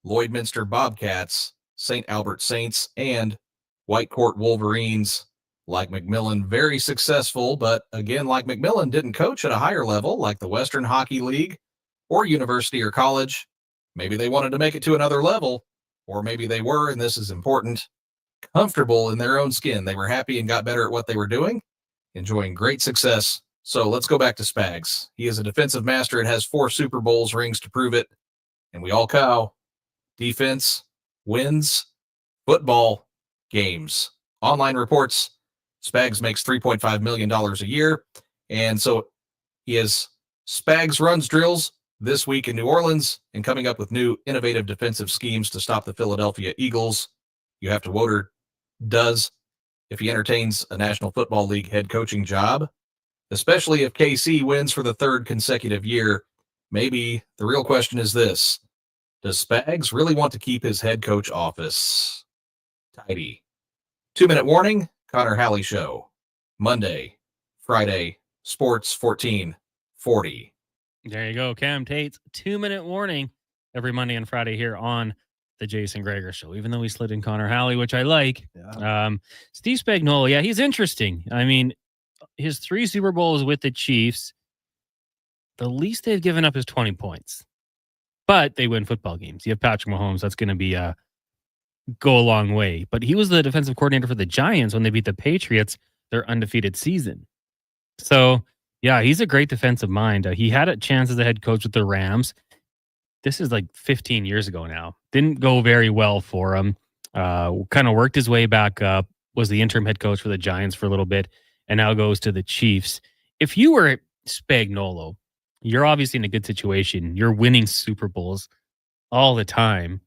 Lloydminster Bobcats, St. Albert Saints, and Whitecourt Wolverines. Like McMillan, very successful, but again, like McMillan, didn't coach at a higher level like the Western Hockey League or university or college. Maybe they wanted to make it to another level, or maybe they were, and this is important, comfortable in their own skin. They were happy and got better at what they were doing, enjoying great success. So let's go back to Spags. He is a defensive master and has 4 Super Bowls rings to prove it, and we all cow. Defense wins football games. Online reports, Spags makes $3.5 million a year. And so he has Spags runs drills this week in New Orleans and coming up with new innovative defensive schemes to stop the Philadelphia Eagles. You have to Woder does if he entertains a National Football League head coaching job, especially if KC wins for the 3rd consecutive year. Maybe the real question is this: does Spags really want to keep his head coach office tidy? 2-minute warning, Connor Halley Show. Monday, Friday, Sports 1440. There you go, Cam Tate's 2-minute warning every Monday and Friday here on the Jason Gregor Show, even though we slid in Connor Halley, which I like. Yeah. Steve Spagnuolo, yeah, he's interesting. I mean, his 3 Super Bowls with the Chiefs, the least they've given up is 20 points. But they win football games. You have Patrick Mahomes, that's going to be go a long way. But he was the defensive coordinator for the Giants when they beat the Patriots, their undefeated season. So, yeah, he's a great defensive mind. He had a chance as a head coach with the Rams. This is like 15 years ago now. Didn't go very well for him. Kind of worked his way back up, was the interim head coach for the Giants for a little bit, and now goes to the Chiefs. If you were Spagnuolo, you're obviously in a good situation. You're winning Super Bowls all the time.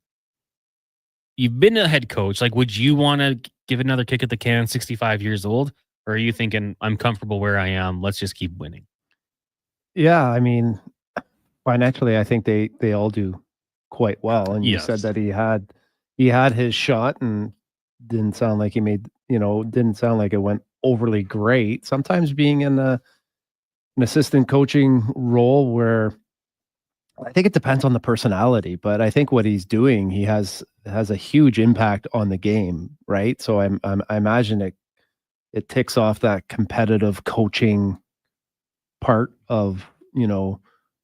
You've been a head coach. Like, would you want to give another kick at the can, 65 years old? Or are you thinking, I'm comfortable where I am, let's just keep winning? Yeah, I mean, financially, I think they all do quite well. And you said that he had his shot and didn't sound like didn't sound like it went overly great. Sometimes being in an assistant coaching role where I think it depends on the personality, but I think what he's doing, he has a huge impact on the game, right? So I imagine it ticks off that competitive coaching part of,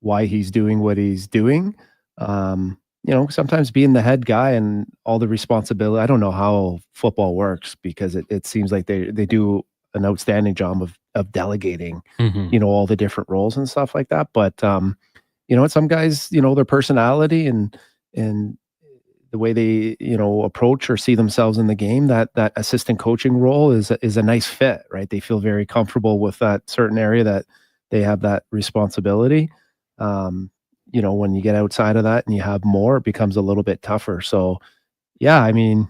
why he's doing what he's doing. sometimes being the head guy and all the responsibility. I don't know how football works because it seems like they do an outstanding job of delegating, all the different roles and stuff like that. But some guys, their personality and the way they, approach or see themselves in the game, that assistant coaching role is a nice fit, right? They feel very comfortable with that certain area that they have that responsibility. When you get outside of that and you have more, it becomes a little bit tougher. So, yeah, I mean,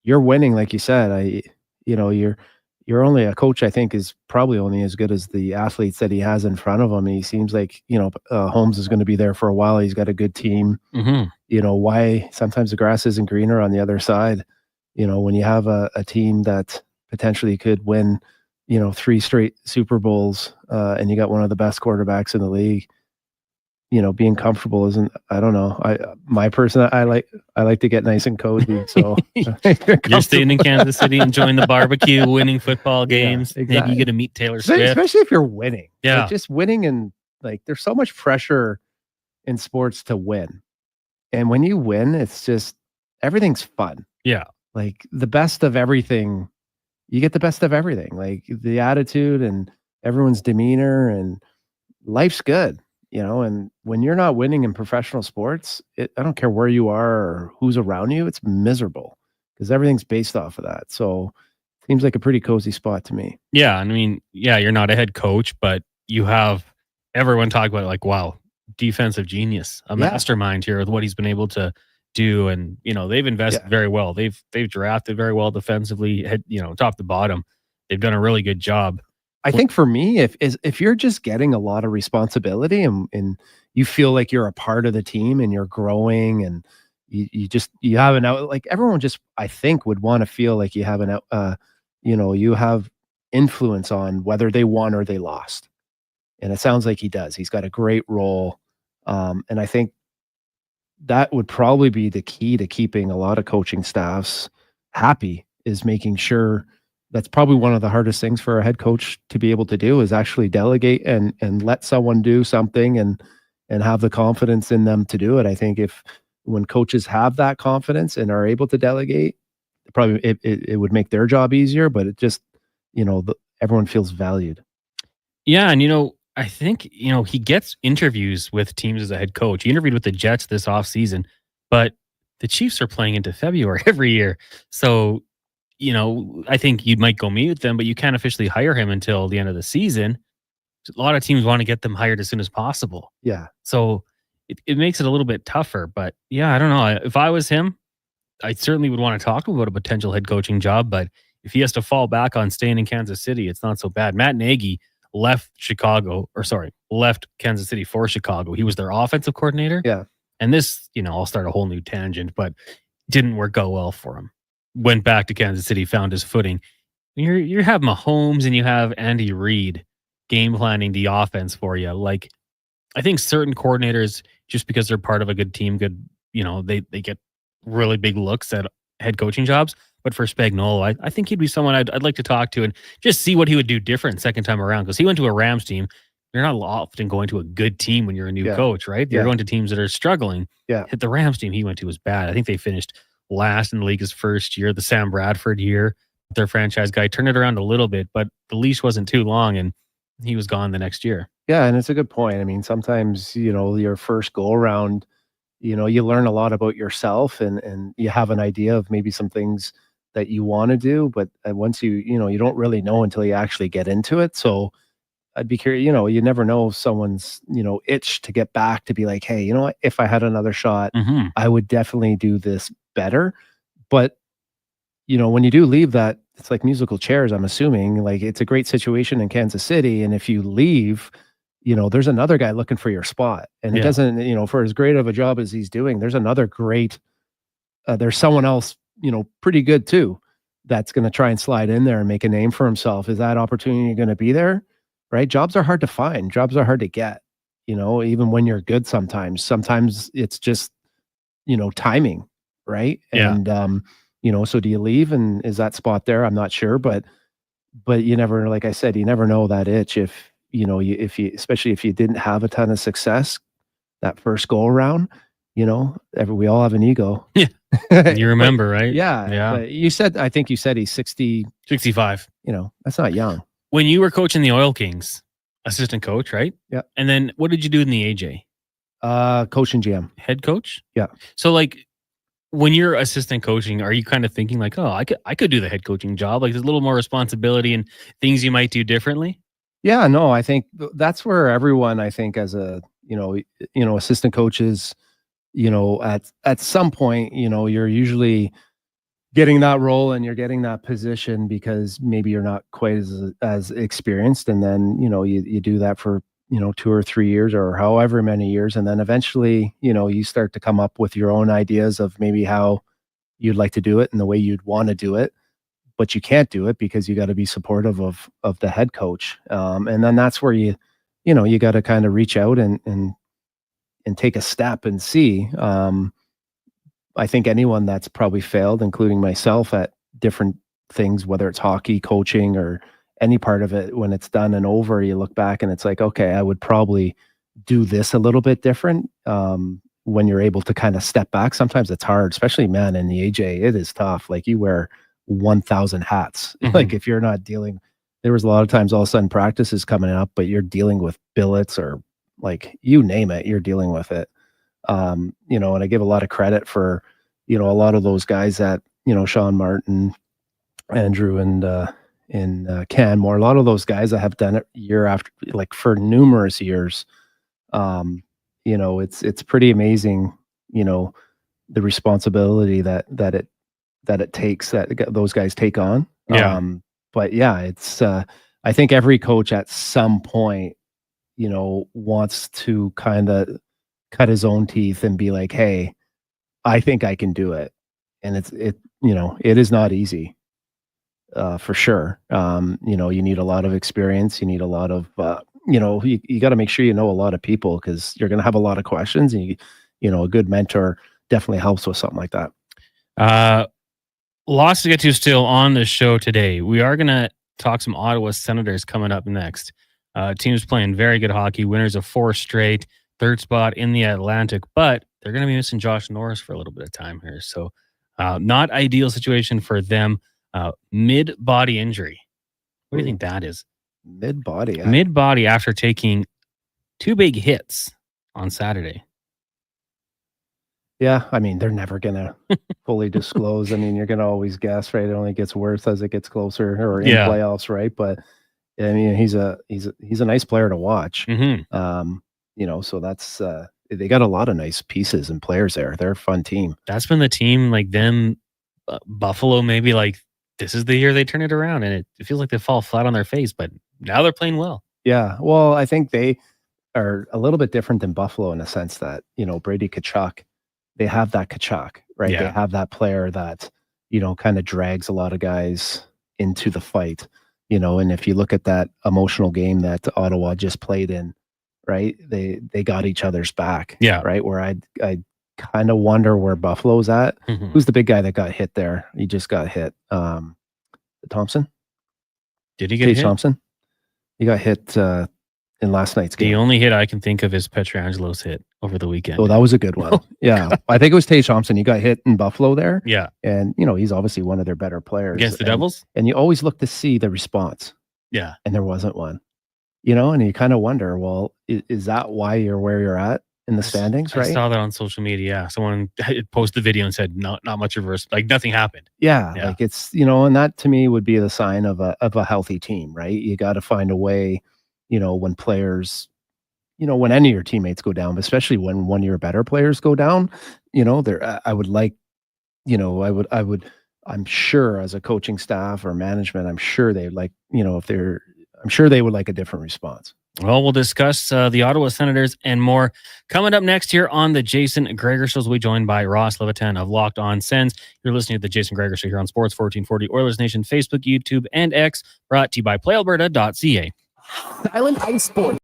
you're winning, like you said. You're only a coach. I think is probably only as good as the athletes that he has in front of him. He seems like Holmes is going to be there for a while. He's got a good team. Why sometimes the grass isn't greener on the other side. When you have a team that potentially could win, 3 straight Super Bowls, and you got one of the best quarterbacks in the league. Being comfortable isn't. I don't know. I like to get nice and cozy. So you're staying in Kansas City, enjoying the barbecue, winning football games. Yeah, exactly. Maybe you get to meet Taylor Swift, especially if you're winning. Yeah, like just winning, and like there's so much pressure in sports to win, and when you win, it's just everything's fun. Yeah, like the best of everything. You get the best of everything, like the attitude and everyone's demeanor, and life's good. And when you're not winning in professional sports, I don't care where you are or who's around you, it's miserable because everything's based off of that. So seems like a pretty cozy spot to me. Yeah. I mean, yeah, you're not a head coach, but you have everyone talk about it like, wow, defensive genius, a mastermind here with what he's been able to do. And, they've invested very well. They've drafted very well defensively, top to bottom. They've done a really good job. I think for me, if you're just getting a lot of responsibility and you feel like you're a part of the team and you're growing and you have an out, like everyone just, I think, would want to feel like you have you have influence on whether they won or they lost. And it sounds like he does. He's got a great role. And I think that would probably be the key to keeping a lot of coaching staffs happy, is making sure. That's probably one of the hardest things for a head coach to be able to do, is actually delegate and let someone do something and have the confidence in them to do it. I think when coaches have that confidence and are able to delegate, probably it would make their job easier, but it just, everyone feels valued. Yeah. And, I think, he gets interviews with teams as a head coach. He interviewed with the Jets this offseason, but the Chiefs are playing into February every year. So, I think you might go meet with them, but you can't officially hire him until the end of the season. A lot of teams want to get them hired as soon as possible. Yeah. So it makes it a little bit tougher. But yeah, I don't know. If I was him, I certainly would want to talk to him about a potential head coaching job. But if he has to fall back on staying in Kansas City, it's not so bad. Matt Nagy left Kansas City for Chicago. He was their offensive coordinator. Yeah. And this, I'll start a whole new tangent, but didn't work out well for him. Went back to Kansas City, found his footing. You have Mahomes and you have Andy Reid game planning the offense for you. Like, I think certain coordinators, just because they're part of a good team, they get really big looks at head coaching jobs. But for Spagnuolo, I think he'd be someone I'd like to talk to and just see what he would do different second time around, because he went to a Rams team. You're not often going to a good team when you're a new coach, right? You're going to teams that are struggling. Yeah. Hit the Rams team he went to was bad. I think they finished last in the league his first year, the Sam Bradford year. Their franchise guy turned it around a little bit, but the leash wasn't too long and he was gone the next year. Yeah, and it's a good point. I mean, sometimes, your first go around, you learn a lot about yourself and you have an idea of maybe some things that you want to do, but once you don't really know until you actually get into it. So I'd be curious, you never know someone's, itch to get back, to be like, hey, you know what, if I had another shot, I would definitely do this better. But when you do leave that, it's like musical chairs. I'm assuming, like, it's a great situation in Kansas City, and if you leave, there's another guy looking for your spot, and it doesn't, for as great of a job as he's doing, there's another great, there's someone else, pretty good too, that's going to try and slide in there and make a name for himself. Is that opportunity going to be there? Right? Jobs are hard to find. Jobs are hard to get. Even when you're good, sometimes it's just timing. Right. Yeah. And, so do you leave, and is that spot there? I'm not sure, but you never, like I said, you never know that itch if you especially if you didn't have a ton of success that first go around, we all have an ego. Yeah. You remember, right? Yeah. Yeah. But I think you said he's 65. That's not young. When you were coaching the Oil Kings, assistant coach, right? Yeah. And then what did you do in the AJ? Coach and GM. Head coach? Yeah. So like when you're assistant coaching, are you kind of thinking like, oh, I could do the head coaching job? Like there's a little more responsibility and things you might do differently? Yeah, no, I think that's where everyone, I think as a, assistant coaches, at some point, you're usually getting that role and you're getting that position because maybe you're not quite as experienced. And then, you do that for, 2 or 3 years or however many years. And then eventually, you start to come up with your own ideas of maybe how you'd like to do it and the way you'd want to do it, but you can't do it because you got to be supportive of the head coach. And then that's where you got to kind of reach out and take a step and see. I think anyone that's probably failed, including myself, at different things, whether it's hockey, coaching, or any part of it, when it's done and over, you look back and it's like, okay, I would probably do this a little bit different. When you're able to kind of step back, sometimes it's hard, especially, man, in the AJ, it is tough. Like you wear 1,000 hats. Mhm. Like if you're not dealing, there was a lot of times all of a sudden practice is coming up, but you're dealing with billets or like you name it, you're dealing with it. And I give a lot of credit for, a lot of those guys that, Sean Martin, Andrew, and Canmore, a lot of those guys that have done it year after, like for numerous years. It's pretty amazing, the responsibility that it takes, that those guys take on. Yeah. But yeah, it's, I think every coach at some point, wants to kind of cut his own teeth and be like, hey, I think I can do it. And it is not easy, for sure. You need a lot of experience. You need a lot of, you got to make sure you know a lot of people because you're going to have a lot of questions. And a good mentor definitely helps with something like that. Lots to get to still on the show today. We are going to talk some Ottawa Senators coming up next. Teams playing very good hockey, winners of 4 straight, third spot in the Atlantic, but they're going to be missing Josh Norris for a little bit of time here. So not ideal situation for them. Mid-body injury. What do you think that is? Mid-body? Mid-body after taking 2 big hits on Saturday. Yeah, I mean, they're never going to fully disclose. I mean, you're going to always guess, right? It only gets worse as it gets closer or in playoffs, right? But I mean, he's a nice player to watch. Mm-hmm. So that's they got a lot of nice pieces and players there. They're a fun team. That's been the team, like them, Buffalo, maybe like this is the year they turn it around, and it feels like they fall flat on their face, but now they're playing well. Yeah, well, I think they are a little bit different than Buffalo in the sense that, Brady Tkachuk, they have that Tkachuk, right? Yeah. They have that player that, kind of drags a lot of guys into the fight, and if you look at that emotional game that Ottawa just played in, right? They got each other's back. Yeah. Right. Where I kind of wonder where Buffalo's at. Mhm. Who's the big guy that got hit there? He just got hit. Thompson? Did he get Tage hit? Thompson? He got hit in last night's game. The only hit I can think of is Petrangelo's hit over the weekend. Oh, that was a good one. Yeah. I think it was Tage Thompson. He got hit in Buffalo there. Yeah. And, he's obviously one of their better players. Against the Devils? And you always look to see the response. Yeah. And there wasn't one. And you kind of wonder, well, is that why you're where you're at in the standings, right? I saw that on social media. Someone posted the video and said not much reverse, like nothing happened. Yeah. Like it's, and that to me would be the sign of a healthy team, right? You got to find a way, when players, when any of your teammates go down, especially when one of your better players go down, I would like, I'm sure as a coaching staff or management, I'm sure they like, I'm sure they would like a different response. Well, we'll discuss the Ottawa Senators and more coming up next here on the Jason Gregor Show. We'll be joined by Ross Levitan of Locked On Sens. You're listening to the Jason Gregor Show here on Sports 1440 Oilers Nation, Facebook, YouTube, and X, brought to you by PlayAlberta.ca. Island Ice Sport.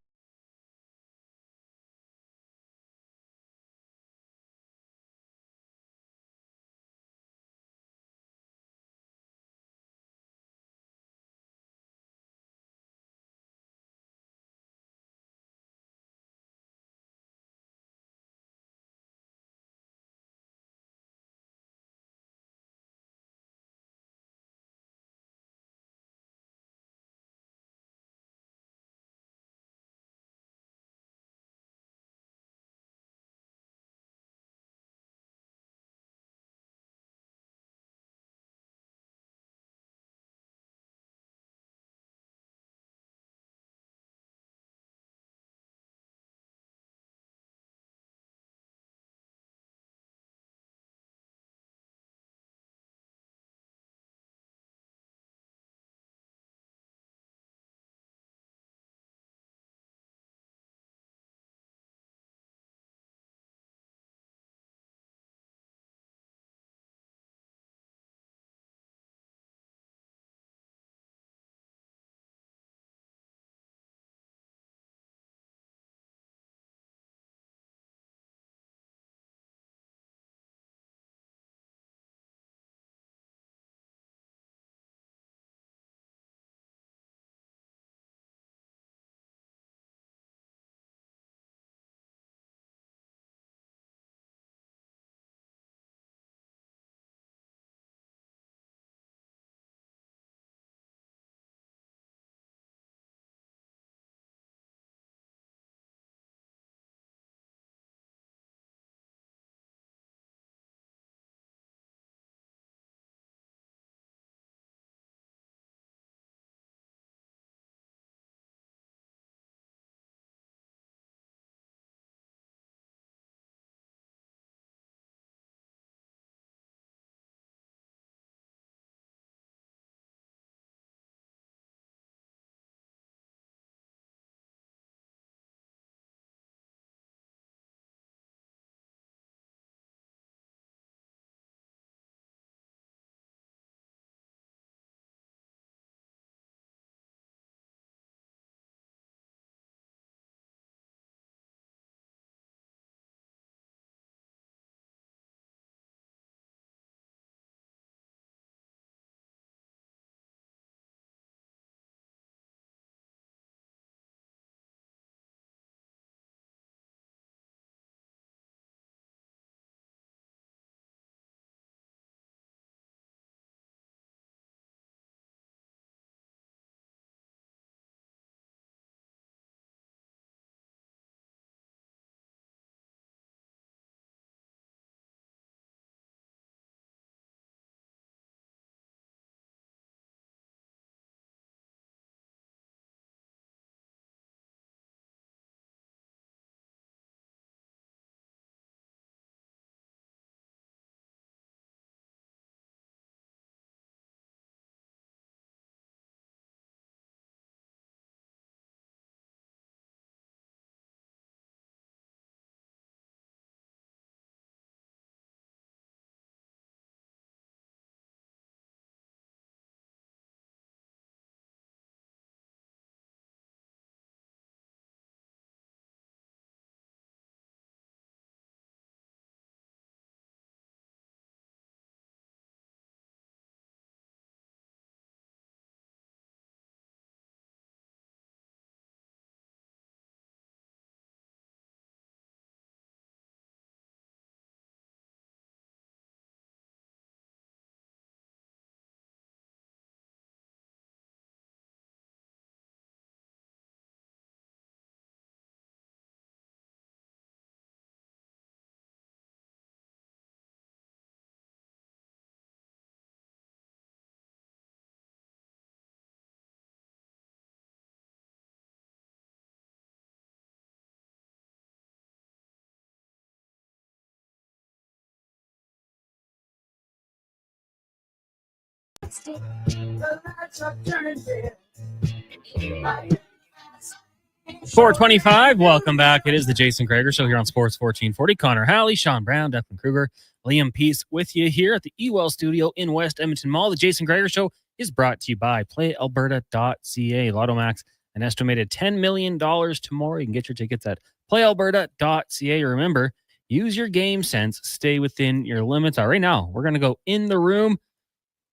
.425, welcome back. It is the Jason Gregor Show here on Sports 1440. Connor Halley, Sean Brown, Declan Kruger, Liam Peace with you here at the Ewell Studio in West Edmonton Mall. The Jason Gregor Show is brought to you by PlayAlberta.ca. Lotto Max, an estimated $10 million tomorrow. You can get your tickets at PlayAlberta.ca. Remember, use your game sense. Stay within your limits. All right, now we're going to go in the room.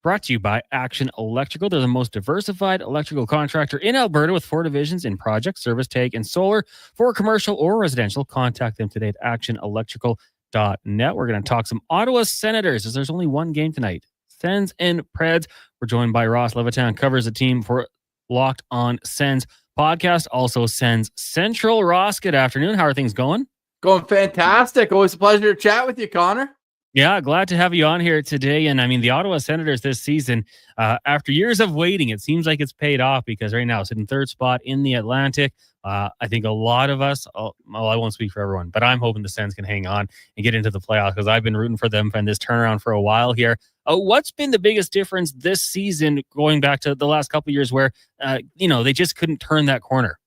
Brought to you by Action Electrical. They're the most diversified electrical contractor in Alberta with 4 divisions in project, service, tag, and solar. For commercial or residential, contact them today at actionelectrical.net. We're going to talk some Ottawa Senators as there's only one game tonight. Sens and Preds. We're joined by Ross Levitan, covers the team for Locked on Sens podcast, also Sens Central. Ross, good afternoon. How are things going? Going fantastic. Always a pleasure to chat with you, Connor. Yeah, glad to have you on here today. And I mean, the Ottawa Senators this season, after years of waiting, it seems like it's paid off because right now, sitting third spot in the Atlantic. I think a lot of us, well, I won't speak for everyone, but I'm hoping the Sens can hang on and get into the playoffs because I've been rooting for them and this turnaround for a while here. What's been the biggest difference this season going back to the last couple of years where, they just couldn't turn that corner?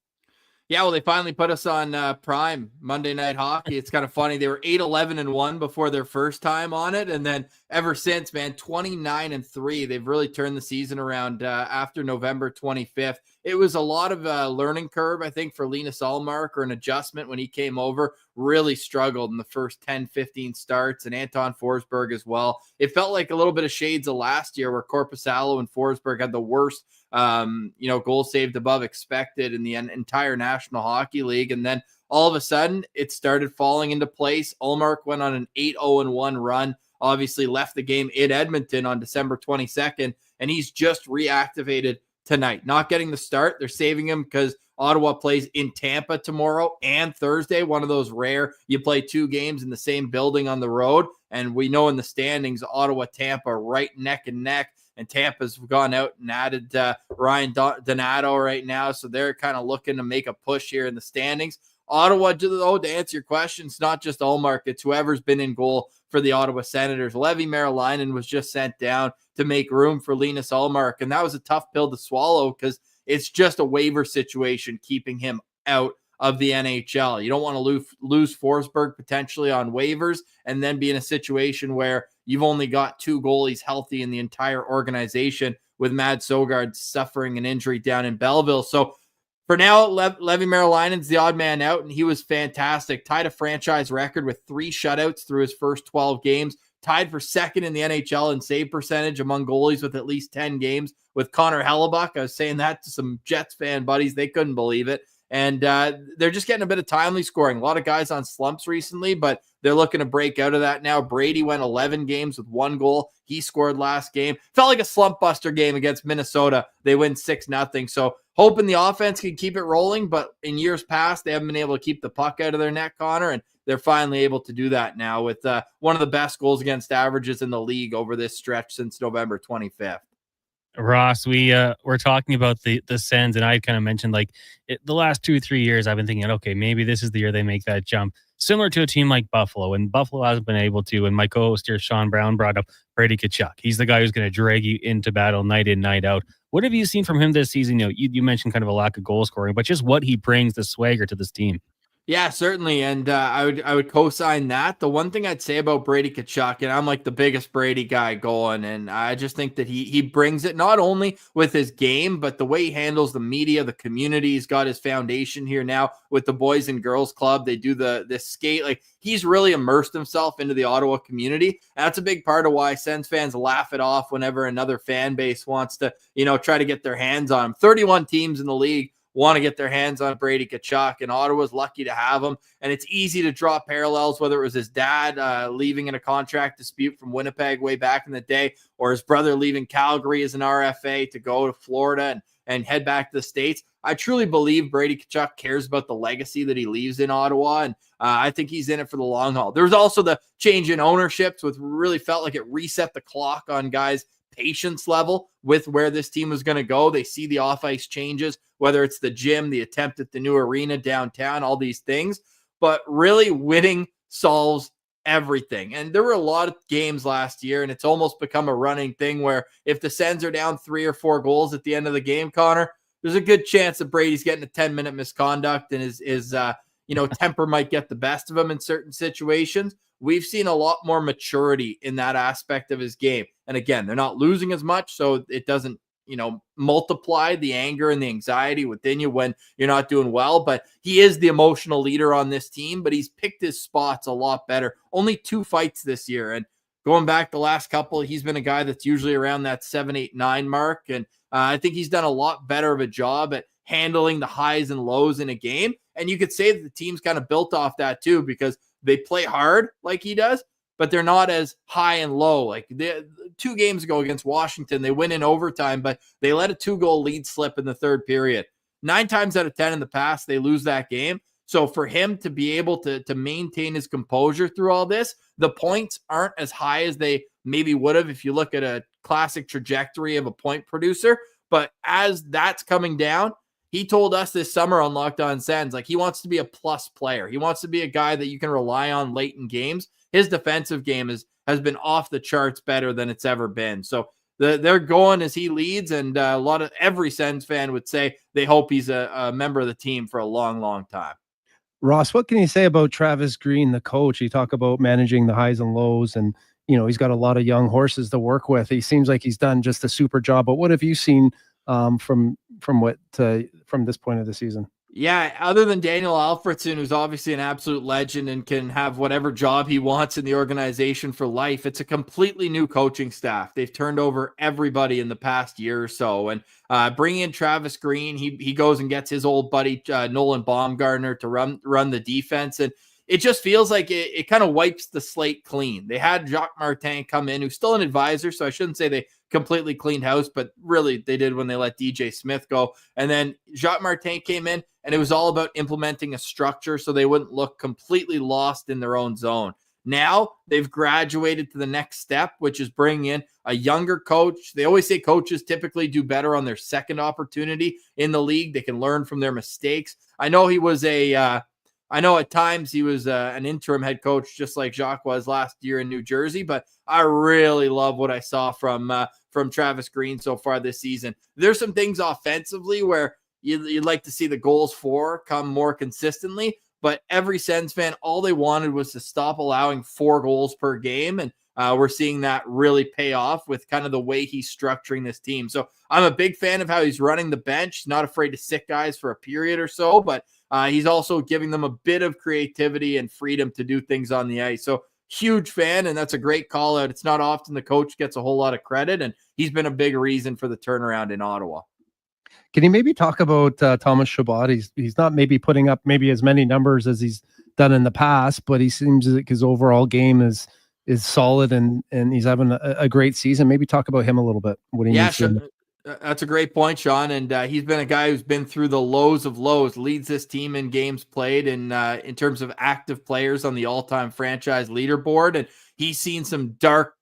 Yeah, well, they finally put us on Prime Monday Night Hockey. It's kind of funny. They were 8-11-1 before their first time on it. And then ever since, man, 29-3. They've really turned the season around after November 25th. It was a lot of a learning curve, I think, for Linus Ullmark, or an adjustment when he came over. Really struggled in the first 10, 15 starts, and Anton Forsberg as well. It felt like a little bit of shades of last year where Korpisalo and Forsberg had the worst goal saved above expected in the entire National Hockey League. And then all of a sudden it started falling into place. Ullmark went on an 8-0-1 run, obviously left the game in Edmonton on December 22nd, and he's just reactivated tonight. Not getting the start. They're saving him because Ottawa plays in Tampa tomorrow and Thursday. One of those rare, you play 2 games in the same building on the road. And we know in the standings, Ottawa, Tampa, right neck and neck. And Tampa's gone out and added Ryan Donato right now. So they're kind of looking to make a push here in the standings. Ottawa, though, to answer your question, it's not just Ullmark. It's whoever's been in goal for the Ottawa Senators. Levi Marilainen was just sent down to make room for Linus Ullmark. And that was a tough pill to swallow because it's just a waiver situation keeping him out of the NHL. You don't want to lose Forsberg potentially on waivers and then be in a situation where you've only got 2 goalies healthy in the entire organization, with Mads Søgaard suffering an injury down in Belleville. So for now, Levi Marilainen's the odd man out, and he was fantastic. Tied a franchise record with 3 shutouts through his first 12 games. Tied for second in the NHL in save percentage among goalies with at least 10 games with Connor Halley. I was saying that to some Jets fan buddies. They couldn't believe it. And they're just getting a bit of timely scoring. A lot of guys on slumps recently, but they're looking to break out of that now. Brady went 11 games with 1 goal. He scored last game. Felt like a slump buster game against Minnesota. They win 6-0. So hoping the offense can keep it rolling, but in years past, they haven't been able to keep the puck out of their net, Connor, and they're finally able to do that now with one of the best goals against averages in the league over this stretch since November 25th. Ross, we're talking about the Sens, and I kind of mentioned the last 2 or 3 years I've been thinking, okay, maybe this is the year they make that jump, similar to a team like Buffalo, and Buffalo hasn't been able to. And my co-host here, Sean Brown, brought up Brady Tkachuk. He's the guy who's going to drag you into battle night in, night out. What have you seen from him this season? You mentioned kind of a lack of goal scoring, but just what he brings, the swagger to this team. Yeah, certainly. And I would co-sign that. The one thing I'd say about Brady Tkachuk, and I'm like the biggest Brady guy going, and I just think that he brings it not only with his game, but the way he handles the media, the community. He's got his foundation here now with the Boys and Girls Club. They do the skate. Like, he's really immersed himself into the Ottawa community. And that's a big part of why Sens fans laugh it off whenever another fan base wants to, try to get their hands on him. 31 teams in the league want to get their hands on Brady Tkachuk, and Ottawa's lucky to have him. And it's easy to draw parallels, whether it was his dad leaving in a contract dispute from Winnipeg way back in the day, or his brother leaving Calgary as an RFA to go to Florida and head back to the States. I truly believe Brady Tkachuk cares about the legacy that he leaves in Ottawa, and I think he's in it for the long haul. There was also the change in ownerships, which really felt like it reset the clock on guys' patience level with where this team was going to go. They see the off-ice changes, whether it's the gym, the attempt at the new arena downtown, all these things. But really, winning solves everything. And there were a lot of games last year, and it's almost become a running thing where if the Sens are down 3 or 4 goals at the end of the game, Connor, there's a good chance that Brady's getting a 10-minute misconduct and his temper might get the best of him in certain situations. We've seen a lot more maturity in that aspect of his game. And again, they're not losing as much, so it doesn't, multiply the anger and the anxiety within you when you're not doing well. But he is the emotional leader on this team, but he's picked his spots a lot better. Only 2 fights this year. And going back the last couple, he's been a guy that's usually around that 7, 8, 9 mark. And I think he's done a lot better of a job at handling the highs and lows in a game. And you could say that the team's kind of built off that too, because they play hard like he does, but they're not as high and low. Like 2 games ago against Washington, they win in overtime, but they let a 2-goal lead slip in the third period. 9 times out of 10 in the past, they lose that game. So for him to be able to maintain his composure through all this, the points aren't as high as they maybe would have if you look at a classic trajectory of a point producer. But as that's coming down, he told us this summer on Locked On Sens, like he wants to be a plus player. He wants to be a guy that you can rely on late in games. His defensive game has been off the charts better than it's ever been. So they're going as he leads, and every Sens fan would say they hope he's a member of the team for a long, long time. Ross, what can you say about Travis Green, the coach? You talk about managing the highs and lows, and he's got a lot of young horses to work with. He seems like he's done just a super job. But what have you seen from this point of the season? Yeah, other than Daniel Alfredson, who's obviously an absolute legend and can have whatever job he wants in the organization for life, it's a completely new coaching staff. They've turned over everybody in the past year or so. And bringing in Travis Green, he goes and gets his old buddy Nolan Baumgartner to run the defense. And it just feels like it kind of wipes the slate clean. They had Jacques Martin come in, who's still an advisor, so I shouldn't say they completely cleaned house, but really they did when they let DJ Smith go. And then Jacques Martin came in, and it was all about implementing a structure so they wouldn't look completely lost in their own zone. Now they've graduated to the next step, which is bringing in a younger coach. They always say coaches typically do better on their second opportunity in the league. They can learn from their mistakes. I know at times he was an interim head coach, just like Jacques was last year in New Jersey, but I really love what I saw from Travis Green so far this season. There's some things offensively where you'd like to see the goals for come more consistently, but every Sens fan, all they wanted was to stop allowing 4 goals per game, and we're seeing that really pay off with kind of the way he's structuring this team. So I'm a big fan of how he's running the bench. He's not afraid to sit guys for a period or so, but he's also giving them a bit of creativity and freedom to do things on the ice. So huge fan, and that's a great call out. It's not often the coach gets a whole lot of credit, and he's been a big reason for the turnaround in Ottawa. Can you maybe talk about Thomas Chabot? He's not maybe putting up maybe as many numbers as he's done in the past, but he seems like his overall game is solid, and he's having a great season. Maybe talk about him a little bit. That's a great point, Sean. And he's been a guy who's been through the lows of lows, leads this team in games played and in terms of active players on the all-time franchise leaderboard. And he's seen some dark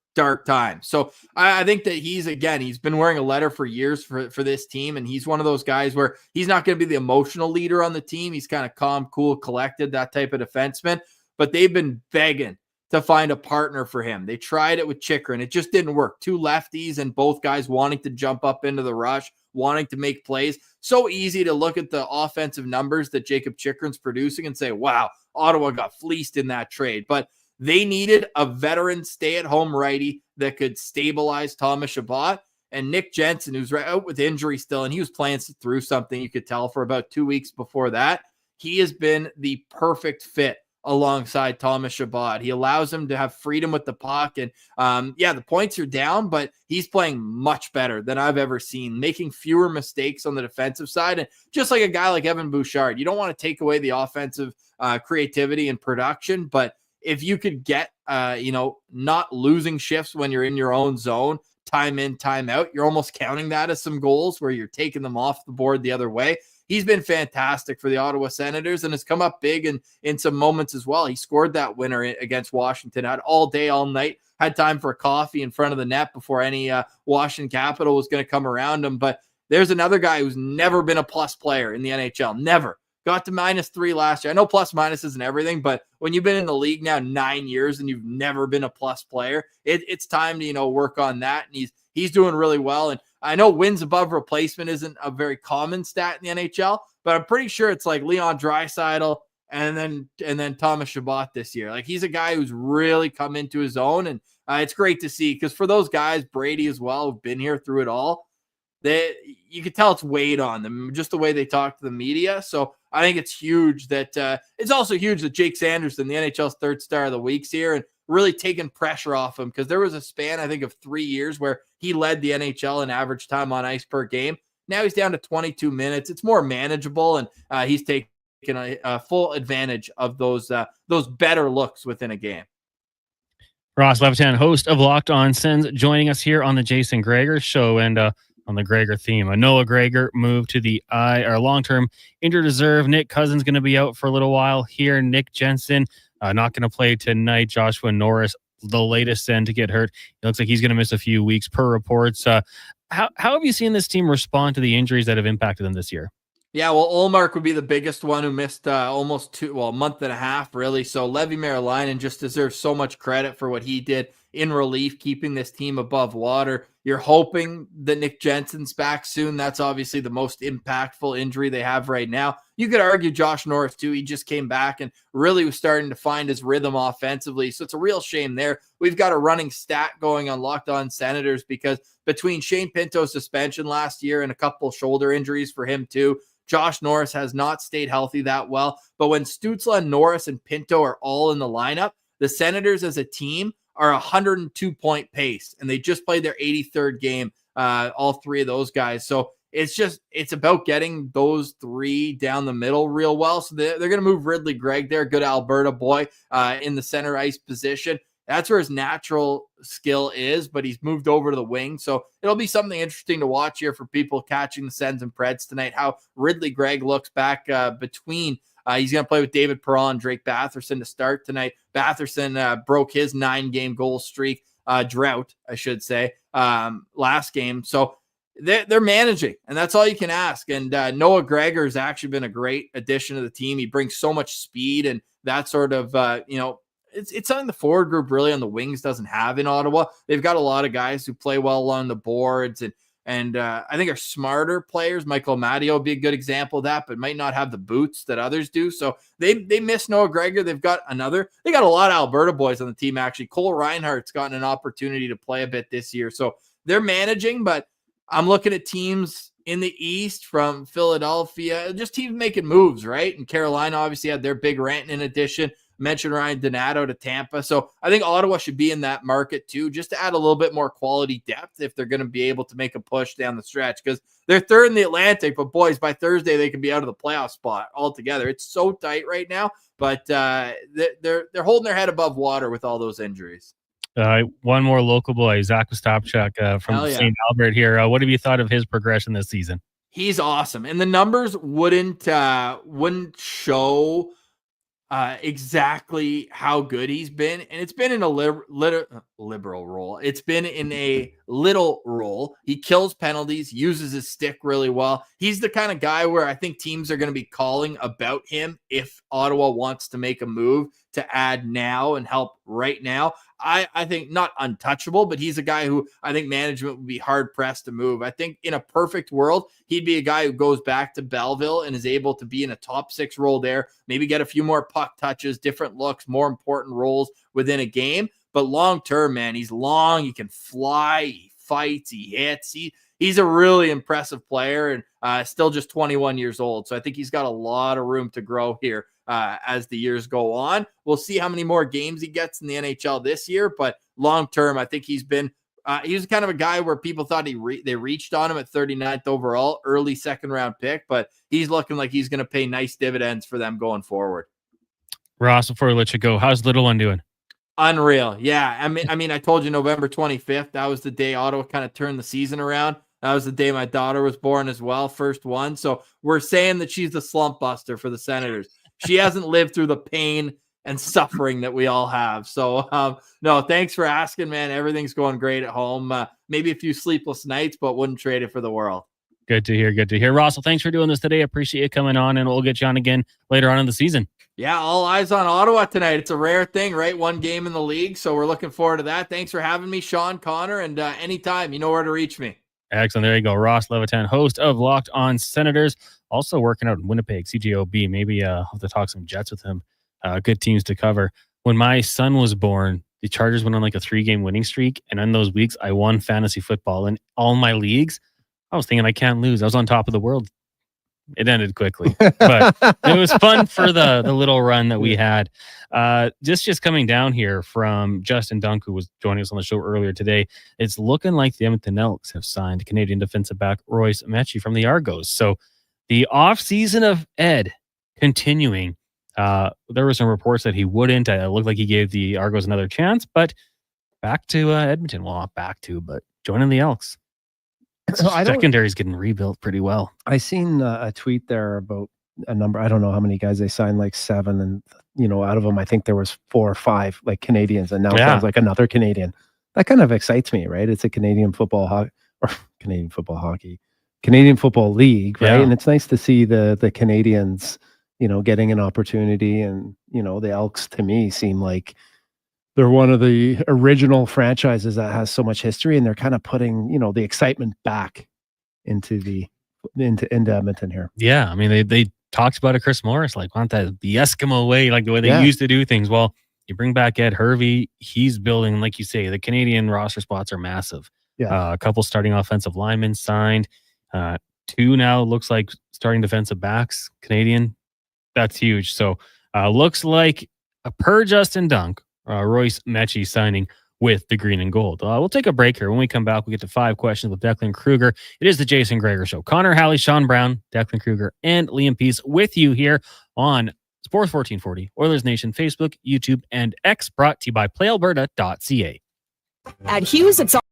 times. So I think that he's been wearing a letter for years for this team. And he's one of those guys where he's not going to be the emotional leader on the team. He's kind of calm, cool, collected, that type of defenseman. But they've been begging to find a partner for him. They tried it with Chychrun. It just didn't work. 2 lefties and both guys wanting to jump up into the rush, wanting to make plays. So easy to look at the offensive numbers that Jacob Chychrun's producing and say, wow, Ottawa got fleeced in that trade. But they needed a veteran stay-at-home righty that could stabilize Thomas Chabot. And Nick Jensen, who's out with injury still, and he was playing through something, you could tell, for about 2 weeks before that. He has been the perfect fit alongside Thomas Chabot. He allows him to have freedom with the puck. And the points are down, but he's playing much better than I've ever seen, making fewer mistakes on the defensive side. And just like a guy like Evan Bouchard, you don't want to take away the offensive creativity and production, but if you could get, not losing shifts when you're in your own zone, time in, time out, you're almost counting that as some goals where you're taking them off the board the other way. He's been fantastic for the Ottawa Senators and has come up big in some moments as well. He scored that winner against Washington, had all day, all night, had time for a coffee in front of the net before any Washington Capital was going to come around him. But there's another guy who's never been a plus player in the NHL, never. got to -3 last year. I know plus minus isn't everything, but when you've been in the league now 9 years and you've never been a plus player, it's time to, work on that. And he's doing really well. And I know wins above replacement isn't a very common stat in the NHL, but I'm pretty sure it's like Leon Draisaitl and then Thomas Chabot this year. Like, he's a guy who's really come into his own, and it's great to see, because for those guys, Brady as well, who've been here through it all, you can tell it's weighed on them, just the way they talk to the media. So I think it's huge that it's also huge that Jake Sanderson, the NHL's third star of the week's here, and really taking pressure off him, because there was a span, I think, of 3 years where he led the NHL in average time on ice per game. Now he's down to 22 minutes. It's more manageable, and he's taking a full advantage of those better looks within a game. Ross Levitan, host of Locked On Sens, joining us here on the Jason Gregor Show, and on the Gregor theme. Noah Gregor moved to the long-term injured reserve. Nick Cousins going to be out for a little while here. Nick Jensen not going to play tonight. Joshua Norris, the latest Sen to get hurt. It looks like he's going to miss a few weeks per reports. How have you seen this team respond to the injuries that have impacted them this year? Yeah, well, Ullmark would be the biggest one, who missed almost a month and a half, really. So Levi Merilainen just deserves so much credit for what he did in relief, keeping this team above water. You're hoping that Nick Jensen's back soon. That's obviously the most impactful injury they have right now. You could argue Josh Norris, too. He just came back and really was starting to find his rhythm offensively. So it's a real shame there. We've got a running stat going on Locked On Senators, because between Shane Pinto's suspension last year and a couple shoulder injuries for him, too, Josh Norris has not stayed healthy that well. But when Stützle, Norris, and Pinto are all in the lineup, the Senators as a team are 102-point pace, and they just played their 83rd game, all three of those guys. So it's about getting those three down the middle real well. So they're going to move Ridley Gregg there, good Alberta boy, in the center ice position. That's where his natural skill is, but he's moved over to the wing. So it'll be something interesting to watch here for people catching the Sens and Preds tonight, how Ridley Gregg looks back between. He's going to play with David Perron and Drake Batherson to start tonight. Batherson broke his 9-game goal streak, drought, I should say, last game. So they're managing, and that's all you can ask. And Noah Gregor has actually been a great addition to the team. He brings so much speed and that sort of, it's something the forward group really on the wings doesn't have in Ottawa. They've got a lot of guys who play well along the boards, and I think are smarter players. Michael Amadio would be a good example of that, but might not have the boots that others do. So they miss Noah Gregor. They got a lot of Alberta boys on the team, actually. Cole Reinhardt's gotten an opportunity to play a bit this year. So they're managing, but I'm looking at teams in the East from Philadelphia, just teams making moves, right? And Carolina obviously had their big Rantanen addition. Mentioned Ryan Donato to Tampa. So I think Ottawa should be in that market too, just to add a little bit more quality depth if they're going to be able to make a push down the stretch, because they're third in the Atlantic, but boys, by Thursday, they can be out of the playoff spot altogether. It's so tight right now, but they're holding their head above water with all those injuries. One more local boy, Zach Ostapchuk from St. Albert here. What have you thought of his progression this season? He's awesome. And the numbers wouldn't show exactly how good he's been, and it's been in a liberal role. It's been in a little role. He kills penalties, uses his stick really well. He's the kind of guy where I think teams are going to be calling about him if Ottawa wants to make a move to add now and help right now. I think not untouchable, but he's a guy who I think management would be hard pressed to move. I think in a perfect world, he'd be a guy who goes back to Belleville and is able to be in a top 6 role there, maybe get a few more puck touches, different looks, more important roles within a game. But long-term, man, he's long. He can fly. He fights. He hits. He's a really impressive player, and still just 21 years old. So I think he's got a lot of room to grow here as the years go on. We'll see how many more games he gets in the NHL this year, but long-term, I think he's been he was kind of a guy where people thought they reached on him at 39th overall, early second-round pick, but he's looking like he's going to pay nice dividends for them going forward. Ross, before we let you go, how's little one doing? Unreal. Yeah. I mean, I told you November 25th, that was the day Ottawa kind of turned the season around. That was the day my daughter was born as well, first one. So we're saying that she's the slump buster for the Senators. She hasn't lived through the pain and suffering that we all have. So, no, thanks for asking, man. Everything's going great at home. Maybe a few sleepless nights, but wouldn't trade it for the world. Good to hear. Good to hear. Russell, thanks for doing this today. I appreciate you coming on, and we'll get you on again later on in the season. Yeah, all eyes on Ottawa tonight. It's a rare thing, right? One game in the league, so we're looking forward to that. Thanks for having me, Sean, Connor, and anytime, you know where to reach me. Excellent. There you go. Ross Levitan, host of Locked On Senators, also working out in Winnipeg, CJOB. Maybe I'll have to talk some Jets with him. Good teams to cover. When my son was born, the Chargers went on like a 3-game winning streak, and in those weeks, I won fantasy football in all my leagues. I was thinking I can't lose. I was on top of the world. It ended quickly, but it was fun for the little run that we had. Just coming down here from Justin Dunk, who was joining us on the show earlier today. It's looking like the Edmonton Elks have signed Canadian defensive back Royce Mechie from the Argos. So the offseason of Ed continuing. There were some reports that he wouldn't. It looked like he gave the Argos another chance, but back to Edmonton. Well, not back to, but joining the Elks. Secondary's getting rebuilt pretty well. I seen a tweet there about a number. I don't know how many guys they signed, like 7, and out of them, I think there was 4 or 5 like Canadians, and now it sounds like another Canadian. That kind of excites me, right? It's a Canadian football Canadian Football League, right? And it's nice to see the Canadians, getting an opportunity, and the Elks to me seem like they're one of the original franchises that has so much history, and they're kind of putting, the excitement back into Edmonton here. Yeah, I mean they talked about it. Chris Morris want that the Eskimo way, like the way they used to do things. Well, you bring back Ed Hervey, he's building, like you say, the Canadian roster spots are massive. Yeah, a couple starting offensive linemen signed, 2 now looks like starting defensive backs Canadian. That's huge. So looks like per Justin Dunk, Royce Mechie signing with the green and gold. We'll take a break here. When we come back, we get to 5 questions with Declan Kruger. It is the Jason Gregor Show. Connor Halley, Sean Brown, Declan Kruger, and Liam Peace with you here on Sports 1440, Oilers Nation, Facebook, YouTube, and X, brought to you by PlayAlberta.ca. At Hughes, it's all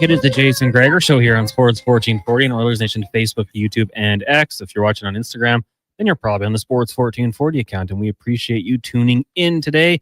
back. It is the Jason Gregor Show here on Sports 1440 and Oilers Nation Facebook, YouTube, and X. If you're watching on Instagram, then you're probably on the Sports 1440 account, and we appreciate you tuning in today.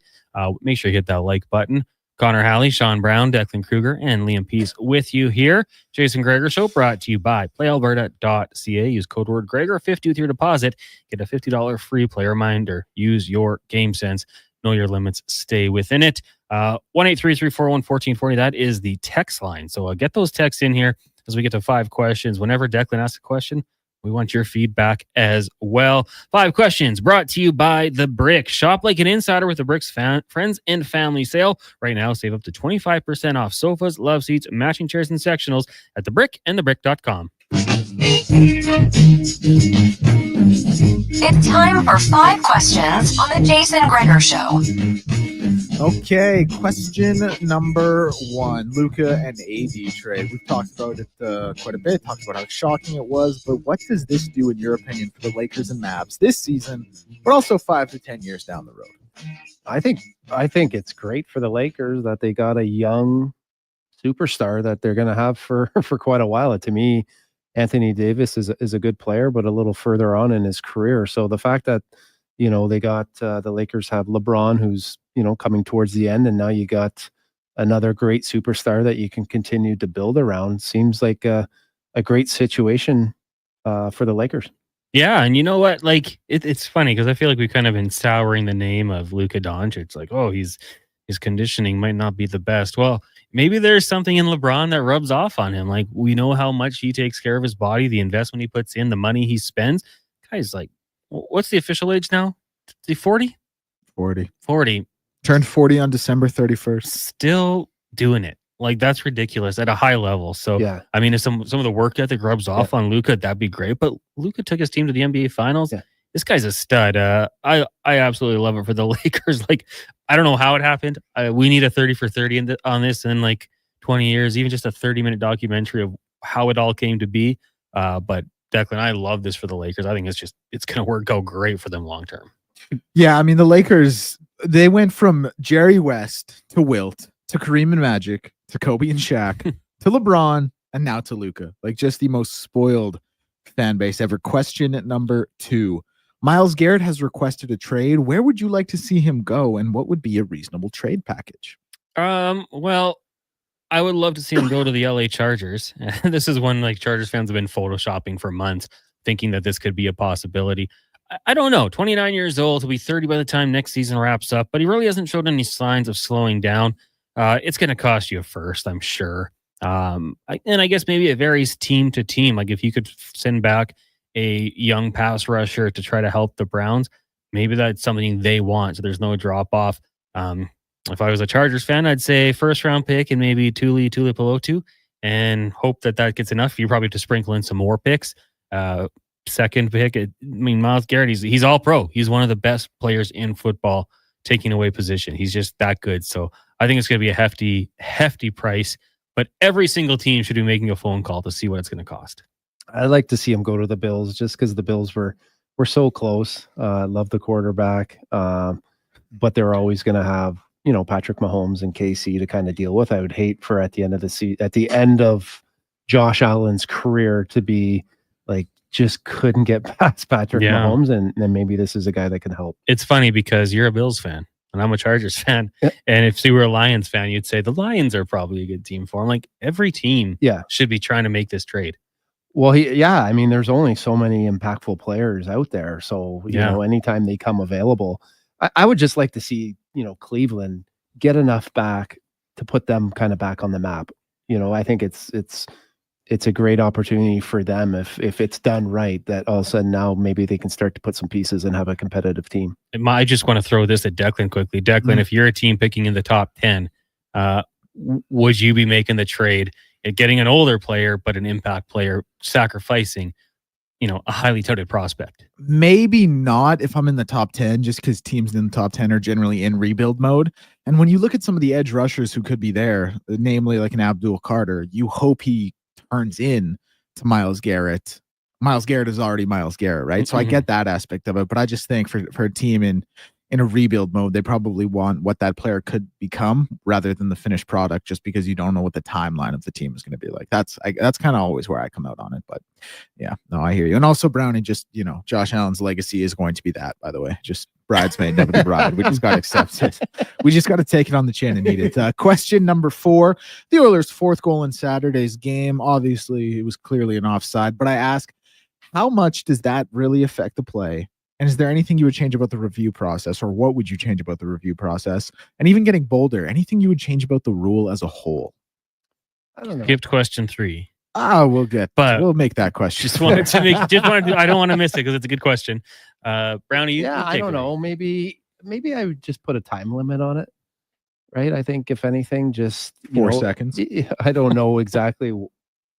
Make sure you hit that like button. Connor Halley, Sean Brown, Declan Kruger, and Liam Peace with you here. Jason Gregor Show brought to you by playalberta.ca. Use code word Gregor 50 with your deposit. Get a $50 free play reminder. Use your game sense. Know your limits. Stay within it. 1-833-401-1440. That is the text line. So get those texts in here as we get to 5 questions. Whenever Declan asks a question, we want your feedback as well. 5 questions brought to you by The Brick. Shop like an insider with The Brick's friends and family sale. Right now, save up to 25% off sofas, love seats, matching chairs, and sectionals at The Brick and thebrick.com. It's time for 5 questions on the Jason Gregor Show. Okay, question number 1. Luka and AD trade. We've talked about it quite a bit, talked about how shocking it was, but what does this do, in your opinion, for the Lakers and Mavs this season, but also 5 to 10 years down the road? I think it's great for the Lakers that they got a young superstar that they're going to have for quite a while. To me, Anthony Davis is a good player, but a little further on in his career. So the fact that, they got the Lakers have LeBron, who's, coming towards the end, and now you got another great superstar that you can continue to build around, seems like a great situation for the Lakers. Yeah, and you know what? Like, it's funny because I feel like we've kind of been souring the name of Luka Doncic. It's like, oh, his conditioning might not be the best. Well, maybe there's something in LeBron that rubs off on him. Like, we know how much he takes care of his body, the investment he puts in, the money he spends. Guy's like, what's the official age now? Is he 40? 40. Turned 40 on December 31st. Still doing it. Like, that's ridiculous at a high level. So, yeah. I mean, if some of the work ethic rubs off on Luka, that'd be great. But Luka took his team to the NBA Finals. Yeah. This guy's a stud. I absolutely love it for the Lakers. Like, I don't know how it happened. We need a 30 for 30 on this in like 20 years, even just a 30-minute documentary of how it all came to be. But Declan, I love this for the Lakers. I think it's going to go great for them long term. Yeah, I mean, the Lakers, they went from Jerry West to Wilt to Kareem and Magic to Kobe and Shaq to LeBron and now to Luka. Like, just the most spoiled fan base ever. Question number 2. Myles Garrett has requested a trade. Where would you like to see him go, and what would be a reasonable trade package? Well, I would love to see him go to the LA Chargers. This is one like Chargers fans have been photoshopping for months, thinking that this could be a possibility. I don't know. 29 years old. He'll be 30 by the time next season wraps up, but he really hasn't showed any signs of slowing down. It's going to cost you a first, I'm sure. And I guess maybe it varies team to team. Like, if you could send back a young pass rusher to try to help the Browns, maybe that's something they want, so there's no drop off. If I was a Chargers fan, I'd say first round pick and maybe Tuli Tuipulotu, and hope that gets enough. You probably have to sprinkle in some more picks. Second pick, Myles Garrett, he's all pro. He's one of the best players in football, taking away position. He's just that good. So I think it's going to be a hefty price, but every single team should be making a phone call to see what it's going to cost. I'd like to see him go to the Bills just because the Bills were so close. I love the quarterback, but they're always going to have, Patrick Mahomes and KC to kind of deal with. I would hate for at the end of Josh Allen's career to be like, just couldn't get past Patrick Mahomes, and then maybe this is a guy that can help. It's funny because you're a Bills fan and I'm a Chargers fan. Yep. And if you were a Lions fan, you'd say the Lions are probably a good team for him. Like, every team should be trying to make this trade. Well, I mean, there's only so many impactful players out there. So, you know, anytime they come available, I would just like to see, Cleveland get enough back to put them kind of back on the map. I think it's a great opportunity for them if it's done right, that all of a sudden now maybe they can start to put some pieces and have a competitive team. I just want to throw this at Declan quickly. Declan, if you're a team picking in the top 10, would you be making the trade at getting an older player, but an impact player, sacrificing, a highly touted prospect? Maybe not if I'm in the top 10, just because teams in the top 10 are generally in rebuild mode. And when you look at some of the edge rushers who could be there, namely like an Abdul Carter, you hope he turns in to Myles Garrett. Myles Garrett is already Myles Garrett, right? So I get that aspect of it, but I just think for a team in in a rebuild mode, they probably want what that player could become rather than the finished product, just because you don't know what the timeline of the team is going to be like. That's kind of always where I come out on it. But yeah, no, I hear you. And also Brownie, just, Josh Allen's legacy is going to be that, by the way, just bridesmaid, never the bride. We just got to accept it. We just got to take it on the chin and eat it. Question number 4, the Oilers' 4th goal in Saturday's game. Obviously, it was clearly an offside, but I ask, how much does that really affect the play? And is there anything you would change about the review process, or what would you change about the review process? And even getting bolder, anything you would change about the rule as a whole? I don't know. Skip question 3. We'll make that question. I don't want to miss it because it's a good question. Brownie, I don't know. Maybe I would just put a time limit on it. Right. I think if anything, just 4 seconds. I don't know exactly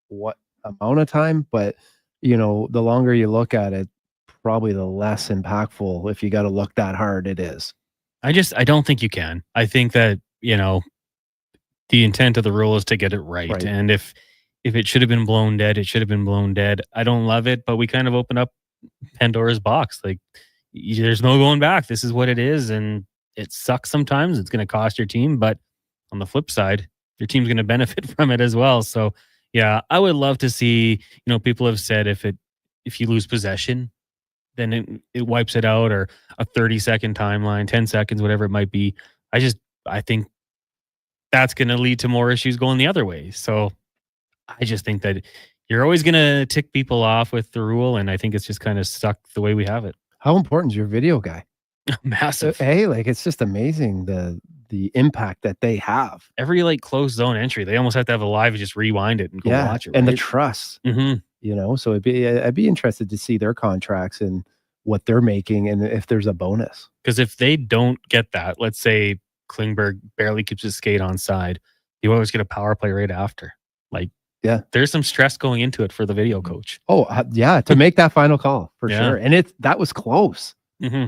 what amount of time, but the longer you look at it, probably the less impactful. If you got to look that hard, it is. I don't think you can. I think that, the intent of the rule is to get it right. And if it should have been blown dead, it should have been blown dead. I don't love it, but we kind of open up Pandora's box. Like, there's no going back. This is what it is. And it sucks sometimes. It's going to cost your team. But on the flip side, your team's going to benefit from it as well. So, yeah, I would love to see, people have said if you lose possession, then it wipes it out, or a 30-second timeline, 10 seconds, whatever it might be. I think that's going to lead to more issues going the other way. So I just think that you're always going to tick people off with the rule, and I think it's just kind of stuck the way we have it. How important is your video guy? Massive. Hey, it's just amazing the impact that they have. Every closed zone entry, they almost have to have a live, just rewind it and go watch it. And the trust. Mm-hmm. So I'd be interested to see their contracts and what they're making, and if there's a bonus. Because if they don't get that, let's say Klingberg barely keeps his skate on side, you always get a power play right after. There's some stress going into it for the video coach. Oh, to make that final call for sure. And that was close. Mm-hmm.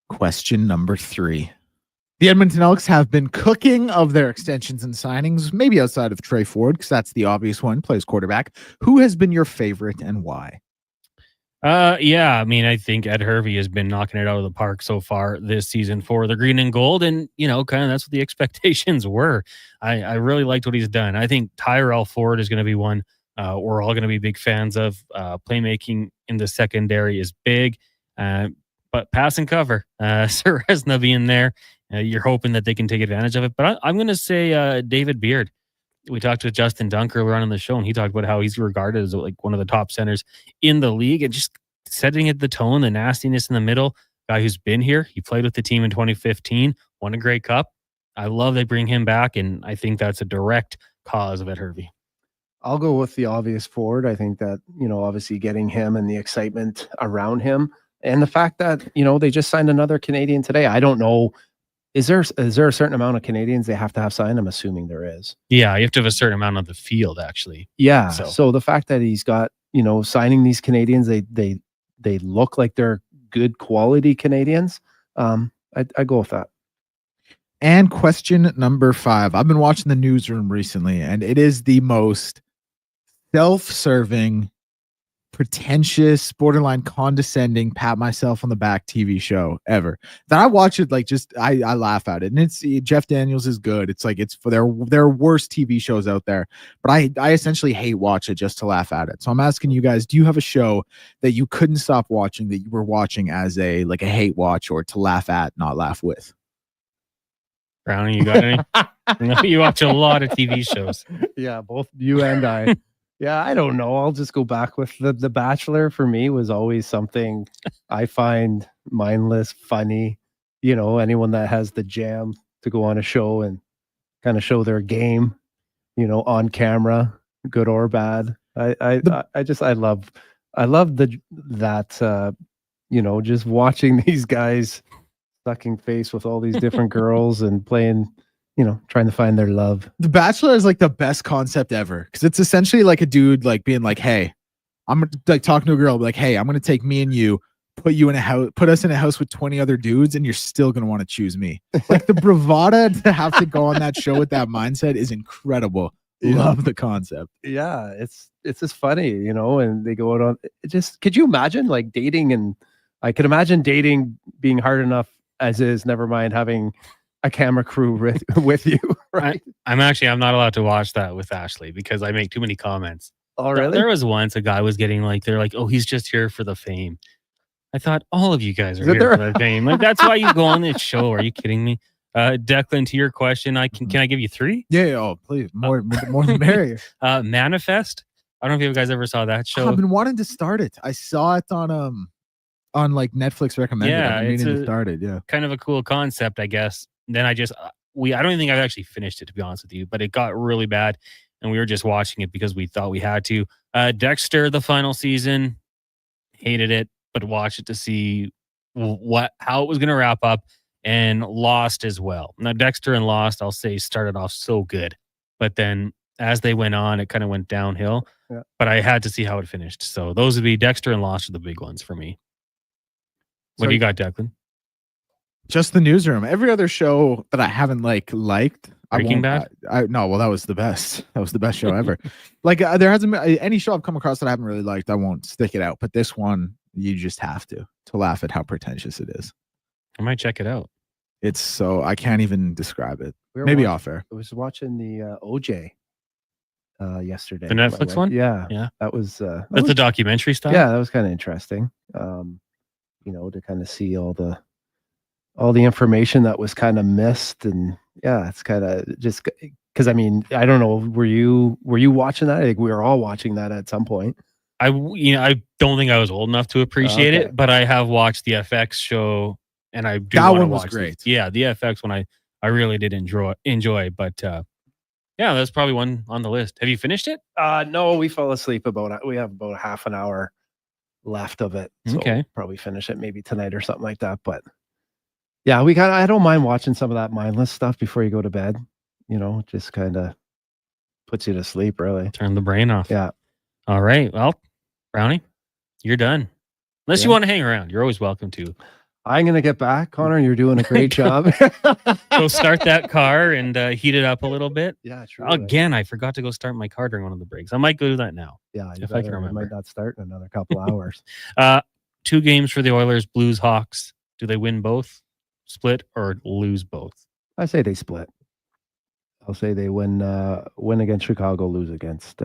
Question number 3. The Edmonton Elks have been cooking of their extensions and signings, maybe outside of Trey Ford, because that's the obvious one, plays quarterback. Who has been your favorite and why? I think Ed Hervey has been knocking it out of the park so far this season for the green and gold, and kind of that's what the expectations were. I really liked what he's done. I think Tyrell Ford is going to be one we're all going to be big fans of. Playmaking in the secondary is big, but pass and cover, Seresna being there, you're hoping that they can take advantage of it. But I'm going to say David Beard. We talked with Justin Dunk earlier on in the show, and he talked about how he's regarded as one of the top centers in the league, and just setting it the tone, the nastiness in the middle. Guy who's been here, he played with the team in 2015, won a Grey Cup. I love they bring him back, and I think that's a direct cause of Ed Hervey. I'll go with the obvious Ford. I think that obviously getting him and the excitement around him, and the fact that they just signed another Canadian today. I don't know. Is there a certain amount of Canadians they have to have signed? I'm assuming there is. Yeah, you have to have a certain amount on the field, actually. Yeah. So the fact that he's got, signing these Canadians, they look like they're good quality Canadians. I go with that. And question number 5. I've been watching the newsroom recently, and it is the most self-serving, pretentious, borderline condescending, pat myself on the back TV show ever. That I watch it I laugh at it. And it's Jeff Daniels is good. It's for their worst TV shows out there. But I essentially hate watch it just to laugh at it. So I'm asking you guys, do you have a show that you couldn't stop watching, that you were watching as a hate watch, or to laugh at, not laugh with? Brownie, you got any? You watch a lot of TV shows. Yeah, both you and I. Yeah, I don't know. I'll just go back with the Bachelor. For me, was always something I find mindless, funny. Anyone that has the jam to go on a show and kind of show their game, on camera, good or bad. I love just watching these guys sucking face with all these different girls and playing. Trying to find their love. The Bachelor is the best concept ever, because it's essentially a dude being hey, I'm talking to a girl, hey, I'm gonna take me and you, put us in a house with 20 other dudes, and you're still gonna want to choose me. The bravado to have to go on that show with that mindset is incredible. Love the concept. Yeah, it's just funny, and they go out on. Could you imagine dating and I can imagine dating being hard enough as is, never mind having a camera crew with you, right? I'm not allowed to watch that with Ashley because I make too many comments. Oh, really? There was once a guy was getting they're like, oh, he's just here for the fame. I thought all of you guys are here for the fame. Like, that's why you go on this show. Are you kidding me? Declan, to your question, can I give you 3? Yeah, oh, please. More the merrier. Manifest. I don't know if you guys ever saw that show. I've been wanting to start it. I saw it on like Netflix recommended. Yeah, I've been it's meaning to start it. Yeah. kind of a cool concept, I guess. Then I don't even think I've actually finished it, to be honest with you, but it got really bad and we were just watching it because we thought we had to. Dexter, the final season, hated it, but watched it to see how it was going to wrap up, and Lost as well. Now, Dexter and Lost, I'll say, started off so good, but then as they went on, it kind of went downhill. Yeah. But I had to see how it finished. So those would be Dexter and Lost are the big ones for me. What do you got, Declan? Just the Newsroom. Every other show that I haven't liked. Breaking Bad? No, well, that was the best. That was the best show ever. There hasn't been any show I've come across that I haven't really liked. I won't stick it out. But this one, you just have to laugh at how pretentious it is. I might check it out. It's so I can't even describe it. Maybe off air. I was watching the OJ yesterday. The Netflix one? Yeah. Yeah. That was That's the documentary stuff? Yeah, that was kind of interesting. To kind of see all the information that was kind of missed, and yeah, it's kind of just because I don't know, were you watching that? I think we were all watching that at some point. I don't think I was old enough to appreciate it, but I have watched the FX show, and I do. That one was great. Yeah, the FX one I really did enjoy, but yeah, that's probably one on the list. Have you finished it? No, we fell asleep we have about half an hour left of it. So Okay. we'll probably finish it maybe tonight or something like that. But yeah, I don't mind watching some of that mindless stuff before you go to bed. Just kind of puts you to sleep, really. Turn the brain off. Yeah. All right. Well, Brownie, you're done. Unless you Yeah. want to hang around, you're always welcome to. I'm going to get back. Connor, you're doing a great job. Go start that car and heat it up a little bit. Yeah, true. Again, I forgot to go start my car during one of the breaks. I might go do that now. Yeah, if I can remember. might not start in another couple hours. 2 games for the Oilers, Blues, Hawks. Do they win both, split, or lose both? I say they split. I'll say they win against Chicago, lose against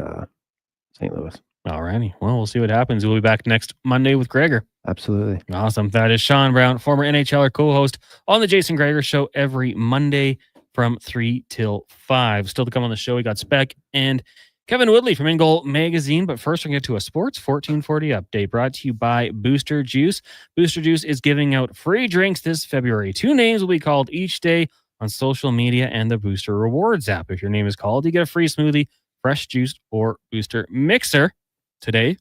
St. Louis. All righty. Well, we'll see what happens. We'll be back next Monday with Gregor. Absolutely. Awesome. That is Sean Brown, former NHLer, co-host on the Jason Gregor Show every Monday from 3 till 5. Still to come on the show, we got Speck and Kevin Woodley from In Goal Magazine. But first, we're going to get to a Sports 1440 update brought to you by Booster Juice. Booster Juice is giving out free drinks this February. 2 names will be called each day on social media and the Booster Rewards app. If your name is called, you get a free smoothie, fresh juice, or Booster mixer. Today,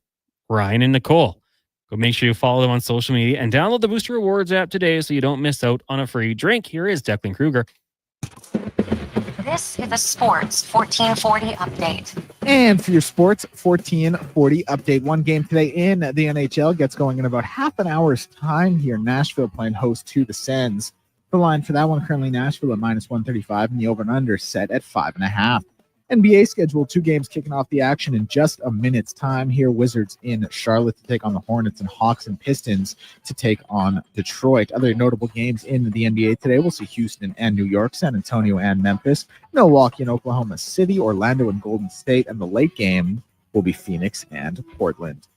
Ryan and Nicole. Go make sure you follow them on social media and download the Booster Rewards app today so you don't miss out on a free drink. Here is Declan Kruger. This is a Sports 1440 update. And for your Sports 1440 update, one game today in the NHL gets going in about half an hour's time here. Nashville playing host to the Sens. The line for that one currently Nashville at -135 and the over and under set at 5.5. NBA schedule, 2 games kicking off the action in just a minute's time here. Wizards in Charlotte to take on the Hornets, and Hawks and Pistons to take on Detroit. Other notable games in the NBA today, we'll see Houston and New York, San Antonio and Memphis, Milwaukee and Oklahoma City, Orlando and Golden State, and the late game will be Phoenix and Portland.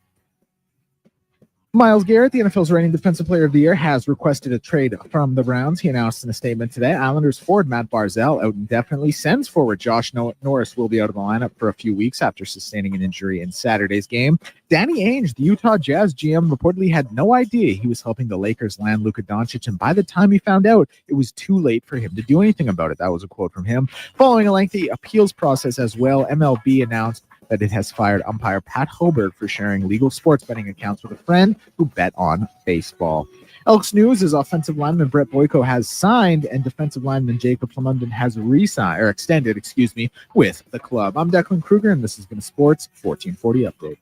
Myles Garrett, the NFL's reigning Defensive Player of the Year, has requested a trade from the Browns. He announced in a statement today, Islanders forward Matt Barzal out indefinitely. Sens forward Josh Norris will be out of the lineup for a few weeks after sustaining an injury in Saturday's game. Danny Ainge, the Utah Jazz GM, reportedly had no idea he was helping the Lakers land Luka Doncic, and by the time he found out, it was too late for him to do anything about it. That was a quote from him. Following a lengthy appeals process as well, MLB announced that it has fired umpire Pat Hoberg for sharing legal sports betting accounts with a friend who bet on baseball. Elks news is offensive lineman Brett Boyko has signed, and defensive lineman Jacob London has extended with the club. I'm Declan Kruger, and this has been a Sports 1440 update.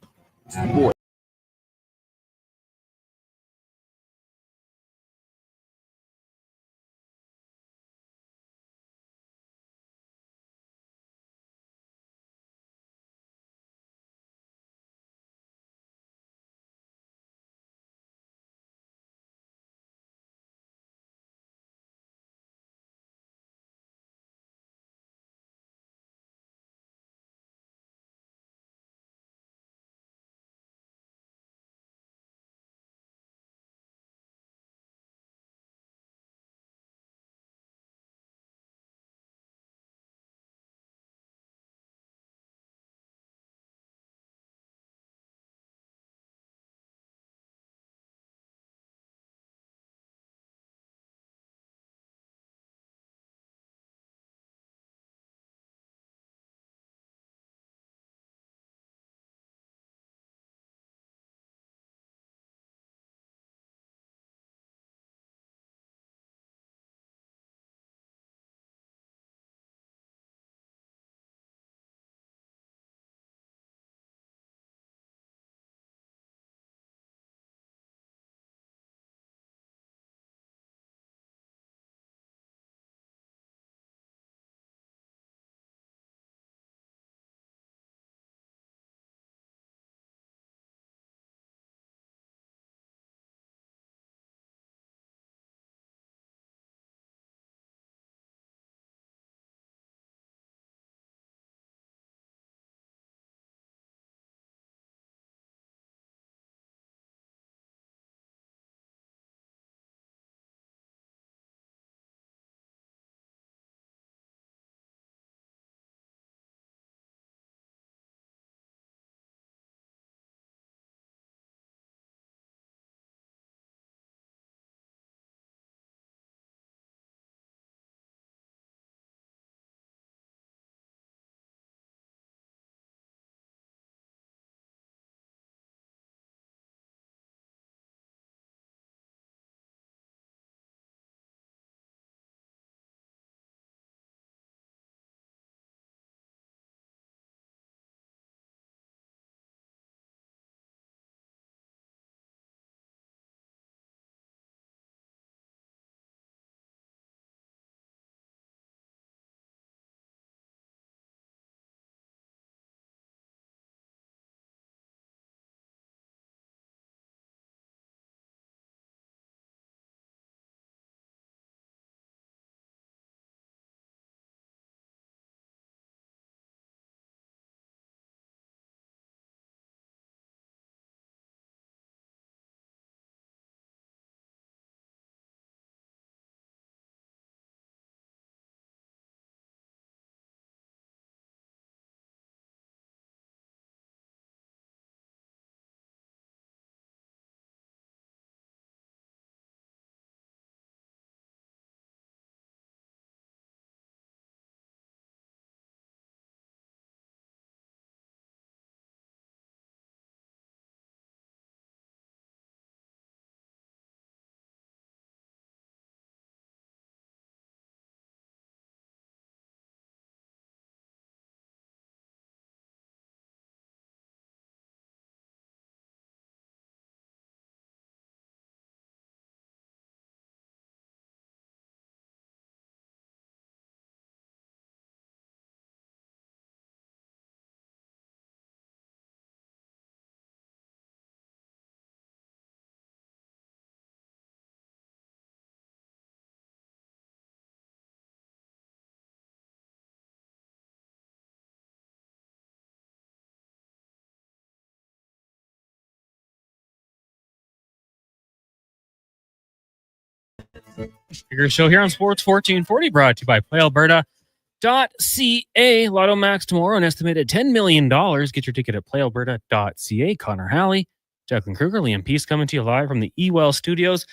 Gregor Show here on Sports 1440, brought to you by PlayAlberta.ca. Lotto Max tomorrow, an estimated $10 million. Get your ticket at PlayAlberta.ca. Connor Halley, Declan Kruger, Liam Peace coming to you live from the eWell Studios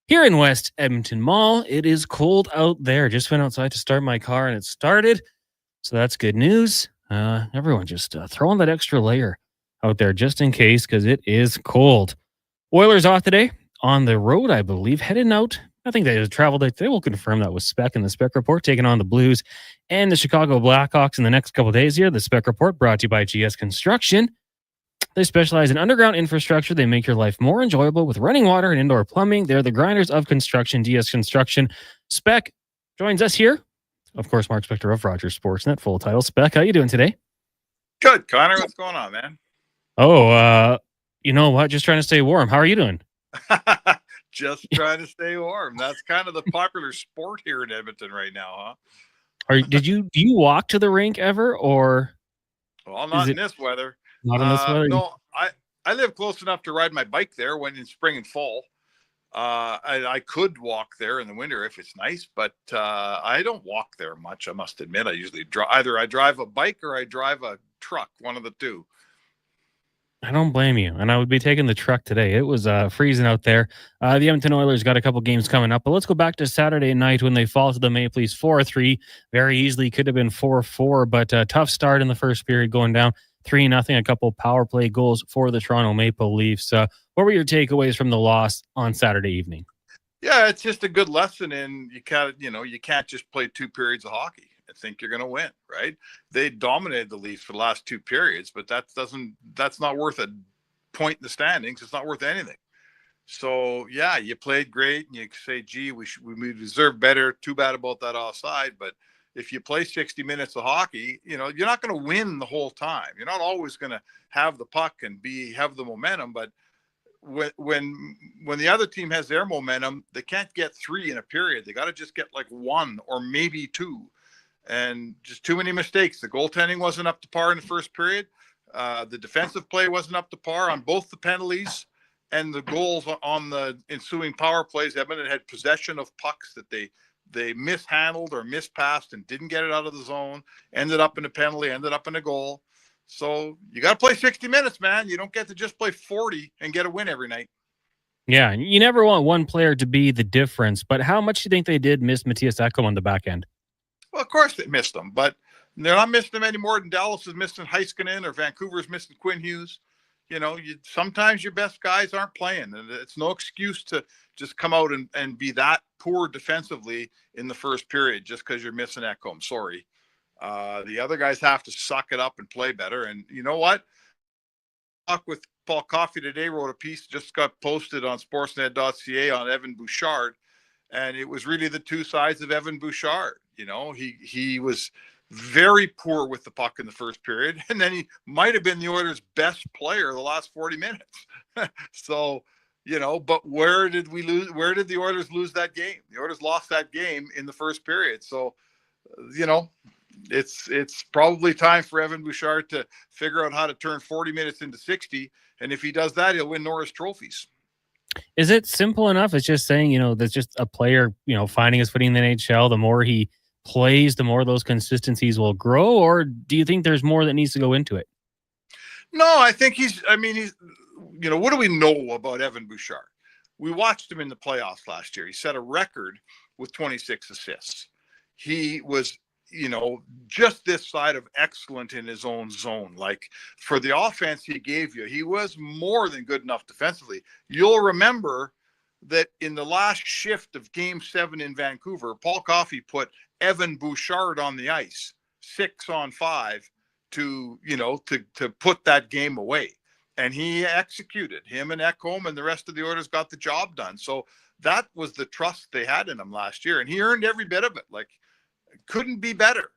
here in West Edmonton Mall. It is cold out there. Just went outside to start my car and it started. So that's good news. Everyone just throwing that extra layer out there just in case, because it is cold. Oilers off today on the road, I believe, heading out. I think they traveled. They will confirm that with Spec in the Spec Report, taking on the Blues and the Chicago Blackhawks in the next couple of days here. The Spec Report brought to you by GS Construction. They specialize in underground infrastructure. They make your life more enjoyable with running water and indoor plumbing. They're the grinders of construction. GS Construction. Spec joins us here. Of course, Mark Spector of Rogers Sportsnet, full title. Spec, how you doing today? Good, Connor. What's going on, man? Oh, you know what? Just trying to stay warm. How are you doing? Just trying to stay warm. That's kind of the popular sport here in Edmonton right now, huh? Do you walk to the rink ever, or? Well, not in this weather. Not in this weather. No, I live close enough to ride my bike there when in spring and fall. I could walk there in the winter if it's nice, but I don't walk there much. I must admit, I usually either I drive a bike or I drive a truck, one of the two. I don't blame you. And I would be taking the truck today. It was freezing out there. The Edmonton Oilers got a couple games coming up, but let's go back to Saturday night when they fall to the Maple Leafs 4-3. Very easily could have been 4-4, but a tough start in the first period, going down 3-0. A couple power play goals for the Toronto Maple Leafs. What were your takeaways from the loss on Saturday evening? Yeah, it's just a good lesson in you can't just play 2 periods of hockey and think you're going to win, right? They dominated the Leafs for the last 2 periods, but that's not worth a point in the standings. It's not worth anything. So yeah, you played great, and you say, "Gee, we deserve better." Too bad about that offside, but if you play 60 minutes of hockey, you're not going to win the whole time. You're not always going to have the puck and have the momentum, but when the other team has their momentum, they can't get 3 in a period. They got to just get like 1 or maybe 2. And just too many mistakes. The goaltending wasn't up to par in the first period. The defensive play wasn't up to par on both the penalties and the goals on the ensuing power plays. Edmonton had possession of pucks that they mishandled or mispassed and didn't get it out of the zone, ended up in a penalty, ended up in a goal. So you got to play 60 minutes, man. You don't get to just play 40 and get a win every night. Yeah, you never want one player to be the difference, but how much do you think they did miss Mattias Ekholm on the back end? Well, of course they missed him, but they're not missing him any more than Dallas is missing Heiskanen or Vancouver's missing Quinn Hughes. Sometimes your best guys aren't playing, and it's no excuse to just come out and be that poor defensively in the first period just because you're missing Ekholm. Sorry. The other guys have to suck it up and play better. And you know what? Talk with Paul Coffey today, wrote a piece, just got posted on sportsnet.ca on Evan Bouchard. And it was really the two sides of Evan Bouchard. He was very poor with the puck in the first period, and then he might have been the Oilers' best player the last 40 minutes. So, but where did we lose? Where did the Oilers lose that game? The Oilers lost that game in the first period. So, it's probably time for Evan Bouchard to figure out how to turn 40 minutes into 60. And if he does that, he'll win Norris trophies. Is it simple enough? It's just saying, that's just a player, finding his footing in the NHL. The more he plays, the more those consistencies will grow, or do you think there's more that needs to go into it? No, I think he's what do we know about Evan Bouchard? We watched him in the playoffs last year. He set a record with 26 assists. He was, just this side of excellent in his own zone. Like, for the offense he gave you, he was more than good enough defensively. You'll remember that in the last shift of Game 7 in Vancouver, Paul Coffey put Evan Bouchard on the ice, 6-on-5, to put that game away. And he executed. Him and Ekholm and the rest of the Oilers got the job done. So that was the trust they had in him last year. And he earned every bit of it. Like, couldn't be better.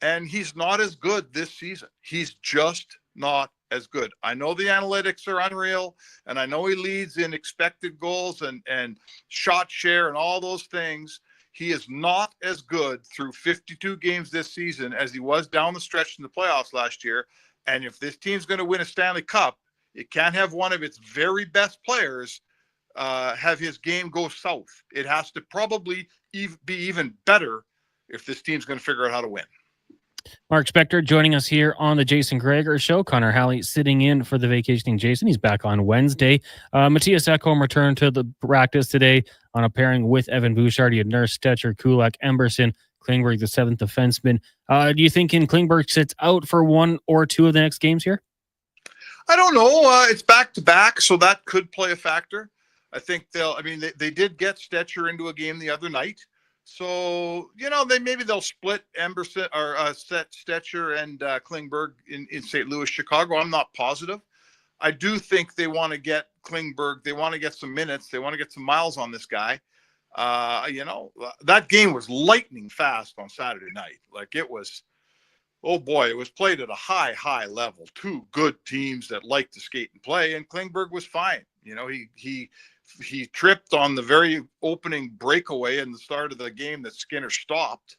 And he's not as good this season. He's just not as good. I know the analytics are unreal, and I know he leads in expected goals and shot share and all those things. He is not as good through 52 games this season as he was down the stretch in the playoffs last year. And if this team's going to win a Stanley Cup, it can't have one of its very best players have his game go south. It has to probably be even better if this team's going to figure out how to win. Mark Spector joining us here on the Jason Gregor Show. Connor Halley sitting in for the vacationing Jason. He's back on Wednesday. Matthias Ekholm returned to the practice today on a pairing with Evan Bouchard. He had Nurse, Stetcher, Kulak, Emberson, Klingberg, the seventh defenseman. Do you think Klingberg sits out for one or two of the next games here? I don't know. It's back-to-back, so that could play a factor. I think they did get Stetcher into a game the other night. So, maybe they'll split Emberson or Stetcher and Klingberg in St. Louis, Chicago. I'm not positive. I do think they want to get Klingberg. They want to get some minutes. They want to get some miles on this guy. That game was lightning fast on Saturday night. Like it was, oh boy, it was played at a high level. Two good teams that like to skate and play, and Klingberg was fine. He tripped on the very opening breakaway in the start of the game that Skinner stopped.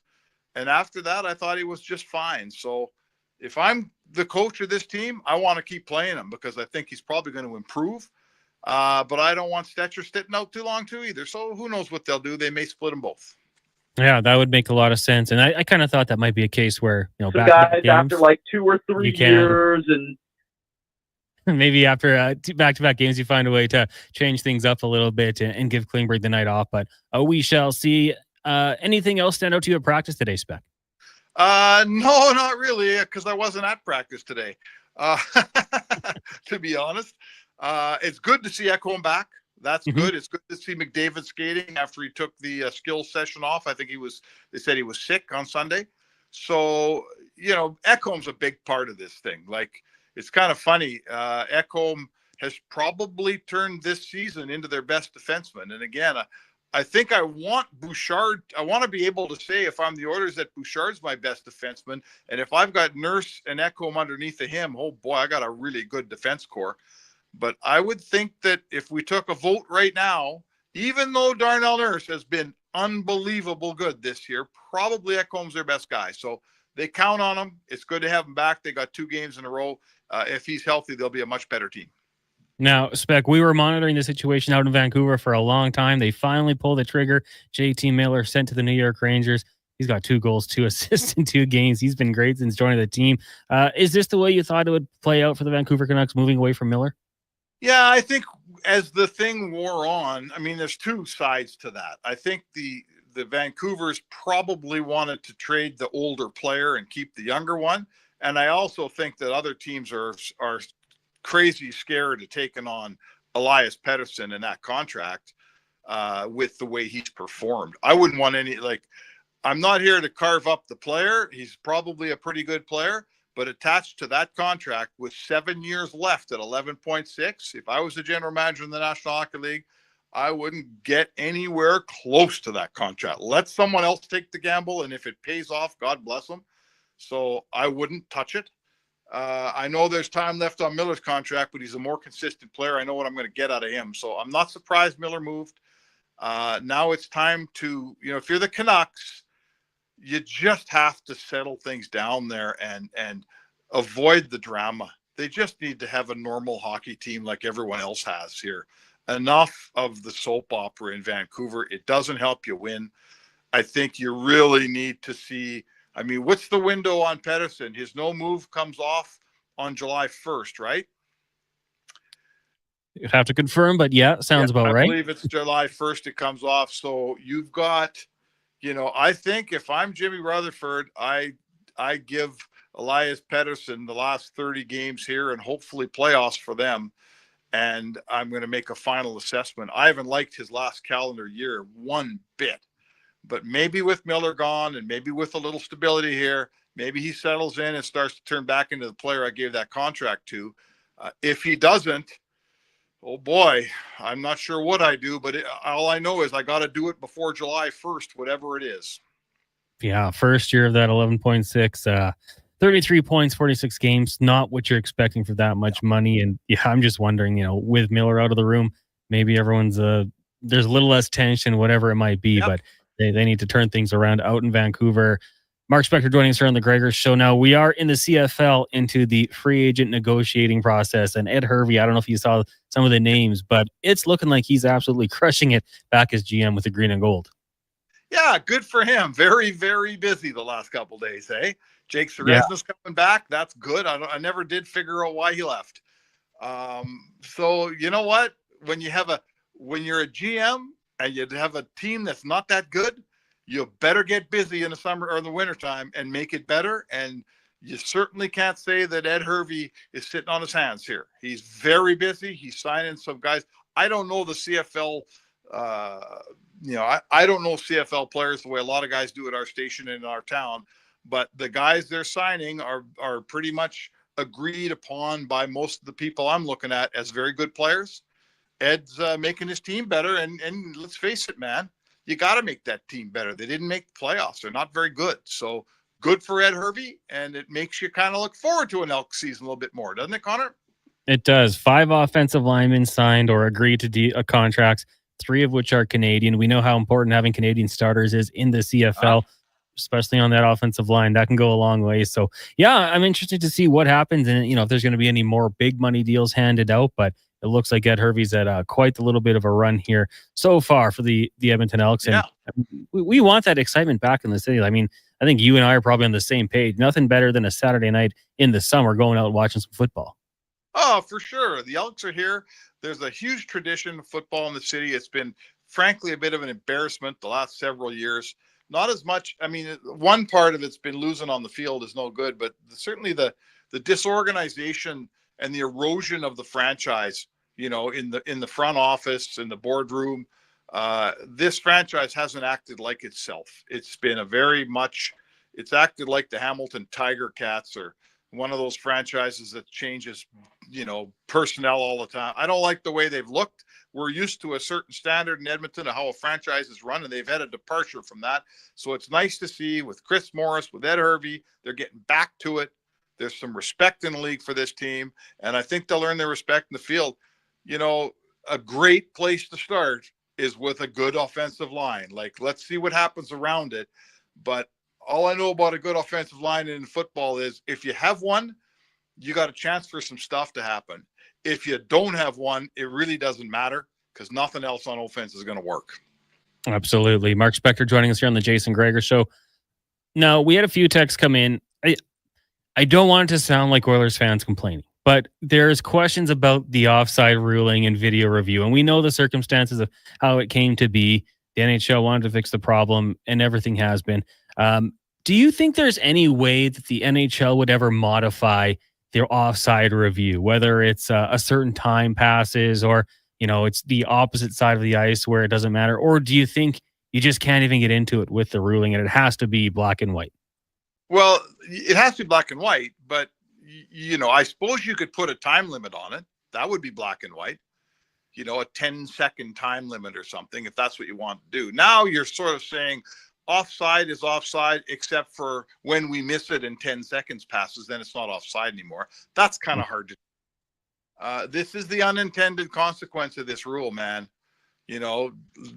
And after that, I thought he was just fine. So if I'm the coach of this team, I want to keep playing him because I think he's probably going to improve. But I don't want Stetcher sitting out too long too either. So who knows what they'll do? They may split them both. Yeah, that would make a lot of sense. And I kind of thought that might be a case where, guys after like 2 or 3 years and maybe after back-to-back games, you find a way to change things up a little bit and give Klingberg the night off. But we shall see. Anything else stand out to you at practice today, Spec? No, not really, because I wasn't at practice today, to be honest. It's good to see Ekholm back. That's good. It's good to see McDavid skating after he took the skills session off. I think they said he was sick on Sunday. So, Ekholm's a big part of this thing. Like, it's kind of funny. Ekholm has probably turned this season into their best defenseman. And again, I think I want Bouchard. I want to be able to say if I'm the Oilers that Bouchard's my best defenseman. And if I've got Nurse and Ekholm underneath of him, oh boy, I got a really good defense core. But I would think that if we took a vote right now, even though Darnell Nurse has been unbelievable good this year, probably Ekholm's their best guy. So they count on him. It's good to have him back. They got 2 games in a row. If he's healthy, they'll be a much better team. Now, Spec, we were monitoring the situation out in Vancouver for a long time. They finally pulled the trigger. JT Miller sent to the New York Rangers. He's got 2 goals, 2 assists in 2 games. He's been great since joining the team. Is this the way you thought it would play out for the Vancouver Canucks moving away from Miller? Yeah, I think as the thing wore on, there's 2 sides to that. I think the Vancouvers probably wanted to trade the older player and keep the younger one. And I also think that other teams are crazy scared of taking on Elias Pettersson in that contract with the way he's performed. I wouldn't want I'm not here to carve up the player. He's probably a pretty good player, but attached to that contract with 7 years left at 11.6, if I was the general manager in the National Hockey League, I wouldn't get anywhere close to that contract. Let someone else take the gamble, and if it pays off, God bless them. So I wouldn't touch it. I know there's time left on Miller's contract, but he's a more consistent player. I know what I'm going to get out of him. So I'm not surprised Miller moved. Now it's time to, if you're the Canucks, you just have to settle things down there and avoid the drama. They just need to have a normal hockey team like everyone else has here. Enough of the soap opera in Vancouver. It doesn't help you win. I think you really need to see, what's the window on Pettersson? His no move comes off on July 1st, right? You have to confirm, but sounds about right. I believe it's July 1st it comes off. So you've got, I think if I'm Jimmy Rutherford, I give Elias Pettersson the last 30 games here and hopefully playoffs for them. And I'm going to make a final assessment. I haven't liked his last calendar year one bit. But maybe with Miller gone and maybe with a little stability here, maybe he settles in and starts to turn back into the player I gave that contract to. If he doesn't, oh boy, I'm not sure what I do, but all I know is I got to do it before July 1st, whatever it is. Yeah, first year of that 11.6, 33 points, 46 games, not what you're expecting for that much money. And I'm just wondering, with Miller out of the room, maybe everyone's, there's a little less tension, whatever it might be, but they need to turn things around out in Vancouver. Mark Spector joining us here on the Gregor Show. Now, we are in the CFL into the free agent negotiating process. And Ed Hervey, I don't know if you saw some of the names, but it's looking like he's absolutely crushing it back as GM with the green and gold. Yeah, good for him. Very, very busy the last couple days, eh? Jake Ceresna's coming back. That's good. I never did figure out why he left. So you know what? When you're a GM and you have a team that's not that good, you better get busy in the summer or the wintertime and make it better. And you certainly can't say that Ed Hervey is sitting on his hands here. He's very busy. He's signing some guys. I don't know the CFL. I don't know CFL players the way a lot of guys do at our station in our town, but the guys they're signing are pretty much agreed upon by most of the people I'm looking at as very good players. Ed's making his team better, and let's face it, man, you got to make that team better. They didn't make the playoffs. They're not very good. So good for Ed Hervey, and it makes you kind of look forward to an Elks season a little bit more, doesn't it, Connor? It does. 5 offensive linemen signed or agreed to contracts, 3 of which are Canadian. We know how important having Canadian starters is in the CFL, especially on that offensive line. That can go a long way. So, yeah, I'm interested to see what happens and, if there's going to be any more big money deals handed out. But it looks like Ed Hervey's at quite a little bit of a run here so far for the Edmonton Elks. And we want that excitement back in the city. I mean, I think you and I are probably on the same page. Nothing better than a Saturday night in the summer going out and watching some football. Oh, for sure. The Elks are here. There's a huge tradition of football in the city. It's been, frankly, a bit of an embarrassment the last several years. Not as much. I mean, one part of it's been losing on the field is no good, but certainly the disorganization and the erosion of the franchise, in the front office, in the boardroom, this franchise hasn't acted like itself. It's been it's acted like the Hamilton Tiger Cats or one of those franchises that changes, personnel all the time. I don't like the way they've looked. We're used to a certain standard in Edmonton of how a franchise is run, and they've had a departure from that. So it's nice to see with Chris Morris, with Ed Hervey, they're getting back to it. There's some respect in the league for this team, and I think they'll earn their respect in the field. A great place to start is with a good offensive line. Like, let's see what happens around it. But all I know about a good offensive line in football is if you have one, you got a chance for some stuff to happen. If you don't have one, it really doesn't matter because nothing else on offense is going to work. Absolutely. Mark Spector joining us here on the Jason Gregor Show. Now, we had a few texts come in. I don't want it to sound like Oilers fans complaining, but there's questions about the offside ruling and video review. And we know the circumstances of how it came to be. The NHL wanted to fix the problem and everything has been. Do you think there's any way that the NHL would ever modify their offside review, whether it's a certain time passes or, it's the opposite side of the ice where it doesn't matter? Or do you think you just can't even get into it with the ruling and it has to be black and white? Well, it has to be black and white, but I suppose you could put a time limit on it. That would be black and white, a 10-second time limit or something, if that's what you want to do. Now you're sort of saying offside is offside, except for when we miss it and 10 seconds passes, then it's not offside anymore. That's kind of hard to do. This is the unintended consequence of this rule, man.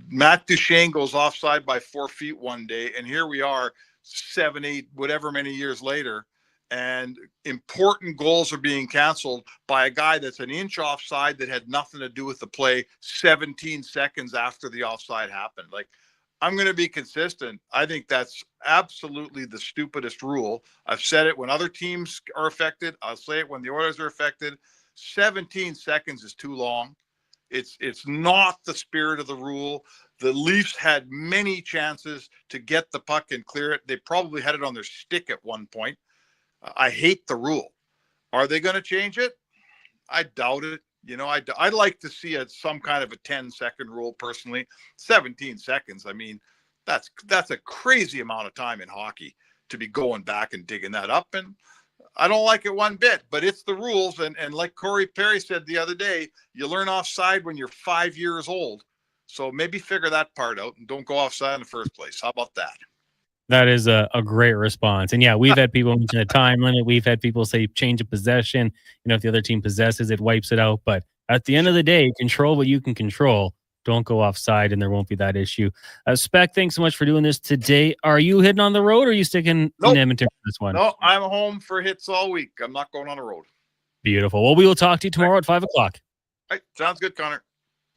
Matt Duchene goes offside by 4 feet one day, and here we are 7, 8, whatever many years later, and important goals are being canceled by a guy that's an inch offside that had nothing to do with the play 17 seconds after the offside happened. Like, I'm going to be consistent. I think that's absolutely the stupidest rule. I've said it when other teams are affected. I'll say it when the Oilers are affected. 17 seconds is too long. It's not the spirit of the rule. The Leafs had many chances to get the puck and clear it. They probably had it on their stick at one point. I hate the rule. Are they going to change it? I doubt it. I'd like to see some kind of a 10-second rule personally. 17 seconds. I mean, that's a crazy amount of time in hockey to be going back and digging that up. And I don't like it one bit, but it's the rules. And like Corey Perry said the other day, you learn offside when you're 5 years old. So maybe figure that part out and don't go offside in the first place. How about that? That is a great response. And yeah, we've had people mention a time limit. We've had people say change of possession. If the other team possesses, it wipes it out. But at the end of the day, control what you can control. don't go offside, and there won't be that issue. Spec, thanks so much for doing this today. Are you heading on the road, or are you sticking in Edmonton for this one? No, I'm home for hits all week. I'm not going on the road. Beautiful. Well, we will talk to you tomorrow at 5 o'clock. Right, sounds good, Connor.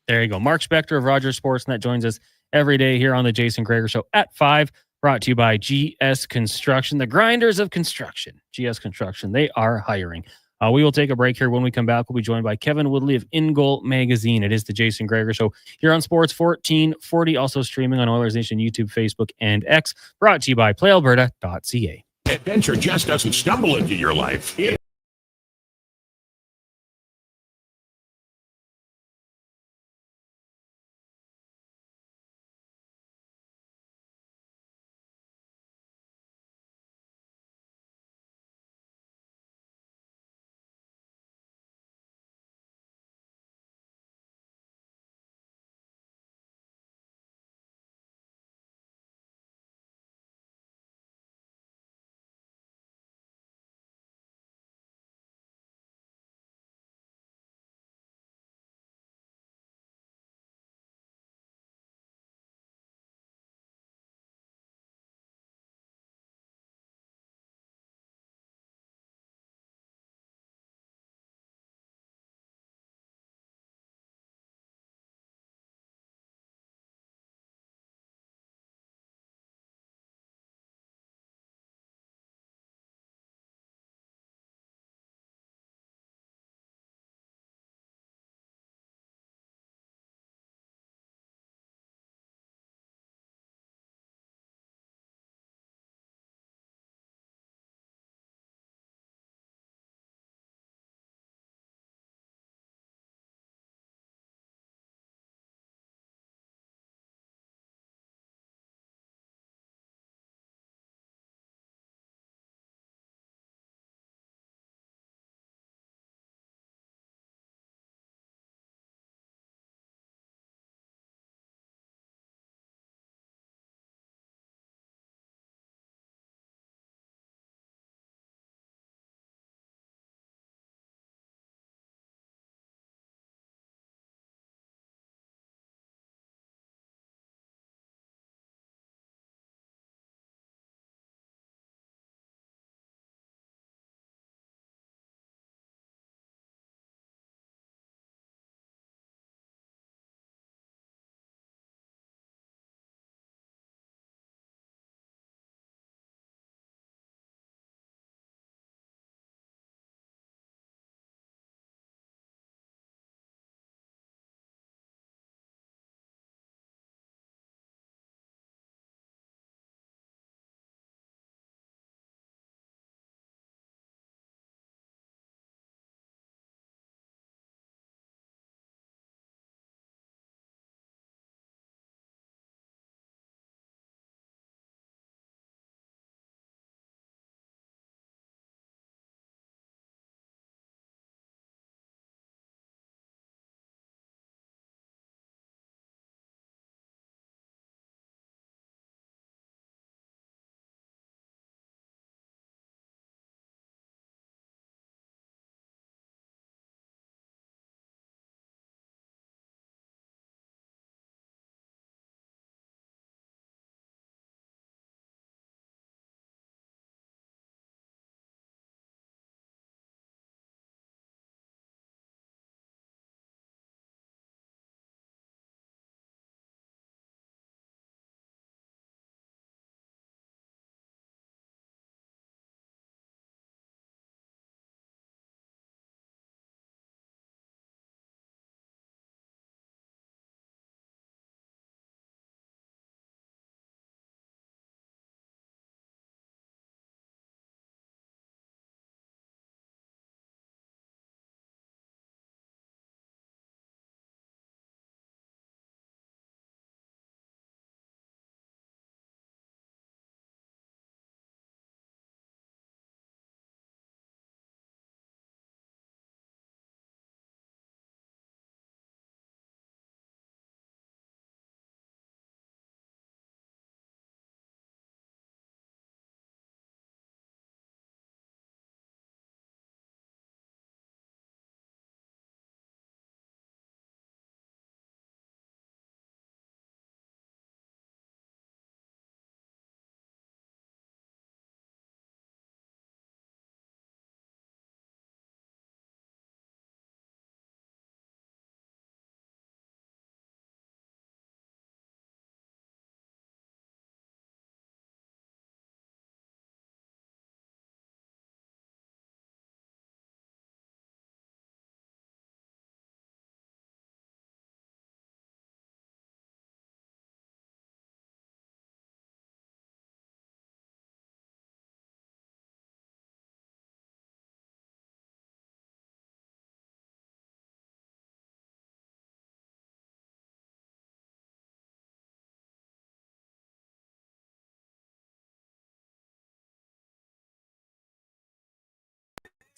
There you go. Mark Spector of Rogers Sportsnet joins us every day here on the Jason Gregor Show at 5, brought to you by GS Construction, the grinders of construction. GS Construction, they are hiring. We will take a break here. When we come back, we'll be joined by Kevin Woodley of In Goal Magazine. It is the Jason Gregor Show here on Sports 1440, also streaming on Oilers Nation YouTube, Facebook, and X, brought to you by PlayAlberta.ca. Adventure just doesn't stumble into your life.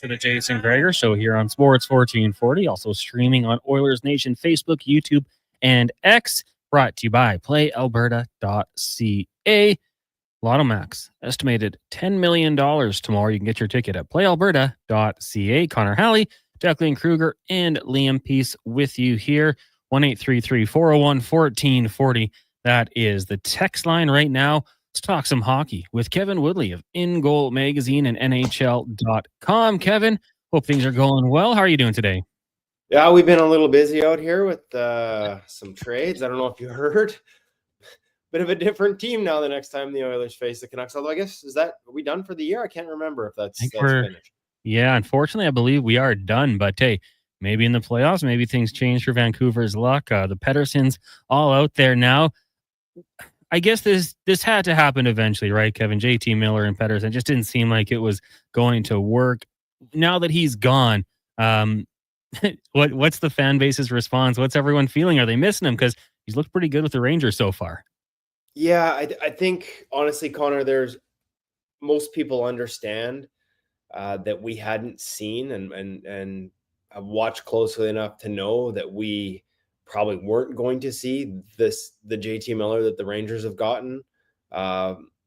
To the Jason Gregor Show here on Sports 1440, also streaming on Oilers Nation Facebook, YouTube, and X. Brought to you by PlayAlberta.ca. Lotto Max, estimated $10 million tomorrow. You can get your ticket at PlayAlberta.ca. Connor Halley, Declan Kruger, and Liam Peace with you here. 1-833-401-1440. That is the text line right now. Let's talk some hockey with Kevin Woodley of In Goal Magazine and NHL.com. Kevin, hope things are going well. How are you doing today? Yeah, we've been a little busy out here with some trades. I don't know if you heard. Bit of a different team now the next time the Oilers face the Canucks. Although I guess, are we done for the year? I can't remember if that's finished. Yeah, unfortunately, I believe we are done. But hey, maybe in the playoffs, maybe things change for Vancouver's luck. The Pedersons all out there now. I guess this had to happen eventually, right, Kevin? JT Miller and Pedersen just didn't seem like it was going to work. Now that he's gone, what's the fan base's response? What's everyone feeling? Are they missing him? Because he's looked pretty good with the Rangers so far. Yeah, I think, honestly, Connor, most people understand that we hadn't seen and have watched closely enough to know that we probably weren't going to see the JT Miller that the Rangers have gotten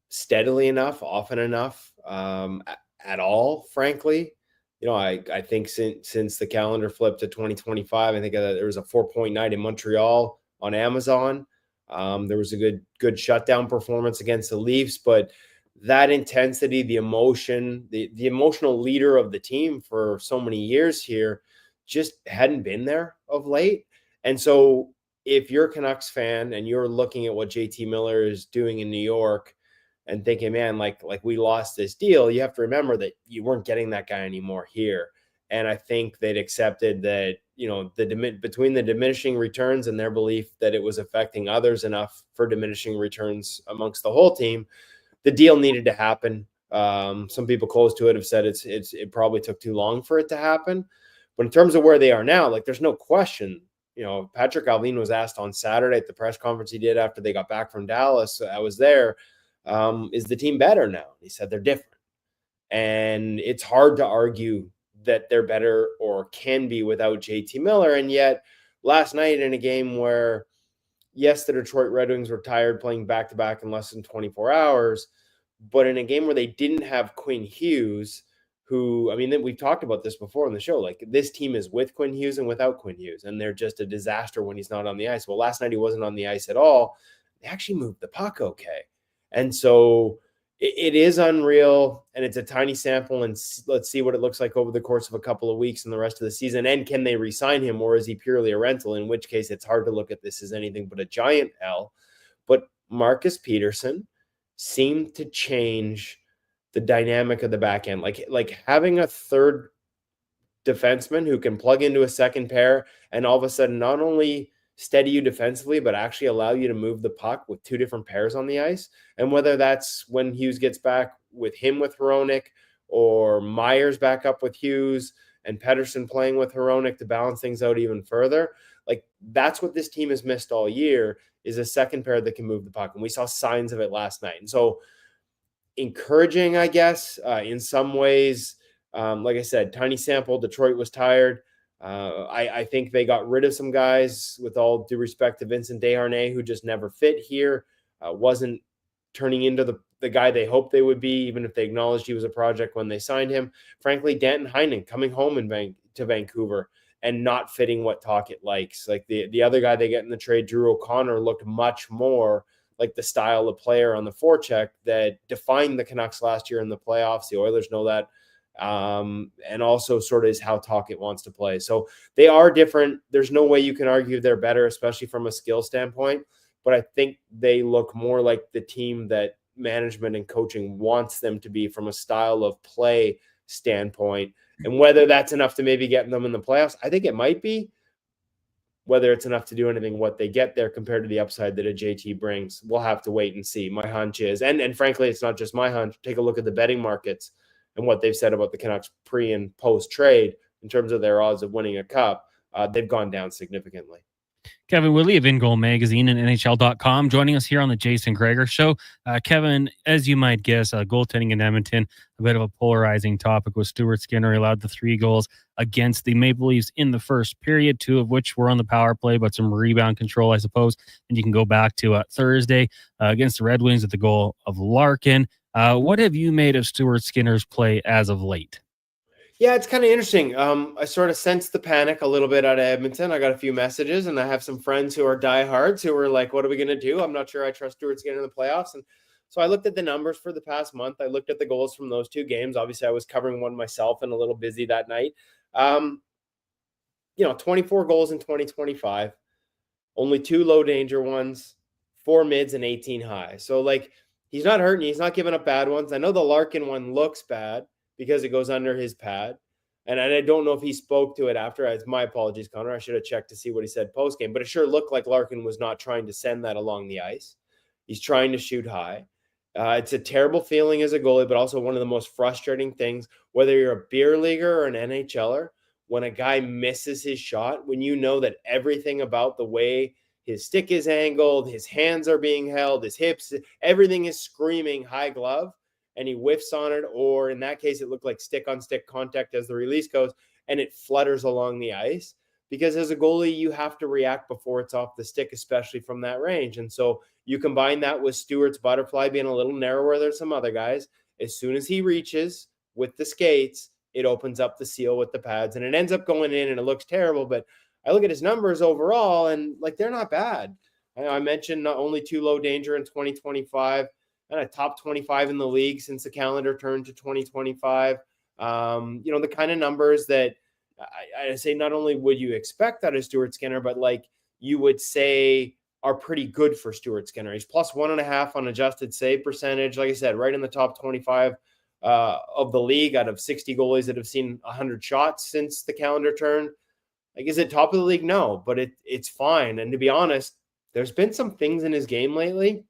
steadily enough, often enough, at all, frankly. You know, I think since the calendar flipped to 2025, I think there was a 4-point night in Montreal on Amazon. There was a good shutdown performance against the Leafs, but that intensity, the emotion, the emotional leader of the team for so many years here just hadn't been there of late. And so if you're a Canucks fan and you're looking at what JT Miller is doing in New York and thinking, man, like we lost this deal, you have to remember that you weren't getting that guy anymore here. And I think they'd accepted that, you know, between the diminishing returns and their belief that it was affecting others enough for diminishing returns amongst the whole team, the deal needed to happen. Some people close to it have said it probably took too long for it to happen. But in terms of where they are now, like, there's no question. You know, Patrick Allvin was asked on Saturday at the press conference he did after they got back from Dallas. I was there. Is the team better now? He said they're different. And it's hard to argue that they're better or can be without JT Miller. And yet last night in a game where, yes, the Detroit Red Wings were tired playing back-to-back in less than 24 hours, but in a game where they didn't have Quinn Hughes, who, I mean, we've talked about this before on the show, like, this team is with Quinn Hughes and without Quinn Hughes, and they're just a disaster when he's not on the ice. Well, last night he wasn't on the ice at all. They actually moved the puck okay. And so it is unreal, and it's a tiny sample, and let's see what it looks like over the course of a couple of weeks and the rest of the season. And can they re-sign him, or is he purely a rental, in which case it's hard to look at this as anything but a giant L. But Marcus Peterson seemed to change the dynamic of the back end. Like having a third defenseman who can plug into a second pair and all of a sudden not only steady you defensively, but actually allow you to move the puck with two different pairs on the ice. And whether that's when Hughes gets back with Hronek, or Myers back up with Hughes and Pedersen playing with Hronek to balance things out even further, like, that's what this team has missed all year, is a second pair that can move the puck. And we saw signs of it last night. And so encouraging, I guess, in some ways. Like I said, tiny sample. Detroit was tired. I think they got rid of some guys, with all due respect to Vincent Desharnais, who just never fit here, wasn't turning into the guy they hoped they would be, even if they acknowledged he was a project when they signed him. Frankly, Danton Heinen coming home to Vancouver and not fitting what Tocchet likes. Like the other guy they get in the trade, Drew O'Connor, looked much more like the style of player on the forecheck that defined the Canucks last year in the playoffs. The Oilers know that. And also sort of is how Tocchet wants to play. So they are different. There's no way you can argue they're better, especially from a skill standpoint. But I think they look more like the team that management and coaching wants them to be from a style of play standpoint. And whether that's enough to maybe get them in the playoffs, I think it might be. Whether it's enough to do anything what they get there compared to the upside that a JT brings, we'll have to wait and see. My hunch is, and frankly, it's not just my hunch. Take a look at the betting markets and what they've said about the Canucks pre and post trade in terms of their odds of winning a cup. They've gone down significantly. Kevin Willey of In Goal Magazine and NHL.com joining us here on the Jason Gregor Show. Kevin, as you might guess, goaltending in Edmonton, a bit of a polarizing topic with Stuart Skinner. He allowed the 3 goals against the Maple Leafs in the first period, 2 of which were on the power play, but some rebound control, I suppose. And you can go back to Thursday against the Red Wings at the goal of Larkin. What have you made of Stuart Skinner's play as of late? Yeah, it's kind of interesting. I sort of sensed the panic a little bit out of Edmonton. I got a few messages, and I have some friends who are diehards who were like, what are we going to do? I'm not sure I trust Stuart Skinner in the playoffs. And so I looked at the numbers for the past month. I looked at the goals from those 2 games. Obviously, I was covering one myself and a little busy that night. 24 goals in 2025, only 2 low danger ones, 4 mids, and 18 high. So, like, he's not hurting. He's not giving up bad ones. I know the Larkin one looks bad because it goes under his pad. And I don't know if he spoke to it after. It's my apologies, Connor. I should have checked to see what he said post-game. But it sure looked like Larkin was not trying to send that along the ice. He's trying to shoot high. It's a terrible feeling as a goalie, but also one of the most frustrating things, whether you're a beer leaguer or an NHLer, when a guy misses his shot, when you know that everything about the way his stick is angled, his hands are being held, his hips, everything is screaming high glove, and he whiffs on it, or in that case, it looked like stick-on-stick contact as the release goes, and it flutters along the ice. Because as a goalie, you have to react before it's off the stick, especially from that range. And so you combine that with Stewart's butterfly being a little narrower than some other guys. As soon as he reaches with the skates, it opens up the seal with the pads, and it ends up going in, and it looks terrible. But I look at his numbers overall, and like they're not bad. I mentioned not only 2 low danger in 2025, and a top 25 in the league since the calendar turned to 2025. The kind of numbers that I say not only would you expect out of Stuart Skinner, but like you would say are pretty good for Stuart Skinner. He's plus 1.5 on adjusted save percentage. Like I said, right in the top 25 of the league out of 60 goalies that have seen 100 shots since the calendar turned. Like, is it top of the league? No, but it's fine. And to be honest, there's been some things in his game lately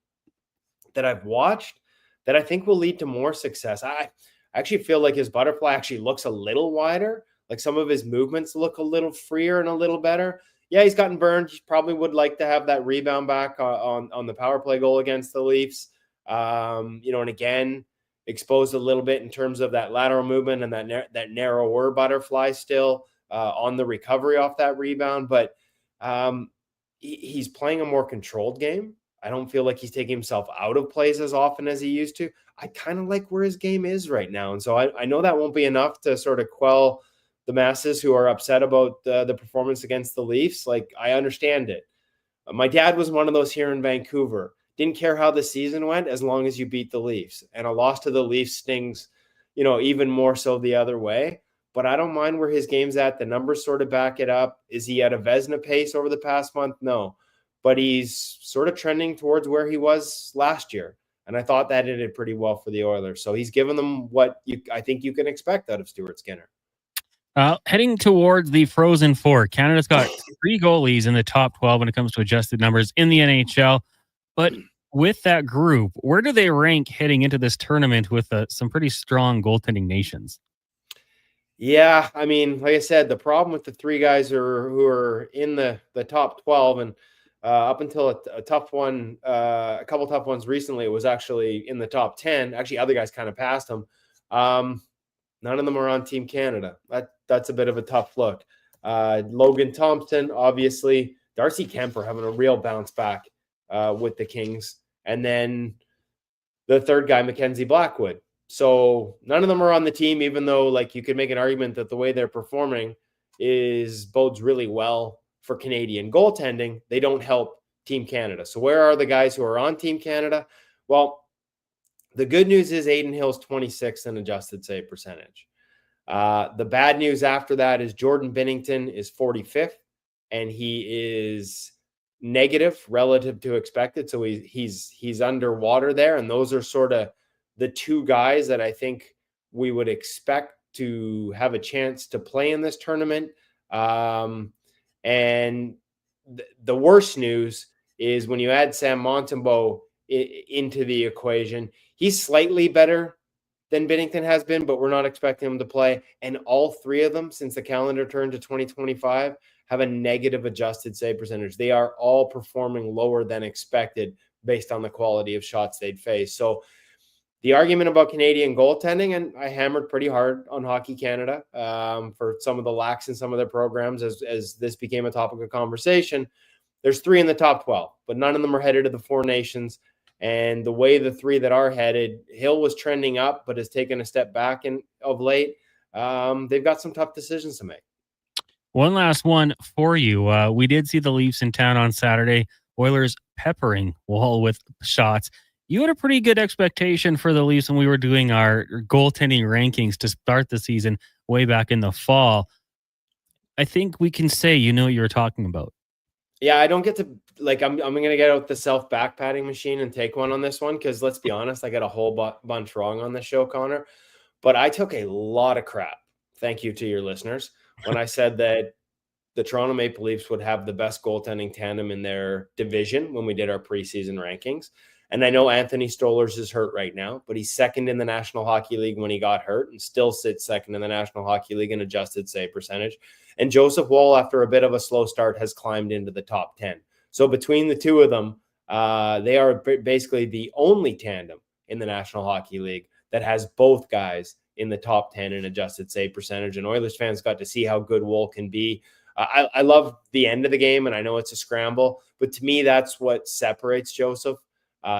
that I've watched that I think will lead to more success. I actually feel like his butterfly actually looks a little wider. Like some of his movements look a little freer and a little better. Yeah, he's gotten burned. He probably would like to have that rebound back on the power play goal against the Leafs. And again, exposed a little bit in terms of that lateral movement and that narrower butterfly still on the recovery off that rebound. But he's playing a more controlled game. I don't feel like he's taking himself out of plays as often as he used to. I kind of like where his game is right now. And so I know that won't be enough to sort of quell the masses who are upset about the performance against the Leafs. Like, I understand it. My dad was one of those here in Vancouver. Didn't care how the season went as long as you beat the Leafs. And a loss to the Leafs stings, even more so the other way. But I don't mind where his game's at. The numbers sort of back it up. Is he at a Vezina pace over the past month? No. But he's sort of trending towards where he was last year. And I thought that ended pretty well for the Oilers. So he's given them what I think you can expect out of Stuart Skinner. Heading towards the Frozen Four, Canada's got 3 goalies in the top 12 when it comes to adjusted numbers in the NHL. But with that group, where do they rank heading into this tournament with some pretty strong goaltending nations? Yeah, I mean, like I said, the problem with the 3 guys who are in the top 12 and up until a tough one, a couple tough ones recently, it was actually in the top 10. Actually, other guys kind of passed them. None of them are on Team Canada. That's a bit of a tough look. Logan Thompson, obviously. Darcy Kemper having a real bounce back with the Kings. And then the third guy, Mackenzie Blackwood. So none of them are on the team, even though like you could make an argument that the way they're performing bodes really well for Canadian goaltending. They don't help Team Canada. So where are the guys who are on Team Canada? Well, the good news is Aiden Hill's 26th in adjusted save percentage. The bad news after that is Jordan Binnington is 45th, and he is negative relative to expected. So he's underwater there. And those are sort of the 2 guys that I think we would expect to have a chance to play in this tournament. And the worst news is when you add Sam Montembeault into the equation, he's slightly better than Binnington has been, but we're not expecting him to play. And all three of them, since the calendar turned to 2025, have a negative adjusted save percentage. They are all performing lower than expected based on the quality of shots they'd face. So the argument about Canadian goaltending, and I hammered pretty hard on Hockey Canada for some of the lacks in some of their programs as this became a topic of conversation. There's 3 in the top 12, but none of them are headed to the 4 nations. And the way the 3 that are headed, Hill was trending up, but has taken a step back of late. They've got some tough decisions to make. One last one for you. We did see the Leafs in town on Saturday. Oilers peppering Wall with shots. You had a pretty good expectation for the Leafs when we were doing our goaltending rankings to start the season way back in the fall. I think we can say you know what you were talking about. Yeah, I don't get to, like, I'm going to get out the self back patting machine and take one on this one, because let's be honest, I got a whole bunch wrong on this show, Connor. But I took a lot of crap. Thank you to your listeners when I said that the Toronto Maple Leafs would have the best goaltending tandem in their division when we did our preseason rankings. And I know Anthony Stolarz is hurt right now, but he's second in the National Hockey League when he got hurt and still sits second in the National Hockey League in adjusted save percentage. And Joseph Woll, after a bit of a slow start, has climbed into the top 10. So between the two of them, they are basically the only tandem in the National Hockey League that has both guys in the top 10 in adjusted save percentage. And Oilers fans got to see how good Woll can be. I love the end of the game, and I know it's a scramble, but to me, that's what separates Joseph.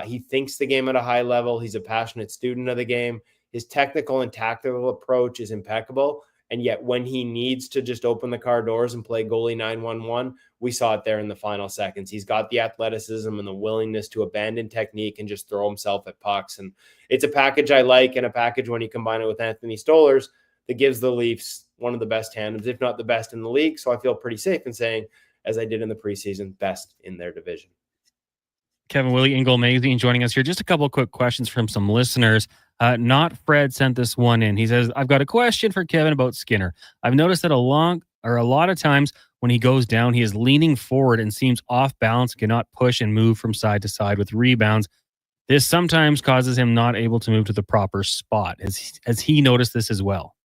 He thinks the game at a high level. He's a passionate student of the game. His technical and tactical approach is impeccable. And yet when he needs to just open the car doors and play goalie 911, we saw it there in the final seconds. He's got the athleticism and the willingness to abandon technique and just throw himself at pucks. And it's a package I like, and a package when you combine it with Anthony Stolarz that gives the Leafs one of the best tandems, if not the best in the league. So I feel pretty safe in saying, as I did in the preseason, best in their division. Kevin Willie, Ingle Magazine joining us here. Just a couple of quick questions from some listeners. Not Fred sent this one in. He says, I've got a question for Kevin about Skinner. I've noticed that a lot of times when he goes down, he is leaning forward and seems off balance, cannot push and move from side to side with rebounds. This sometimes causes him not able to move to the proper spot. Has he noticed this as well?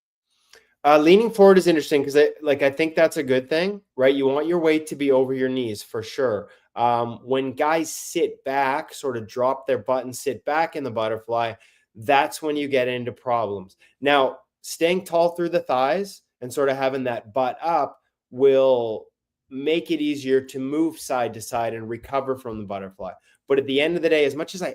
Leaning forward is interesting because I think that's a good thing, right? You want your weight to be over your knees for sure. When guys sit back, sort of drop their butt and sit back in the butterfly, that's when you get into problems. Now, staying tall through the thighs and sort of having that butt up will make it easier to move side to side and recover from the butterfly. But at the end of the day, as much as I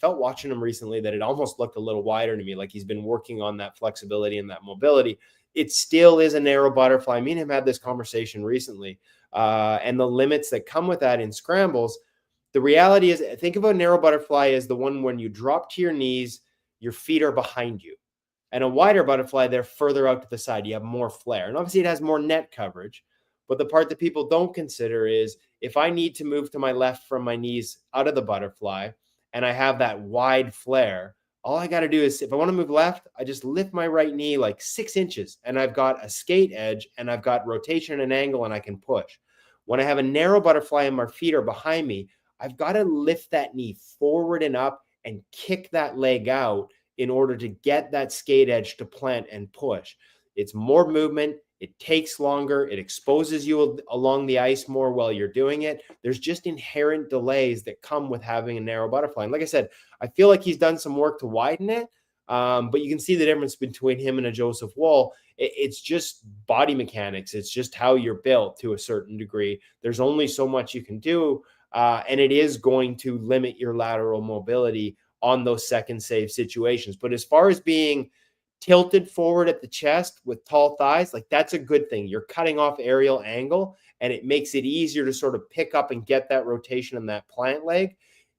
felt watching him recently that it almost looked a little wider to me, like he's been working on that flexibility and that mobility, it still is a narrow butterfly. Me and him had this conversation recently, and the limits that come with that in scrambles. The reality is, think of a narrow butterfly as the one when you drop to your knees, your feet are behind you. And a wider butterfly, they're further out to the side. You have more flare. And obviously it has more net coverage. But the part that people don't consider is if I need to move to my left from my knees out of the butterfly and I have that wide flare, all I got to do is, if I want to move left, I just lift my right knee like 6 inches and I've got a skate edge and I've got rotation and angle and I can push. When I have a narrow butterfly and my feet are behind me, I've got to lift that knee forward and up and kick that leg out in order to get that skate edge to plant and push. It's more movement. It takes longer. It exposes you along the ice more while you're doing it. There's just inherent delays that come with having a narrow butterfly. And like I said, I feel like he's done some work to widen it, but you can see the difference between him and a Joseph Woll. It's just body mechanics. It's just how you're built to a certain degree. There's only so much you can do, and it is going to limit your lateral mobility on those second save situations. But as far as being tilted forward at the chest with tall thighs, like that's a good thing. You're cutting off aerial angle and it makes it easier to sort of pick up and get that rotation in that plant leg.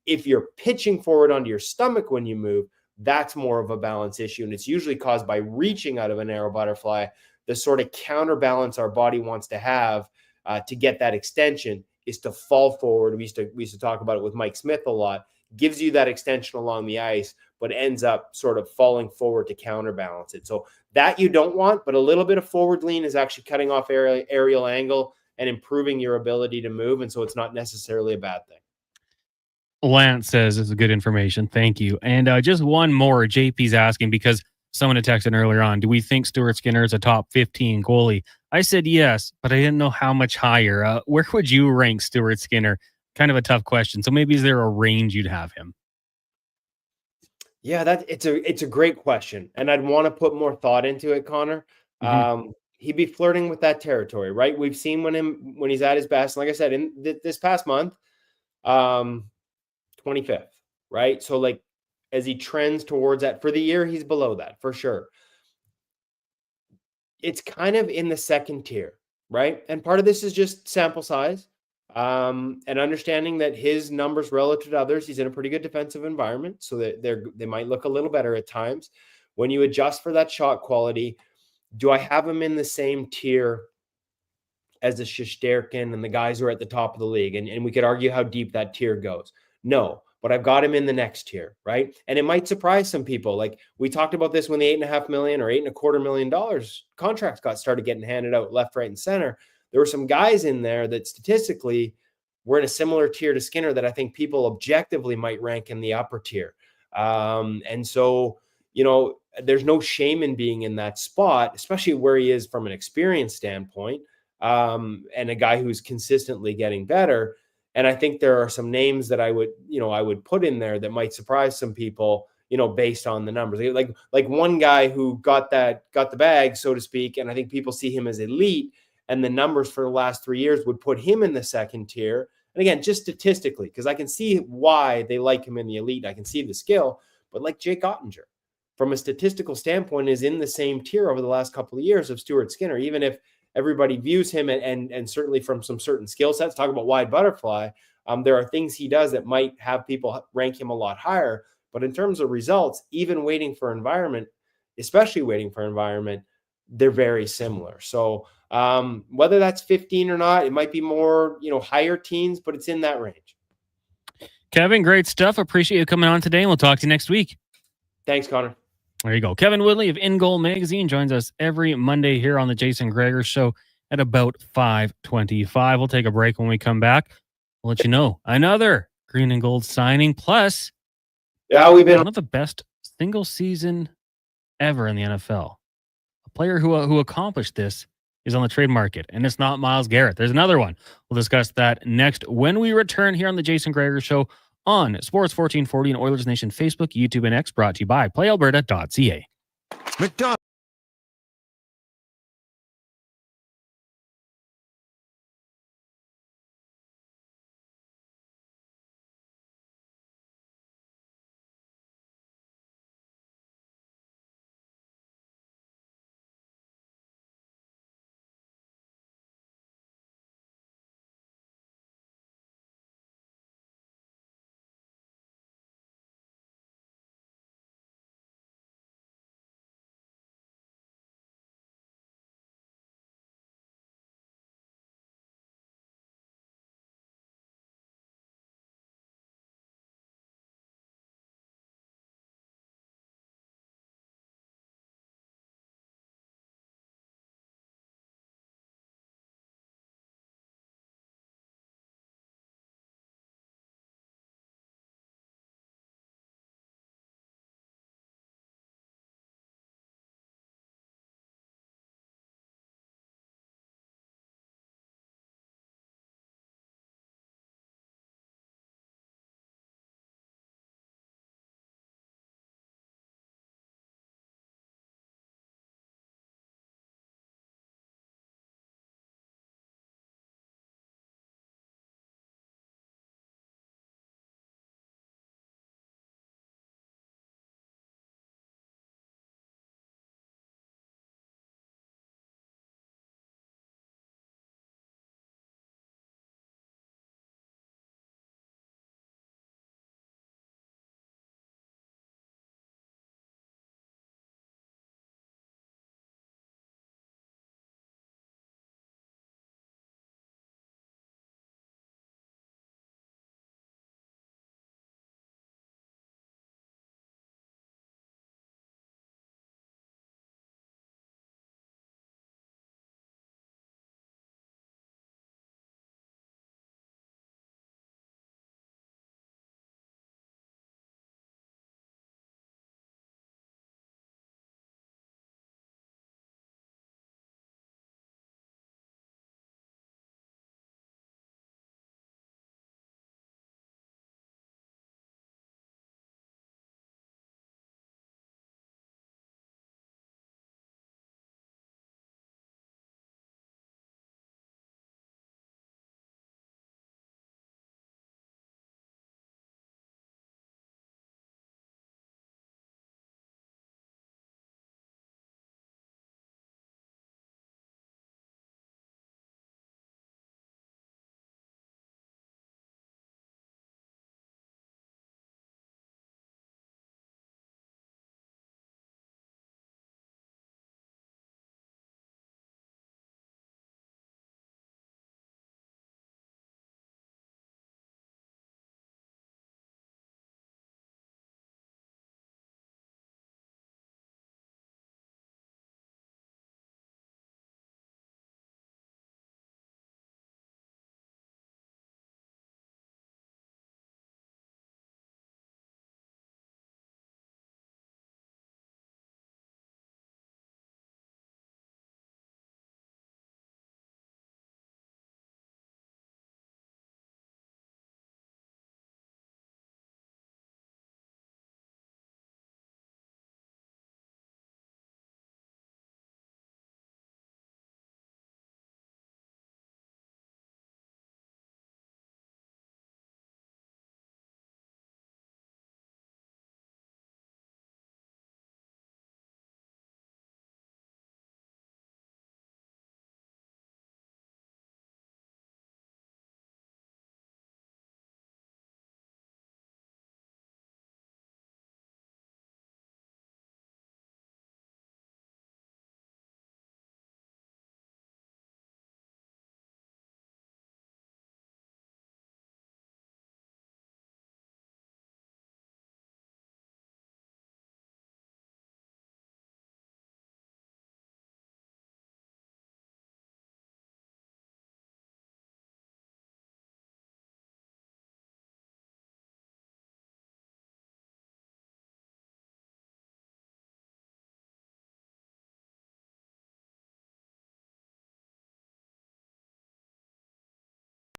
If you're pitching forward onto your stomach when you move, that's more of a balance issue. And it's usually caused by reaching out of a narrow butterfly. The sort of counterbalance our body wants to have to get that extension is to fall forward. We used to talk about it with Mike Smith a lot. Gives you that extension along the ice, but ends up sort of falling forward to counterbalance it. So that you don't want, but a little bit of forward lean is actually cutting off aerial angle and improving your ability to move. And so it's not necessarily a bad thing. Lance says it's good information. Thank you. And just one more. JP's asking because someone had texted earlier on, do we think Stuart Skinner is a top 15 goalie? I said yes, but I didn't know how much higher. Where would you rank Stuart Skinner? Kind of a tough question. So maybe is there a range you'd have him? Yeah, it's a great question, and I'd want to put more thought into it, Connor. He'd be flirting with that territory, right? We've seen when he's at his best. Like I said, in this past month, 25th, right? So like as he trends towards that for the year, he's below that for sure. It's kind of in the second tier, right? And part of this is just sample size, and understanding that his numbers relative to others, he's in a pretty good defensive environment, so that they might look a little better at times. When you adjust for that shot quality, do I have him in the same tier as the Shesterkin and the guys who are at the top of the league? And we could argue how deep that tier goes. No, but I've got him in the next tier, right? And it might surprise some people. Like we talked about this when the $8.5 million or $8.25 million contracts started getting handed out left, right, and center. There were some guys in there that statistically were in a similar tier to Skinner that I think people objectively might rank in the upper tier. And so, there's no shame in being in that spot, especially where he is from an experience standpoint, and a guy who's consistently getting better. And I think there are some names that I would put in there that might surprise some people, based on the numbers. Like one guy who got the bag, so to speak, and I think people see him as elite, and the numbers for the last 3 years would put him in the second tier. And again, just statistically, because I can see why they like him in the elite. I can see the skill, but like Jake Ottinger, from a statistical standpoint, is in the same tier over the last couple of years of Stuart Skinner, even if everybody views him and certainly from some certain skill sets, talk about wide butterfly. There are things he does that might have people rank him a lot higher, but in terms of results, even especially waiting for environment, they're very similar. So whether that's 15 or not, it might be more, higher teens, but it's in that range. Kevin, great stuff. Appreciate you coming on today, and we'll talk to you next week. Thanks, Connor. There you go. Kevin Woodley of In Goal Magazine joins us every Monday here on the Jason Gregor Show at about 5:25. We'll take a break. When we come back, we'll let you know another green and gold signing. Plus, we've been one of the best single season ever in the NFL. A player who accomplished this is on the trade market, and it's not Myles Garrett. There's another one. We'll discuss that next when we return here on the Jason Gregor Show on Sports 1440 and Oilers Nation Facebook, YouTube, and X, brought to you by PlayAlberta.ca. McDonald's.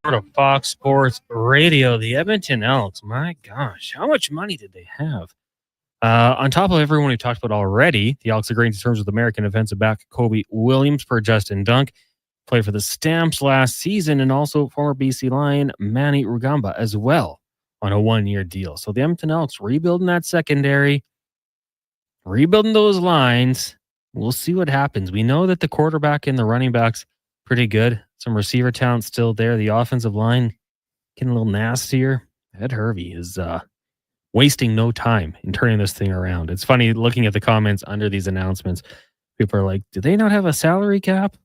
To Fox Sports Radio, the Edmonton Elks. My gosh, how much money did they have? On top of everyone we talked about already, the Elks agreeing to terms with American defensive back Kobe Williams per Justin Dunk, played for the Stamps last season, and also former BC Lion Manny Rugamba as well on a 1-year deal. So the Edmonton Elks rebuilding that secondary, rebuilding those lines. We'll see what happens. We know that the quarterback and the running backs pretty good. Some receiver talent still there. The offensive line getting a little nastier. Ed Hervey is wasting no time in turning this thing around. It's funny looking at the comments under these announcements. People are like, do they not have a salary cap?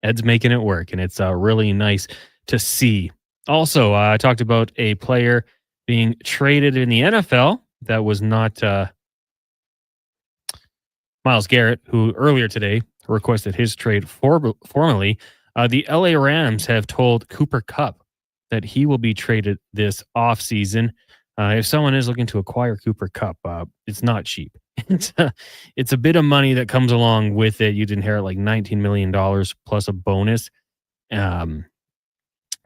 Ed's making it work, and it's really nice to see. Also, I talked about a player being traded in the NFL that was not Myles Garrett, who earlier today requested his trade formally. The LA Rams have told Cooper Kupp that he will be traded this offseason. If someone is looking to acquire Cooper Kupp, it's not cheap. It's a bit of money that comes along with it. You'd inherit like $19 million plus a bonus. So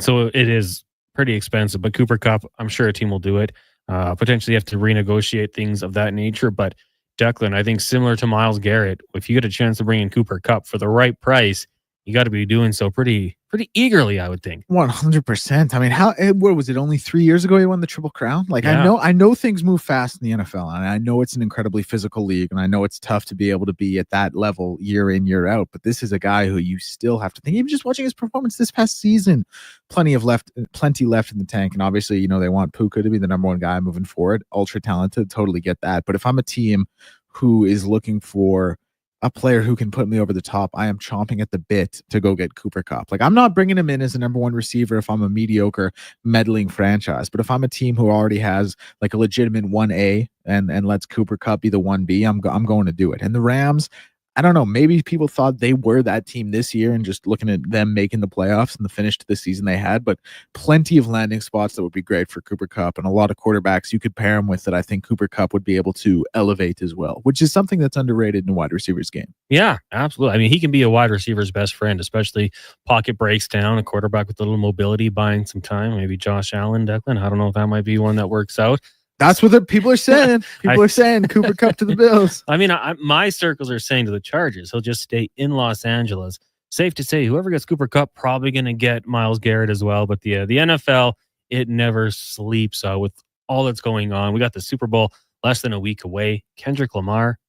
it is pretty expensive, but Cooper Kupp, I'm sure a team will do it. Potentially have to renegotiate things of that nature, but Declan, I think similar to Myles Garrett, if you get a chance to bring in Cooper Kupp for the right price, you got to be doing so pretty eagerly, I would think. 100%. I mean, what was it? Only 3 years ago he won the Triple Crown. Like, yeah. I know things move fast in the NFL, and I know it's an incredibly physical league, and I know it's tough to be able to be at that level year in, year out. But this is a guy who you still have to think. Even just watching his performance this past season, plenty left in the tank. And obviously, they want Puka to be the number one guy moving forward. Ultra talented, totally get that. But if I'm a team who is looking for a player who can put me over the top, I am chomping at the bit to go get Cooper Kupp. Like, I'm not bringing him in as a number one receiver if I'm a mediocre meddling franchise, but if I'm a team who already has like a legitimate 1A and lets Cooper Kupp be the 1B, I'm going to do it. And the Rams, I don't know, maybe people thought they were that team this year and just looking at them making the playoffs and the finish to the season they had, but plenty of landing spots that would be great for Cooper Kupp and a lot of quarterbacks you could pair him with that I think Cooper Kupp would be able to elevate as well, which is something that's underrated in a wide receiver's game. Yeah, absolutely. I mean, he can be a wide receiver's best friend, especially pocket breaks down, a quarterback with a little mobility, buying some time. Maybe Josh Allen, Declan. I don't know if that might be one that works out. That's what people are saying. People are saying Cooper Kupp to the Bills. I mean, my circles are saying to the Chargers, he'll just stay in Los Angeles. Safe to say, whoever gets Cooper Kupp probably going to get Myles Garrett as well. But the NFL, it never sleeps with all that's going on. We got the Super Bowl less than a week away. Kendrick Lamar,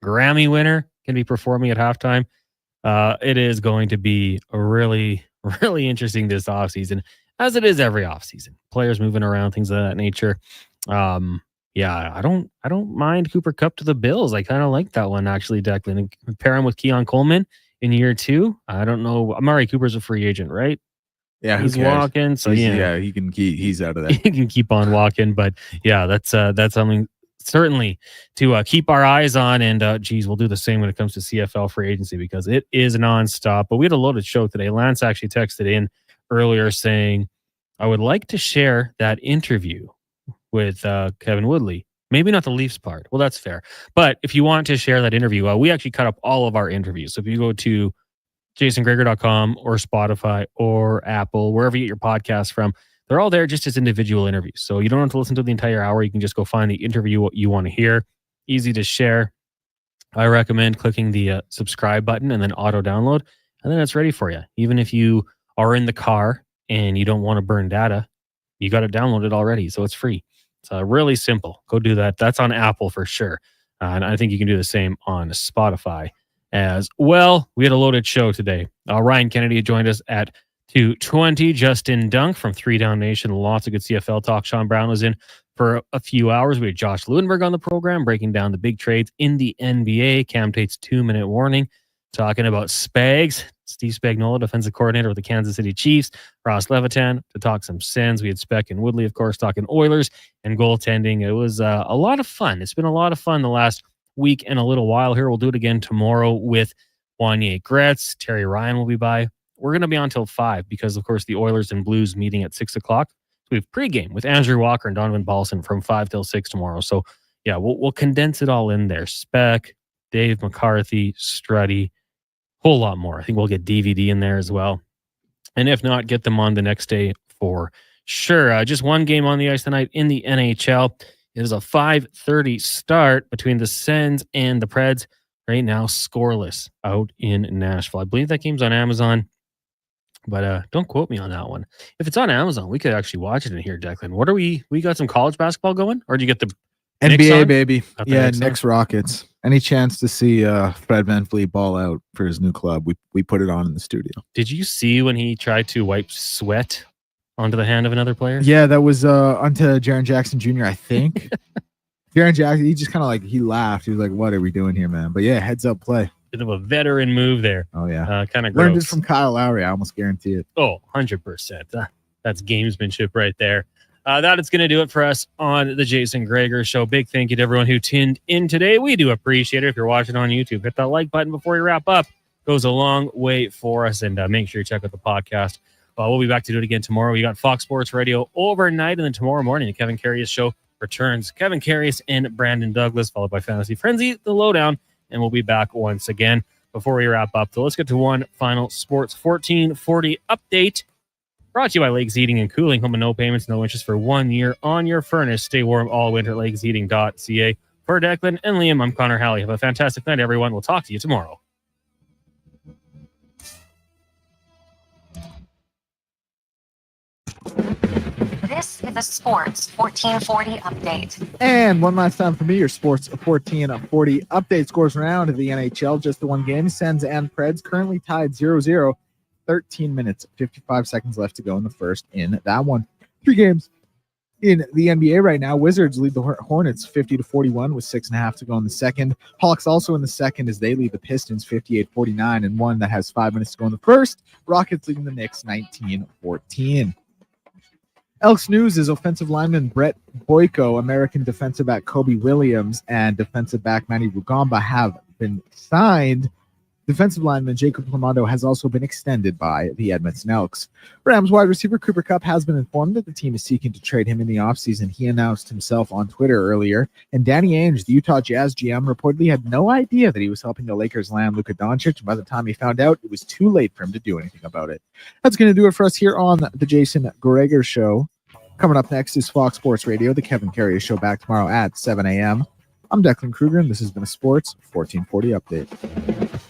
Grammy winner, can be performing at halftime. It is going to be a really, really interesting this offseason, as it is every offseason. Players moving around, things of that nature. Yeah, I don't mind Cooper Kupp to the Bills. I kind of like that one actually, Declan. And pair him with Keon Coleman in year 2. I don't know. Amari Cooper's a free agent, right? Yeah, he's walking. So he's out of there. He can keep on walking. But yeah, that's something certainly to keep our eyes on. And we'll do the same when it comes to CFL free agency because it is nonstop. But we had a loaded show today. Lance actually texted in earlier saying, "I would like to share that interview with Kevin Woodley." Maybe not the Leafs part. Well, that's fair. But if you want to share that interview, we actually cut up all of our interviews. So if you go to jasongregor.com or Spotify or Apple, wherever you get your podcasts from, they're all there just as individual interviews. So you don't have to listen to the entire hour. You can just go find the interview what you want to hear. Easy to share. I recommend clicking the subscribe button and then auto download. And then it's ready for you. Even if you are in the car and you don't want to burn data, you got it downloaded already. So it's free. It's really simple. Go do that. That's on Apple for sure. And I think you can do the same on Spotify as well. We had a loaded show today. Ryan Kennedy joined us at 2:20. Justin Dunk from 3 Down Nation. Lots of good CFL talk. Sean Brown was in for a few hours. We had Josh Lewinberg on the program breaking down the big trades in the NBA. Cam Tate's 2-minute warning. Talking about Spags. Steve Spagnuolo, defensive coordinator with the Kansas City Chiefs. Ross Levitan to talk some Sens. We had Speck and Woodley, of course, talking Oilers and goaltending. It was a lot of fun. It's been a lot of fun the last week and a little while here. We'll do it again tomorrow with Wanye Gretz. Terry Ryan will be by. We're going to be on till 5 because, of course, the Oilers and Blues meeting at 6 o'clock. So we have pregame with Andrew Walker and Donovan Paulson from 5 till 6 tomorrow. So, yeah, we'll condense it all in there. Speck, Dave McCarthy, Struddy, whole lot more. I think we'll get DVD in there as well. And if not, get them on the next day for sure. Just one game on the ice tonight in the NHL. It is a 5:30 start between the Sens and the Preds. Right now, scoreless out in Nashville. I believe that game's on Amazon, but don't quote me on that one. If it's on Amazon, we could actually watch it in here, Declan. What are we got some college basketball going? Or do you get the NBA, baby? Got the Yeah, Knicks on? Knicks Rockets. Any chance to see Fred VanVleet ball out for his new club? We put it on in the studio. Did you see when he tried to wipe sweat onto the hand of another player? Yeah, that was onto Jaren Jackson Jr., I think. Jaren Jackson, he just kind of like, he laughed. He was like, what are we doing here, man? But yeah, heads up play. Bit of a veteran move there. Oh, yeah. Kind of Learned gross. it from Kyle Lowry. I almost guarantee it. Oh, 100%. That's gamesmanship right there. That is going to do it for us on the Jason Gregor Show. Big thank you to everyone who tuned in today. We do appreciate it. If you're watching on YouTube, hit that like button before you wrap up. Goes a long way for us. And make sure you check out the podcast. We'll be back to do it again tomorrow. We got Fox Sports Radio overnight, and then tomorrow morning, the Kevin Carius Show returns. Kevin Carius and Brandon Douglas, followed by Fantasy Frenzy, the lowdown, and we'll be back once again. Before we wrap up, so let's get to one final Sports 1440 update. Brought to you by Lakes Heating and Cooling. Home and no payments, no interest for 1 year on your furnace. Stay warm all winter at lakesheating.ca. For Declan and Liam, I'm Connor Halley. Have a fantastic night, everyone. We'll talk to you tomorrow. This is a Sports 1440 update. And one last time for me, your Sports 1440 update. Scores round of the NHL. Just the one game. Sens and Preds currently tied 0-0. 13 minutes, 55 seconds left to go in the first in that one. 3 games in the NBA right now. Wizards lead the Hornets 50-41 with 6.5 to go in the second. Hawks also in the second as they lead the Pistons 58-49 and one that has 5 minutes to go in the first. Rockets leading the Knicks 19-14. Elks news is offensive lineman Brett Boyko, American defensive back Kobe Williams, and defensive back Manny Rugamba have been signed. Defensive lineman Jacob Clamato has also been extended by the Edmonton Elks. Rams wide receiver Cooper Kupp has been informed that the team is seeking to trade him in the offseason. He announced himself on Twitter earlier. And Danny Ainge, the Utah Jazz GM, reportedly had no idea that he was helping the Lakers land Luka Doncic. By the time he found out, it was too late for him to do anything about it. That's going to do it for us here on the Jason Gregor Show. Coming up next is Fox Sports Radio, the Kevin Carius Show, back tomorrow at 7 a.m. I'm Declan Kruger, and this has been a Sports 1440 update.